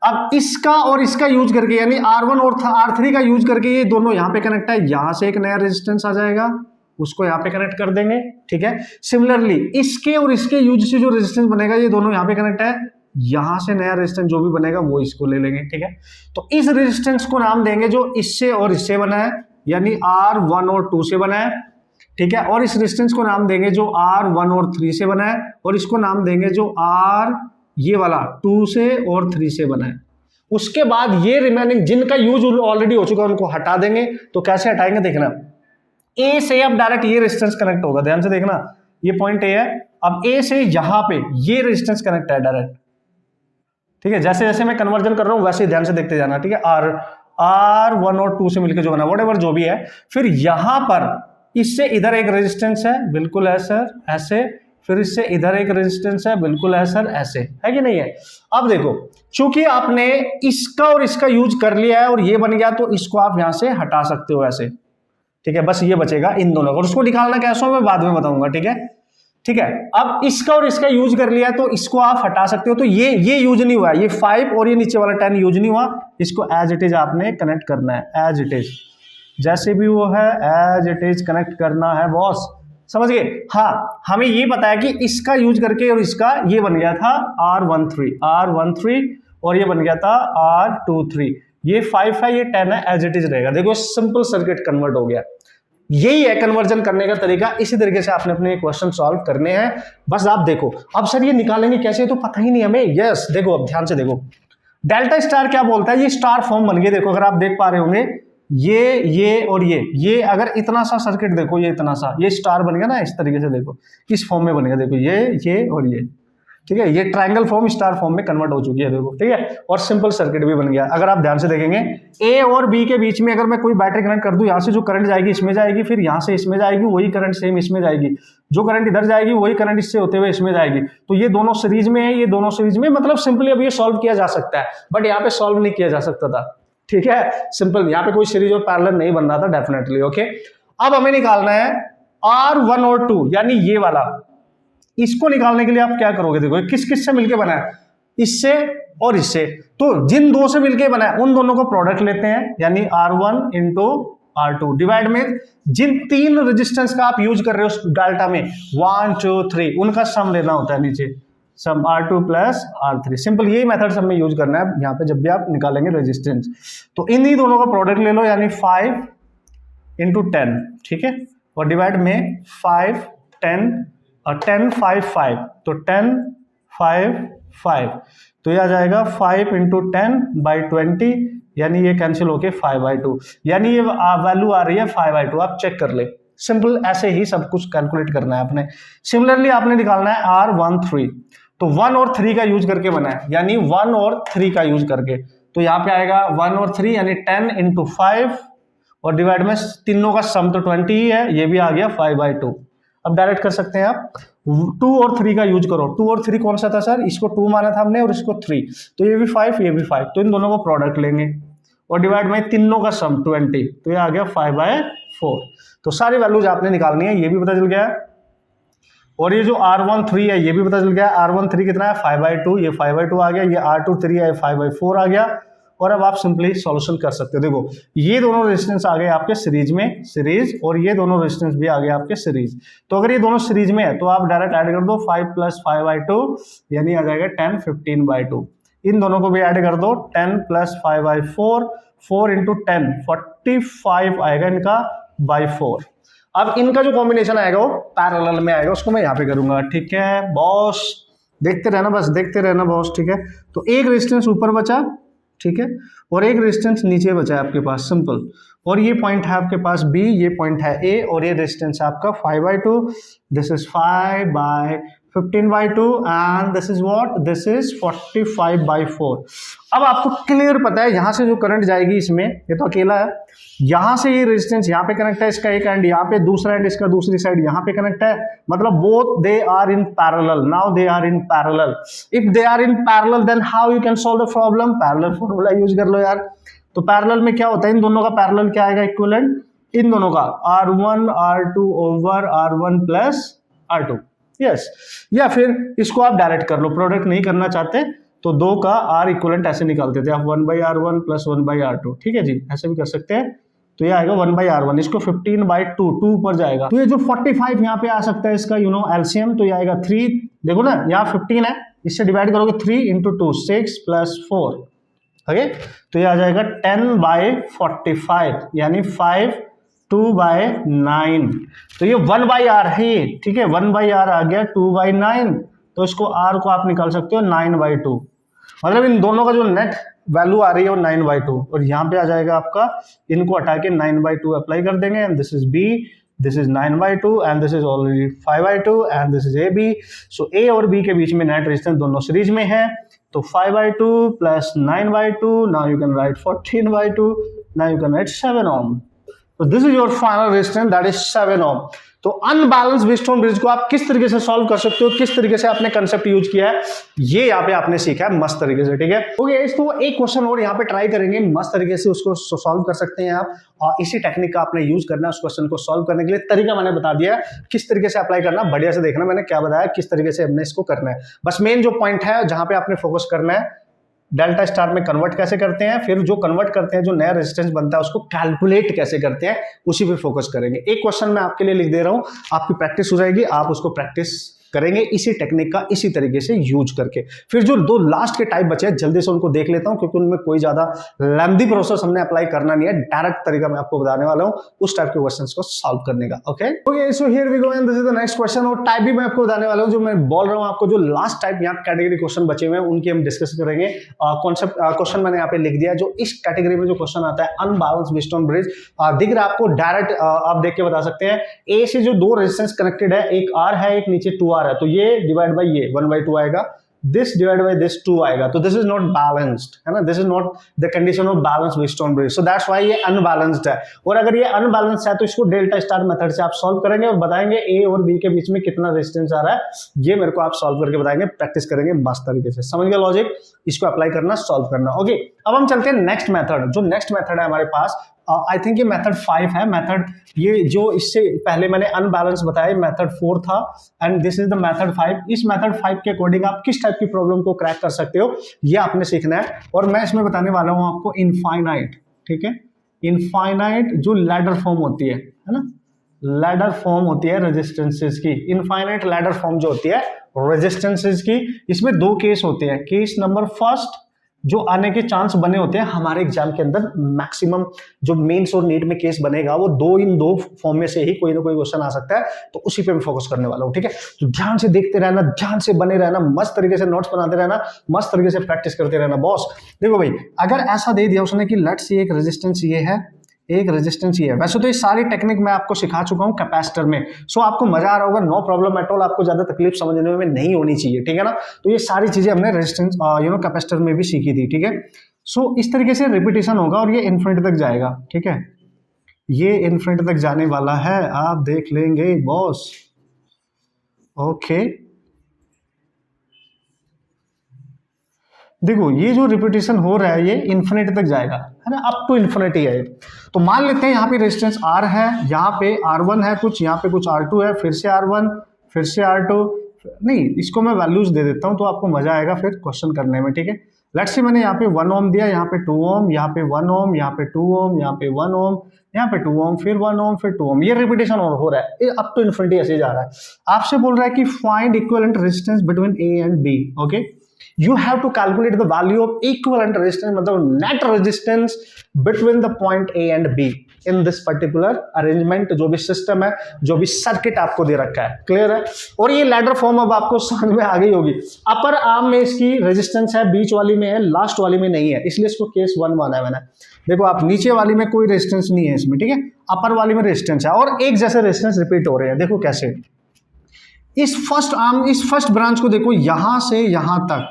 अब इसका और इसका यूज करके, यानी R1 और R3 का यूज करके ये दोनों यहां पे कनेक्ट है, यहां से एक नया रेजिस्टेंस आ जाएगा, उसको यहां पे कनेक्ट कर देंगे। ठीक है, सिमिलरली इसके और इसके यूज से जो रेजिस्टेंस बनेगा, ये दोनों यहां पे कनेक्ट है, यहां से नया रेजिस्टेंस जो भी बनेगा वो इसको ले लेंगे। ठीक है, तो इस रेजिस्टेंस को नाम देंगे जो इससे और इससे बना है, यानी R1 और 2 से बना है। ठीक है, और इस रेजिस्टेंस को नाम देंगे जो R1 और 3 से बना है, और इसको नाम देंगे जो ये वाला 2 से और 3 से बना है। उसके बाद ये रिमेनिंग जिनका यूज ऑलरेडी हो चुका है उनको हटा देंगे। तो कैसे हटाएंगे देखना, ए से अब डायरेक्ट ये रेजिस्टेंस कनेक्ट होगा, ध्यान से देखना, ये पॉइंट ए है। अब ए से यहां पे ये रेजिस्टेंस कनेक्ट है डायरेक्ट। ठीक है, जैसे जैसे मैं कन्वर्जन कर रहा हूं वैसे ध्यान से देखते जाना। ठीक है, R1 और 2 से मिलकर जो बना, व्हाटएवर जो भी है। फिर यहां पर इससे इधर एक रेजिस्टेंस है, बिल्कुल है सर, ऐसे। फिर इससे इधर एक रेजिस्टेंस है, बिल्कुल है सर, ऐसे। है कि नहीं है? अब देखो, चूंकि आपने इसका और इसका यूज कर लिया है और ये बन गया, तो इसको आप यहां से हटा सकते हो ऐसे। ठीक है, बस ये बचेगा इन दोनों का, और उसको निकालना कैसे हो मैं बाद में बताऊंगा। ठीक है, ठीक है, अब इसका और इसका यूज कर लिया तो इसको आप हटा सकते हो। तो ये यूज नहीं हुआ, ये 5 और ये नीचे वाला 10 यूज नहीं हुआ। इसको एज इट इज आपने कनेक्ट करना है, एज इट इज, जैसे भी वो है एज इट इज कनेक्ट करना है बॉस। समझ गए? हाँ, हमें ये पता है कि इसका यूज करके और इसका ये बन गया था R13 और ये बन गया था R23। ये 5 है, ये 10 है, एज इट इज रहेगा। देखो सिंपल सर्किट कन्वर्ट हो गया। यही है कन्वर्जन करने का तरीका। इसी तरीके से आपने अपने क्वेश्चन सॉल्व करने हैं। बस आप देखो, अब सर ये निकालेंगे कैसे, तो पता ही नहीं हमें। यस, देखो अब ध्यान से देखो, डेल्टा स्टार क्या बोलता है, ये स्टार फॉर्म बन गए। देखो अगर आप देख पा रहे होंगे, ये और ये अगर इतना सा सर्किट देखो, ये इतना सा, ये स्टार बन गया ना, इस तरीके से देखो, इस फॉर्म में बन गया। देखो ये और ये, ठीक है, ये ट्रायंगल फॉर्म स्टार फॉर्म में कन्वर्ट हो चुकी है, देखो। ठीक है, और सिंपल सर्किट भी बन गया। अगर आप ध्यान से देखेंगे, ए और बी के बीच में अगर मैं कोई बैटरी कनेक्ट कर दूं, यहां से जो करंट जाएगी इसमें जाएगी, फिर यहां से इसमें जाएगी, वही करंट सेम इसमें जाएगी, जो करंट इधर जाएगी वही करंट इससे होते हुए इसमें जाएगी। तो ये दोनों सीरीज में है, ये दोनों सीरीज में, मतलब सिंपली अब ये सॉल्व किया जा सकता है, बट यहाँ पे सॉल्व नहीं किया जा सकता था। ठीक है, सिंपल, यहाँ पे कोई सीरीज और पैरेलल नहीं बन रहा था डेफिनेटली। ओके, अब हमें निकालना है R1 और 2, यानी ये वाला। इसको निकालने के लिए आप क्या करोगे, देखो किस किस से मिलके बना है, इससे और इससे। तो जिन दो से मिलके बना है उन दोनों को प्रोडक्ट लेते हैं, यानी R1 इंटू R2 डिवाइड में जिन 3 रेजिस्टेंस का आप यूज कर रहे हो डाल्टा में, 1 2 3, उनका सम लेना होता है नीचे, सम R2 प्लस R3। सिंपल यही मेथड सब में यूज करना है यहाँ पे जब भी आप निकालेंगे रेजिस्टेंस। तो इन्हीं दोनों का प्रोडक्ट ले लो, यानी 5 इंटू 10, ठीक है, और डिवाइड में 5 10 और 10 5 5, तो 10 5 5, तो यह आ जाएगा 5 इंटू 10 बाई 20, यानी ये कैंसिल होके 5/2, यानी ये वैल्यू आ रही है 5/2। आप चेक कर ले, सिंपल ऐसे ही सब कुछ कैलकुलेट करना है आपने। सिमिलरली आपने निकालना है R13, तो 1 और 3 का यूज करके बना है, यानी 1 और 3 का यूज करके, तो यहाँ पे आएगा 1 और 3 यानी 10 इंटू 5 और डिवाइड में तीनों का सम तो 20 ही है, ये भी आ गया 5/2। अब डायरेक्ट कर सकते हैं आप, 2 और 3 का यूज करो। 2 और 3 कौन सा था सर, इसको 2 माना था हमने और इसको 3, तो ये भी 5 ये भी 5, तो इन दोनों को प्रोडक्ट लेंगे और डिवाइड में तीनों का सम 20, तो ये आ गया 5/4। तो सारी वैल्यूज आपने निकालनी है, ये भी पता चल गया है। और ये जो R13 है ये भी पता चल गया। R13 कितना है 5/2, ये 5/2 आ गया। ये R23 है 5/4 आ गया। और अब आप सिंपली सॉल्यूशन कर सकते हो। देखो ये दोनों रेजिस्टेंस आ गए आपके सीरीज में, सीरीज, और ये दोनों रेजिस्टेंस भी आ गए आपके सीरीज। तो अगर ये दोनों सीरीज में है तो आप डायरेक्ट ऐड कर दो 5 + 5/2 यानी आ जाएगा 10 15/2। इन दोनों को भी ऐड कर दो 10 + 5/4, 4 × 10 45 आएगा इनका बाई 4। अब इनका जो कॉम्बिनेशन आएगा वो पैरेलल में आएगा, उसको मैं यहाँ पे करूंगा। ठीक है बॉस, देखते रहना, बस देखते रहना बॉस। ठीक है, तो एक रेजिस्टेंस ऊपर बचा, ठीक है, और एक रेजिस्टेंस नीचे बचा है आपके पास, सिंपल। और ये पॉइंट है आपके पास B, ये पॉइंट है A, और ये रेजिस्टेंस है आपका 5/2, this is 5/15/2 and this is what, this is 45/4। अब आपको क्लियर पता है यहाँ से जो करंट जाएगी इसमें, ये तो अकेला है, यहाँ से ये रेजिस्टेंस यहाँ पे कनेक्ट है, इसका एक एंड यहाँ पे, दूसरा एंड इसका दूसरी साइड यहाँ पे कनेक्ट है, मतलब both they are in parallel. Now they are in parallel. If they are in parallel then how you can solve the problem, parallel formula use कर लो यार। तो पैरेलल में क्या होता है, इन दोनों का पैरेलल क्या आएगा, इक्विवेलेंट इन दोनों का R1 R2 over R1 + R2, yes. या फिर इसको आप डायरेक्ट कर लो, प्रोडक्ट नहीं करना चाहते तो 2 का R इक्विवेलेंट ऐसे निकालते थे आप, 1/R1 + 1/R2। ठीक है जी, ऐसे भी कर सकते हैं। तो ये आएगा 1/R1, इसको 15/2, 2 ऊपर जाएगा, तो ये जो 45 यहाँ पे आ सकता है इसका एलसीएम, तो ये आएगा 3। देखो ना यहाँ 15 है, इससे डिवाइड करोगे 3 × 2 6 + 4, ओके, तो ये आ जाएगा 10/45 यानी 5 2/9। तो ये 1/R है ये, ठीक है, 1/R आ गया 2/9, तो इसको R को आप निकाल सकते हो 9/2। मतलब इन दोनों का जो नेट वैल्यू आ रही है वो 9/2, और यहाँ पे आ जाएगा आपका, इनको हटा के 9/2 अप्लाई कर देंगे, and this is B, this is 9/2 and this is already 5/2 and this is AB। So A और B के बीच में नेट रेजिस्टेंस दोनों सीरीज में है, तो 5/2 + 9/2, now you can right 14/2, now you can right 7 ohm। तो this is your final resistance, that is 7 ohm। तो अनबैलेंस व्हीटस्टोन ब्रिज को आप किस तरीके से सॉल्व कर सकते हो, किस तरीके से आपने कंसेप्ट यूज किया है, ये यहाँ पे आपने सीखा है मस्त तरीके से। ठीक है, ओके, इसको एक क्वेश्चन और यहाँ पे ट्राई करेंगे, मस्त तरीके से उसको सॉल्व कर सकते हैं आप, और इसी टेक्निक का आपने यूज करना है उस क्वेश्चन को सॉल्व करने के लिए। तरीका मैंने बता दिया है, किस तरीके से अप्लाई करना, बढ़िया से देखना मैंने क्या बताया, किस तरीके से हमने इसको करना है। बस मेन जो पॉइंट है जहां पे आपने फोकस करना है, डेल्टा स्टार में कन्वर्ट कैसे करते हैं, फिर जो कन्वर्ट करते हैं, जो नया रेजिस्टेंस बनता है उसको कैलकुलेट कैसे करते हैं, उसी पे फोकस करेंगे। एक क्वेश्चन मैं आपके लिए लिख दे रहा हूं, आपकी प्रैक्टिस हो जाएगी, आप उसको प्रैक्टिस करेंगे इसी टेक्निक का इसी तरीके से यूज करके। फिर जो 2 लास्ट के टाइप बचे हैं जल्दी से उनको देख लेता हूं, क्योंकि उनमें कोई ज्यादा लेंथी प्रोसेस हमने अप्लाई करना नहीं है, डायरेक्ट तरीका मैं आपको बताने वाला हूं उस टाइप के क्वेश्चंस को सॉल्व करने का। Okay okay, so here we go and this is the next question. और टाइप भी मैं आपको बताने वाला हूं, जो मैं बोल रहा हूं आपको, जो लास्ट टाइप यहाँ कैटेगरी क्वेश्चन बचे हुए हैं उनकी हम डिस्कस करेंगे। कॉन्सेप्ट क्वेश्चन मैंने यहाँ पे लिख दिया, जो इस कैटेगरी में जो क्वेश्चन आता है अनबैलेंस व्हीटस्टोन ब्रिज, दिख रहा है आपको, डायरेक्ट आप देख के बता सकते हैं। ए से जो 2 रेजिस्टेंस कनेक्टेड है, एक R है एक नीचे 2R है, तो ये डिवाइड बाय ये 1/2 आएगा, this divided by this 2 आएगा, तो this is not balanced है ना, this is not the condition of balanced Wheatstone bridge, so that's why ये unbalanced है। और अगर ये unbalanced है तो इसको डेल्टा स्टार मेथड से आप सॉल्व करेंगे और बताएंगे A और B के बीच में कितना रेजिस्टेंस आ रहा है, ये मेरे को आप सॉल्व करके बताएंगे, प्रैक्टिस करेंगे मस्त तरीके से। समझ गया लॉजिक, इसको अप्लाई करना, सॉल्व करना। ओके, अब हम चलते हैं नेक्स्ट मेथड। जो नेक्स्ट मेथड है हमारे पास, आई थिंक ये मेथड 5 है। मेथड ये जो इससे पहले मैंने अनबैलेंस बताया, मेथड 4 था, and this is the method 5। इस मेथड 5 के अकॉर्डिंग आप किस टाइप की प्रॉब्लम को क्रैक कर सकते हो, ये आपने सीखना है। और मैं इसमें बताने वाला हूं आपको इनफाइनाइट, ठीक है, इनफाइनाइट जो लैडर फॉर्म होती है ना, लैडर फॉर्म होती है रेजिस्टेंसेस की, इनफाइनाइट लैडर फॉर्म जो होती है रेजिस्टेंसेस की। इसमें 2 केस होते हैं। केस नंबर फर्स्ट, जो आने के चांस बने होते हैं हमारे एग्जाम के अंदर, मैक्सिमम जो मेंस और नीट में केस बनेगा वो 2 इन 2 फॉर्म में से ही कोई ना कोई क्वेश्चन आ सकता है, तो उसी पे मैं फोकस करने वाला हूं। ठीक है, तो ध्यान से देखते रहना, ध्यान से बने रहना, मस्त तरीके से नोट्स बनाते रहना, मस्त तरीके से प्रैक्टिस करते रहना। बॉस देखो भाई, अगर ऐसा दे दिया उसने कि लेट्स से एक रेजिस्टेंस ये है, एक रेजिस्टेंस ही है। वैसे तो ये सारी टेक्निक मैं आपको सिखा चुका हूँ कैपेसिटर में, सो आपको मजा आ रहा होगा, नो प्रॉब्लम एट ऑल, आपको ज्यादा तकलीफ समझने में नहीं होनी चाहिए, ठीक है ना। तो ये सारी चीजें हमने रेजिस्टेंस कैपेसिटर में भी सीखी थी, ठीक है। सो इस तरीके से रिपीटेशन होगा और ये इन्फिनिटी तक जाएगा, ठीक है, ये इन्फिनिटी तक जाने वाला है, आप देख लेंगे बॉस। ओके, देखो ये जो रिपीटेशन हो रहा है ये इन्फिनिटी तक जाएगा, है ना, अप टू इन्फिनिटी है। तो मान लेते हैं यहाँ पे रेजिस्टेंस R है, यहाँ पे R1 है कुछ, यहाँ पे कुछ R2 है, फिर से R1, फिर से R2, नहीं इसको मैं वैल्यूज दे देता हूँ तो आपको मजा आएगा फिर क्वेश्चन करने में, ठीक है। लेट्स से मैंने यहाँ पे 1 ओम दिया, यहाँ पे 2 ओम, यहाँ पे 1 ओम, यहाँ पे 2 ओम, यहाँ पे 1 ओम, यहाँ पे 2 ओम, फिर 1 ओम, फिर 2 ओम, ये रिपीटेशन हो रहा है, ये अप टू इन्फिनिटी ऐसे जा रहा है। आपसे बोल रहा है कि find equivalent resistance between A and B, okay. You have to calculate the value of equivalent resistance, मतलब net resistance between the point A and B in this particular arrangement, जो भी सिस्टम है, जो भी सर्किट आपको दे रखा है, क्लियर है। और ये लैडर फॉर्म अब आपको समझ में आ गई होगी। अपर आर्म में इसकी रेजिस्टेंस है, बीच वाली में है, लास्ट वाली में नहीं है, इसलिए इसको केस 1 माना है मैंने। देखो आप नीचे वाली में कोई रेजिस्टेंस नहीं है इसमें, ठीक है, अपर वाली में रेजिस्टेंस है और एक जैसे रेजिस्टेंस रिपीट हो रहे हैं। देखो कैसे, इस फर्स्ट आर्म, इस फर्स्ट ब्रांच को देखो, यहां से यहां तक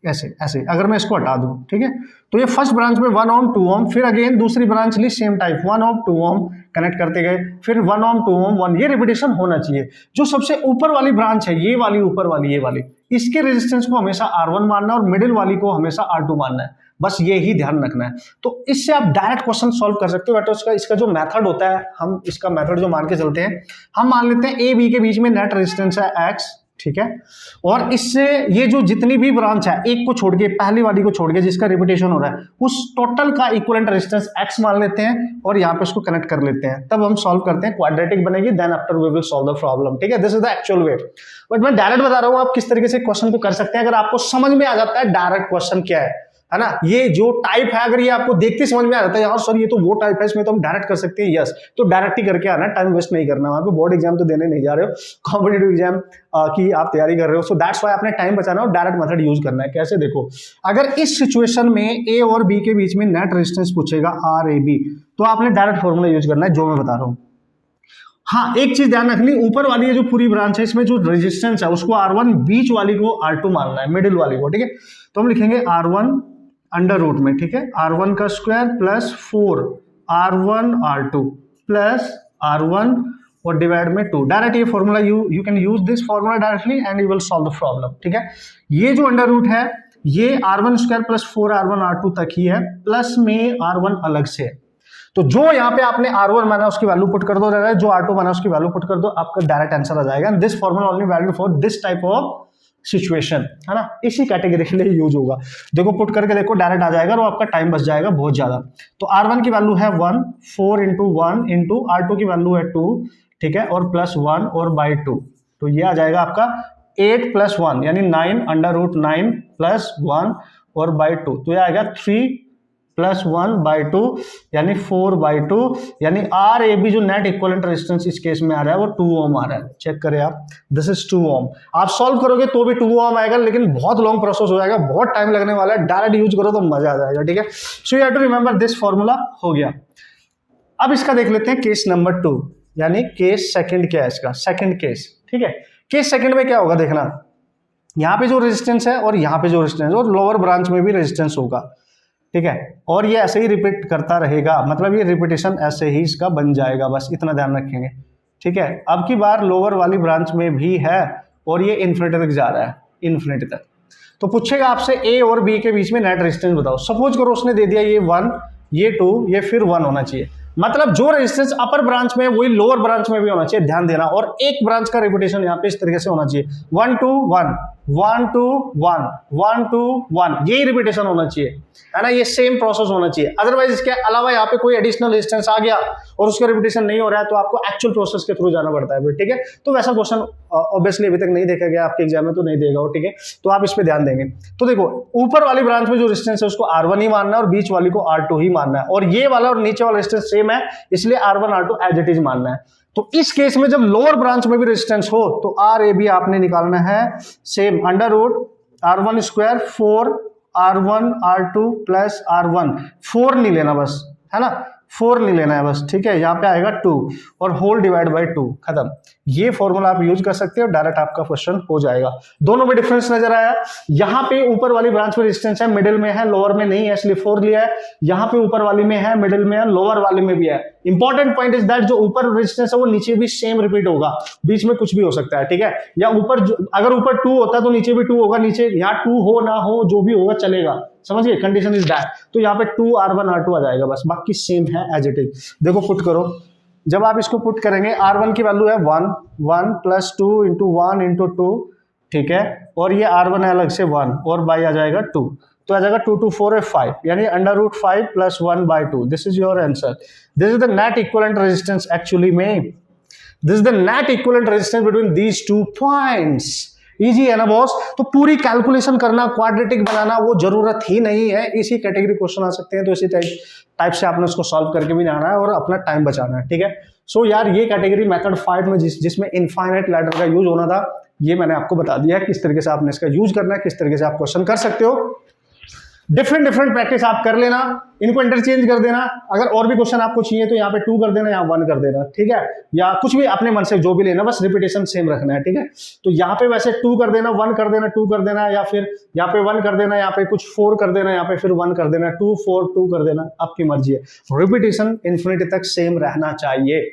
ऐसे ऐसे, अगर मैं इसको हटा दूं, ठीक है, तो ये फर्स्ट ब्रांच में 1 ओम 2 ओम, फिर अगेन दूसरी ब्रांच ली सेम टाइप 1 ओम 2 ओम कनेक्ट करते गए, फिर 1 ओम 2 ओम 1, ये रिपीटेशन होना चाहिए। जो सबसे ऊपर वाली ब्रांच है, ये वाली ऊपर वाली, ये वाली, इसके रेजिस्टेंस को हमेशा R1 मानना है और मिडिल वाली को हमेशा R2 मानना है, बस ये ही ध्यान रखना है। तो इससे आप डायरेक्ट क्वेश्चन सॉल्व कर सकते हो। बट इसका जो मेथड होता है, हम इसका मेथड जो मान के चलते हैं, हम मान लेते हैं A B के बीच में नेट रेजिस्टेंस है X, ठीक है, और इससे ये जो जितनी भी ब्रांच है, एक को छोड़ के, पहली वाली को छोड़ के जिसका रिपीटेशन हो रहा है, उस टोटल का इक्विवेलेंट रेजिस्टेंस X मान लेते हैं और यहाँ पे उसको कनेक्ट कर लेते हैं, तब हम सॉल्व करते हैं, क्वाड्रेटिक बनेगी, then after we will solve the problem, ठीक है। This is the actual way. But मैं डायरेक्ट बता रहा हूँ आप किस तरीके से क्वेश्चन को कर सकते हैं, अगर आपको समझ में आ जाता है डायरेक्ट क्वेश्चन क्या है ना, ये जो टाइप है, अगर ये आपको देखते समझ में आ जाता है, यार सर ये तो वो टाइप है, इसमें तो हम डायरेक्ट कर सकते हैं, यस, तो डायरेक्ट ही करके आना, टाइम वेस्ट नहीं करना। वहां पे बोर्ड एग्जाम तो देने नहीं जा रहे हो, कॉम्पिटेटिव एग्जाम की आप तैयारी कर रहे हो, सो दैट्स व्हाई आपने टाइम बचाना और डायरेक्ट मेथड यूज करना है। कैसे, देखो, अगर इस सिचुएशन में A और B के बीच में नेट रेजिस्टेंस पूछेगा RAB, तो आपने डायरेक्ट फॉर्मूला यूज करना है जो मैं बता रहा हूँ। हाँ, एक चीज ध्यान रखनी, ऊपर वाली है जो पूरी ब्रांच है, इसमें जो रेजिस्टेंस है उसको R1, बीच वाली को R2 मानना है, मिडिल वाली को, ठीक है। तो हम लिखेंगे R1 अंडर रूट में, ठीक है, R1 का square plus 4 R1 R2 plus R1 और डिवाइड में 2। डायरेक्ट ये formula you can use this formula directly and you will solve the problem, ठीक है। ये जो अंडर रूट है ये R1 square plus 4 R1 R2 तक ही है, प्लस में R1 अलग से है। तो जो यहाँ पे आपने R1 माना उसकी वैल्यू पुट कर दो, जो R2 माना उसकी वैल्यू पुट कर दो, आपका डायरेक्ट आंसर आ जाएगा। This formula only valid for this type of situation, है ना, इसी कैटेगरी के लिए यूज होगा। देखो पुट करके देखो, डायरेक्ट आ जाएगा और आपका टाइम बच जाएगा बहुत ज्यादा। तो R1 की वैल्यू है 1, 4 इंटू 1 इंटू R2 की वैल्यू है 2, ठीक है, और प्लस 1 और बाई 2, तो ये आ जाएगा आपका 8 प्लस 1 यानी 9 अंडर रूट 9 प्लस 1 और बाई 2, तो ये आएगा 3 प्लस 1 बाई 2 यानी 4 बाई 2, यानी RAB जो नेट इक्विवेलेंट रेजिस्टेंस इस केस में आ रहा है वो 2 ओम आ रहा है। चेक करें आप, दिस इज 2 ओम। आप सॉल्व करोगे तो भी 2 ओम आएगा, लेकिन बहुत लॉन्ग प्रोसेस हो जाएगा, बहुत टाइम लगने वाला है। डायरेक्ट यूज करो तो मजा आ जाएगा, ठीक है। So you have to remember this formula, हो गया। अब इसका देख लेते हैं केस नंबर 2, यानी केस सेकंड क्या है इसका, सेकंड केस, ठीक है। केस सेकंड में क्या होगा देखना, यहाँ पे जो रेजिस्टेंस है और यहाँ पे जो रेजिस्टेंस, और लोअर ब्रांच में भी रेजिस्टेंस होगा, ठीक है, और ये ऐसे ही रिपीट करता रहेगा, मतलब ये रिपीटेशन ऐसे ही इसका बन जाएगा, बस इतना ध्यान रखेंगे, ठीक है। अब की बार लोअर वाली ब्रांच में भी है और ये इन्फिनिटी तक जा रहा है, इन्फिनिटी तक। तो पूछेगा आपसे A और B के बीच में नेट रेजिस्टेंस बताओ। सपोज करो उसने दे दिया ये 1, ये 2, ये फिर 1 होना चाहिए, मतलब जो रेजिस्टेंस अपर ब्रांच में वही लोअर ब्रांच में भी होना चाहिए, ध्यान देना। और एक ब्रांच का रिपीटेशन यहाँ पे इस तरीके से होना चाहिए, 1 2 1 1 2 1 1 2 1, यही रिपीटेशन होना चाहिए, है ना, ये सेम प्रोसेस होना चाहिए। अदरवाइज इसके अलावा यहाँ पे कोई एडिशनल रेजिस्टेंस आ गया और उसका रिपीटेशन नहीं हो रहा है तो आपको एक्चुअल प्रोसेस के थ्रू जाना पड़ता है, ठीक है। तो वैसा क्वेश्चन ऑब्वियसली अभी तक नहीं देखा गया आपके एग्जाम में, तो नहीं देगा, ठीक है, तो आप इस पे ध्यान देंगे। तो देखो ऊपर वाली ब्रांच में जो रेजिस्टेंस है उसको R1 ही मानना है और बीच वाली को R2 ही मानना है, और ये वाला और नीचे वाला रेजिस्टेंस सेम है, इसलिए R1 R2 as it is मानना है। तो इस केस में जब लोअर ब्रांच में भी रेजिस्टेंस हो तो RAB आपने निकालना है same, under root R1 square 4 R1 R2 plus R1, 4 नहीं लेना बस, है ना, 4 नहीं लेना है बस, ठीक है। यहाँ पे आएगा 2 और होल डिवाइड बाय 2, खत्म। ये फॉर्मूला आप यूज कर सकते हो, डायरेक्ट आपका क्वेश्चन हो जाएगा। दोनों में डिफरेंस नजर आया। यहाँ पे ऊपर वाली ब्रांच में रेजिस्टेंस है, मिडिल में है, लोअर में नहीं है, इसलिए 4 लिया है। यहाँ पे ऊपर वाली में है, मिडिल में है, लोअर वाले में भी है। इंपॉर्टेंट पॉइंट इज दैट जो ऊपर रेजिस्टेंस है वो नीचे भी सेम रिपीट होगा, बीच में कुछ भी हो सकता है, ठीक है। या ऊपर अगर ऊपर 2 होता है तो नीचे भी 2 होगा, नीचे यहाँ 2 हो ना हो जो भी होगा चलेगा, समझिए, कंडीशन इज दैट। तो यहाँ पे 2 R1 R2 आ जाएगा बस, बाकी सेम है एज इट इज। देखो पुट करो, जब आप इसको पुट करेंगे R1 की वैल्यू है 1, 1 + 2 × 1 × 2, ठीक है, और ये R1 है अलग से 1 और बाई आ जाएगा 2, तो आ जाएगा 2 2 4 है 5, यानी √5 + 1/2। This is your answer. This is the net equivalent resistance actually में, this is the net equivalent resistance between these 2 points. Easy है ना बॉस। तो पूरी कैलकुलेशन करना, क्वाड्रेटिक बनाना वो जरूरत ही नहीं है। इसी कैटेगरी क्वेश्चन आ सकते हैं, तो इसी टाइप से आपने उसको सॉल्व करके भी जाना है और अपना टाइम बचाना है, ठीक है। सो यार ये कैटेगरी मेथड 5 में जिसमें इनफाइनाइट लैडर का यूज होना था, ये मैंने आपको बता दिया है किस तरीके से आपने इसका यूज करना है, किस तरीके से आप क्वेश्चन कर सकते हो। डिफरेंट प्रैक्टिस आप कर लेना, इनको इंटरचेंज कर देना। अगर और भी क्वेश्चन आपको चाहिए तो यहाँ पे 2 कर देना, यहाँ 1 कर देना, ठीक है, या कुछ भी अपने मन से जो भी लेना, बस रिपीटेशन सेम रखना है, ठीक है। तो यहाँ पे वैसे 2 कर देना, 1 कर देना, 2 कर देना, या फिर यहाँ पे 1 कर देना, यहाँ पे कुछ 4 कर देना, यहाँ पे फिर 1 कर देना, 2 4 2 कर देना, आपकी मर्जी है। रिपीटेशन इन्फिनिटी तक सेम रहना चाहिए।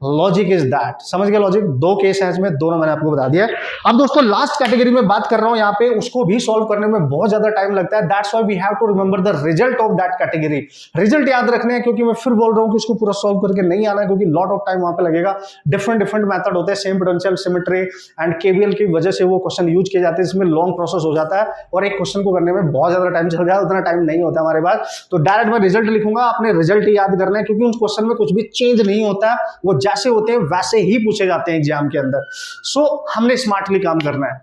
लॉजिक इज दैट, समझ गए लॉजिक। 2 केस है इसमें, दोनों मैंने आपको बता दिया। अब दोस्तों लास्ट कैटेगरी में बात कर रहा हूं यहाँ पे, उसको भी सॉल्व करने में बहुत ज्यादा टाइम लगता है। That's why we have to remember the result of that category. Result याद रखने हैं, क्योंकि मैं फिर बोल रहा हूँ कि उसको पूरा सॉल्व करके नहीं आना है, क्योंकि लॉट ऑफ टाइम वहां पे लगेगा। डिफरेंट मेथड होते हैं, same potential, symmetry and KVL की वजह से वो क्वेश्चन यूज किए जाते हैं, इसमें लॉन्ग प्रोसेस हो जाता है और एक क्वेश्चन को करने में बहुत ज्यादा टाइम चल जाता है, उतना टाइम नहीं होता हमारे पास। तो डायरेक्ट मैं रिजल्ट लिखूंगा, आपने रिजल्ट ही याद करना है, क्योंकि उस क्वेश्चन में कुछ भी चेंज नहीं होता, वो जैसे होते हैं से ही पूछे जाते हैं एग्जाम के अंदर। सो हमने स्मार्टली काम करना है,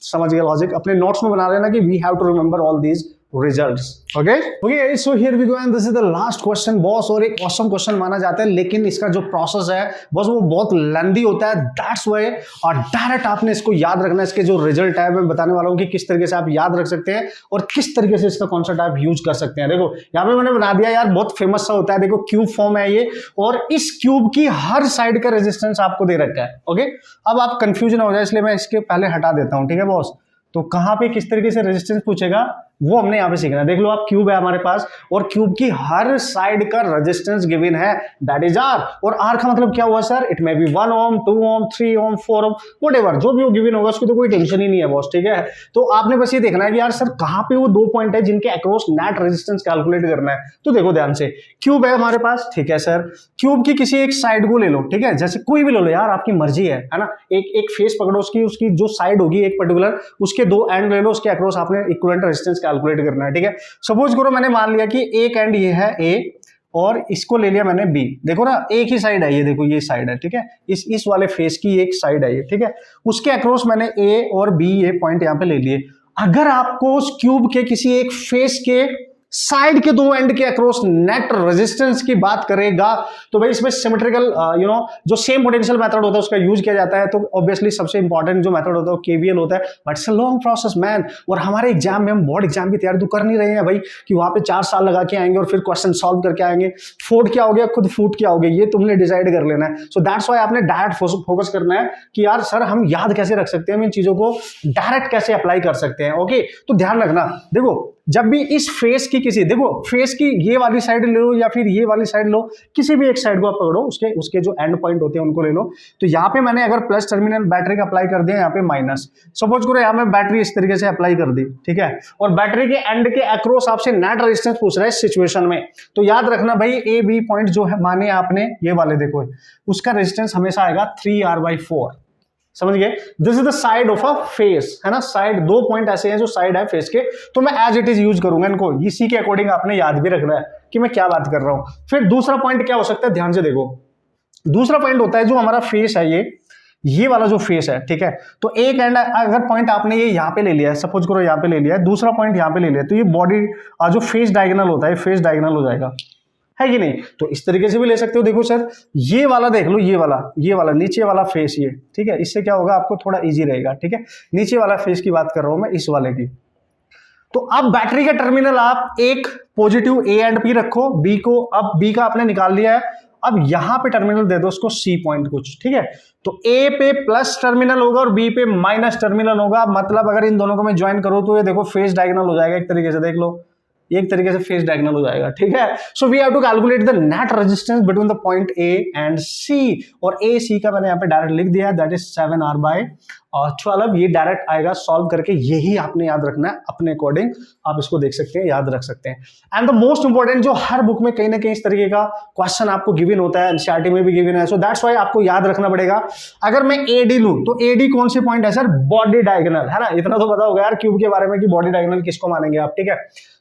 समझ गए लॉजिक। अपने नोट्स में बना लेना कि we have to remember all these results, okay so here we go and this is the last question boss। और एक awesome question माना जाता है, लेकिन इसका जो प्रोसेस है बॉस वो बहुत लेंदी होता है, दैट्स व्हाई। और डायरेक्ट आपने इसको याद रखना है। इसके जो रिजल्ट है मैं बताने वाला हूँ कि किस तरीके से आप याद रख सकते हैं और किस तरीके से इसका कॉन्सेप्ट आप यूज कर सकते हैं। देखो यहाँ पे मैंने बना दिया यार, बहुत फेमस सा होता है, देखो क्यूब फॉर्म है ये, और इस क्यूब की हर साइड का रेजिस्टेंस आपको दे रखा है। ओके, अब आप कंफ्यूजन हो जाए, इसलिए मैं इसके पहले हटा देता हूँ, ठीक है बॉस। तो कहां पे किस तरीके से रेजिस्टेंस पूछेगा वो हमने यहां पे सीखना है। देख लो आप, क्यूब है हमारे पास और क्यूब की हर साइड का रेजिस्टेंस गिवन है, दैट इज आर। और आर का मतलब क्या हुआ sir? It may be 1 ohm, 2 ohm, 3 ohm, 4 ohm, whatever जो भी वो गिवन होगा उसकी तो कोई टेंशन ही नहीं है बॉस, ठीक है। तो आपने बस ये देखना है कि यार सर कहां पे वो 2 पॉइंट है जिनके अक्रॉस नेट रेजिस्टेंस कैलकुलेट करना है। तो देखो ध्यान से, क्यूब है हमारे पास, ठीक है सर। क्यूब की किसी एक साइड को ले लो, ठीक है, जैसे कोई भी ले लो यार, आपकी मर्जी है ना। एक फेस पकड़ो, उसकी जो साइड होगी एक पर्टिकुलर, उसके 2 एंड ले लो, उसके अक्रॉस आपने इक्विवेलेंट रेजिस्टेंस कैलकुलेट करना है, ठीक है। सपोज करो मैंने मान लिया कि एक एंड ये है ए और इसको ले लिया मैंने बी। देखो ना, एक ही साइड है ये, देखो ये साइड है, ठीक है, इस वाले फेस की एक साइड है ये, ठीक है। उसके अक्रॉस मैंने ए और बी ये पॉइंट यहां पे ले लिए। अगर आपको उस क्यूब के किसी एक फेस के साइड के 2 एंड के अक्रॉस नेट रेजिस्टेंस की बात करेगा तो भाई इसमें सिमेट्रिकल जो सेम पोटेंशियल मेथड होता है उसका यूज किया जाता है। तो ऑब्वियसली सबसे इंपॉर्टेंट जो मेथड होता है वो केवीएल होता है, but it's a long process man. और हमारे एग्जाम में हम बोर्ड एग्जाम की तैयारी तो कर नहीं रहे हैं भाई कि वहां पे 4 साल लगा के आएंगे और फिर क्वेश्चन सॉल्व करके आएंगे। फोर्ट क्या हो गया, खुद फूट क्या हो गया, ये तुमने डिसाइड कर लेना है। सो दैट्स व्हाई आपने डायरेक्ट फोकस करना है कि यार सर हम याद कैसे रख सकते हैं, हम इन चीजों को डायरेक्ट कैसे अप्लाई कर सकते हैं। ओके, तो ध्यान रखना, देखो जब भी इस फेस की किसी, देखो फेस की ये वाली साइड ले लो या फिर ये वाली साइड लो, किसी भी एक साइड को आप पकड़ो, उसके जो एंड पॉइंट होते हैं उनको ले लो। तो यहाँ पे मैंने अगर प्लस टर्मिनल बैटरी का अप्लाई कर दिया, यहाँ पे माइनस। सपोज करो यहाँ पे बैटरी इस तरीके से अप्लाई कर दी, ठीक है, और बैटरी के एंड के अक्रॉस आपसे नेट रेजिस्टेंस पूछ रहा है इस सिचुएशन में। तो याद रखना भाई, ए बी पॉइंट जो है माने आपने ये वाले, देखो उसका रेजिस्टेंस हमेशा आएगा 3R/4, समझ गए। This is the side of a face, है ना, साइड 2 पॉइंट ऐसे हैं जो साइड है फेस के। तो मैं एज इट इज यूज करूंगा इनको, इसी के अकॉर्डिंग आपने याद भी रखना है कि मैं क्या बात कर रहा हूं। फिर दूसरा पॉइंट क्या हो सकता है, ध्यान से देखो। दूसरा पॉइंट होता है जो हमारा फेस है, ये वाला जो फेस है, ठीक है। तो एक एंड अगर पॉइंट आपने ये यहाँ पे ले लिया है, सपोज करो यहाँ पे ले लिया है, दूसरा पॉइंट यहाँ पे ले लिया, तो ये बॉडी जो फेस डायगोनल होता है, फेस डायगोनल हो जाएगा, है कि नहीं। तो इस तरीके से भी ले सकते हो। देखो सर ये वाला देख लो, ये वाला नीचे वाला फेस, ये ठीक है, इससे क्या होगा आपको थोड़ा इजी रहेगा, ठीक है। नीचे वाला फेस की बात कर रहा हूं मैं, इस वाले की। तो अब बैटरी का टर्मिनल आप एक पॉजिटिव ए एंड पी रखो, बी को, अब बी का आपने निकाल लिया है, अब यहां पे टर्मिनल दे दो उसको सी पॉइंट कुछ, ठीक है। तो ए पे प्लस टर्मिनल होगा और बी पे माइनस टर्मिनल होगा, मतलब अगर इन दोनों को मैं ज्वाइन करूं तो ये देखो फेस डायगोनल हो जाएगा, एक तरीके से देख लो, एक तरीके से फेस डायगोनल हो जाएगा, ठीक है। So we have to calculate the net resistance between the point A and C, और ए सी का मैंने यहाँ पे डायरेक्ट लिख दिया, दैट इज 7R/12। ये डायरेक्ट आएगा सॉल्व करके, यही आपने याद रखना है अपने अकॉर्डिंग, आप इसको देख सकते हैं, याद रख सकते हैं। एंड द मोस्ट इंपॉर्टेंट, जो हर बुक में कहीं ना कहीं इस तरीके का क्वेश्चन आपको गिवन होता है, एनसीईआरटी में भी गिवन है, सो दैट्स व्हाई आपको याद रखना पड़ेगा। अगर मैं एडी लूं तो एडी कौन से पॉइंट है सर? बॉडी डायगोनल, है ना, इतना तो पता होगा यार क्यूब के बारे में कि बॉडी डायगोनल किसको मानेंगे आप, ठीक है।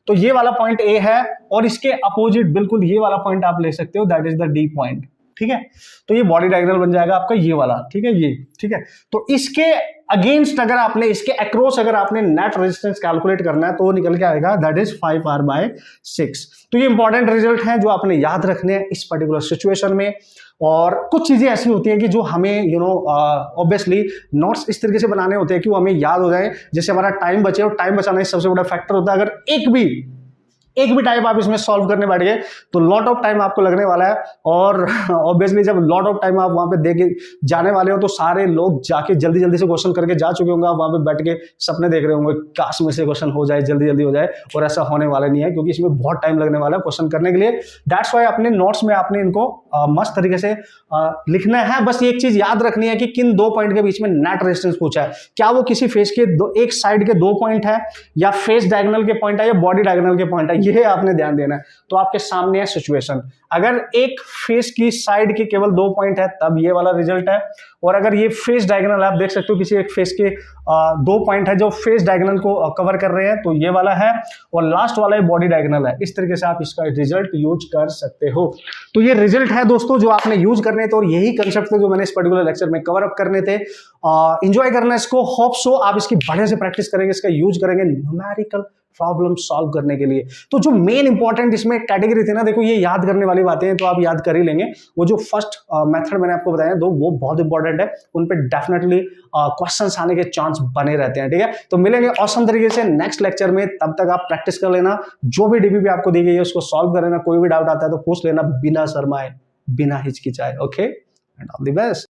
तो ये वाला पॉइंट ए है और इसके अपोजिट बिल्कुल ये वाला पॉइंट आप ले सकते हो, that is the D point, ठीक है। तो ये बॉडी डायगोनल बन जाएगा आपका ये वाला, ठीक है, ये, ठीक है। तो इसके अगेंस्ट अगर आपने, इसके अक्रॉस अगर आपने नेट रेजिस्टेंस कैलकुलेट करना है तो वो निकल के आएगा, दैट इज 5R/6। तो ये इंपॉर्टेंट रिजल्ट हैं जो आपने याद रखने हैं इस पर्टिकुलर सिचुएशन में। और कुछ चीजें ऐसी होती हैं कि जो हमें ऑब्वियसली नोट्स इस तरीके से बनाने होते हैं कि वो हमें याद हो जाए, जैसे हमारा टाइम बचे, और टाइम बचाना सबसे बड़ा फैक्टर होता है। अगर एक भी टाइप आप इसमें सॉल्व करने बैठ गए तो लॉट ऑफ टाइम आपको लगने वाला है, और ऑब्वियसली जब लॉट ऑफ टाइम आप वहां पे देके जाने वाले हो तो सारे लोग जाके जल्दी जल्दी से क्वेश्चन करके जा चुके होंगे, आप वहां पे बैठ के सपने देख रहे होंगे काश में से क्वेश्चन हो जाए, जल्दी जल्दी हो जाए, और ऐसा होने वाला नहीं है क्योंकि इसमें बहुत टाइम लगने वाला है क्वेश्चन करने के लिए। दैट्स वाई अपने नोट्स में आपने इनको मस्त तरीके से लिखना है। बस एक चीज याद रखनी है कि किन दो पॉइंट के बीच में नेट रेजिस्टेंस पूछा है, क्या वो किसी फेस के एक साइड के दो पॉइंट है, या फेस डायगोनल के पॉइंट है, या बॉडी डायगोनल के पॉइंट है, ये आपने ध्यान देना है। तो आपके सामने है सिचुएशन, अगर एक फेस की साइड के केवल दो पॉइंट है तब ये वाला रिजल्ट है, और अगर ये फेस डायगोनल आप देख सकते हो किसी एक फेस के दो पॉइंट है जो फेस डायगोनल को कवर कर रहे हैं, तो ये वाला है, और लास्ट वाला है बॉडी डायगोनल है। इस तरीके से आप इसका रिजल्ट यूज कर सकते हो। तो ये रिजल्ट है दोस्तों जो आपने यूज करने थे, और यही कंसेप्ट थे जो मैंने इस पर्टिकुलर लेक्चर में कवर अप करने थे। एंजॉय करना इसको, होप सो आप इसकी बढ़िया से प्रैक्टिस करेंगे, इसका यूज करेंगे न्यूमेरिकल प्रॉब्लम सॉल्व करने के लिए। तो जो मेन इंपॉर्टेंट इसमें कैटेगरी थी ना, देखो ये याद करने वाली बातें हैं तो आप याद कर ही लेंगे। वो जो फर्स्ट मेथड मैंने आपको बताया दो, वो बहुत इंपॉर्टेंट है, उन पे डेफिनेटली क्वेश्चंस आने के चांस बने रहते हैं, ठीक है। तो मिलेंगे ऑसम तरीके से नेक्स्ट लेक्चर में, तब तक आप प्रैक्टिस कर लेना, जो भी डीपीपी आपको दी गई है उसको सॉल्व कर लेना, कोई भी डाउट आता है तो पूछ लेना बिना शर्माए, बिना हिचकिचाए, okay, and all the best.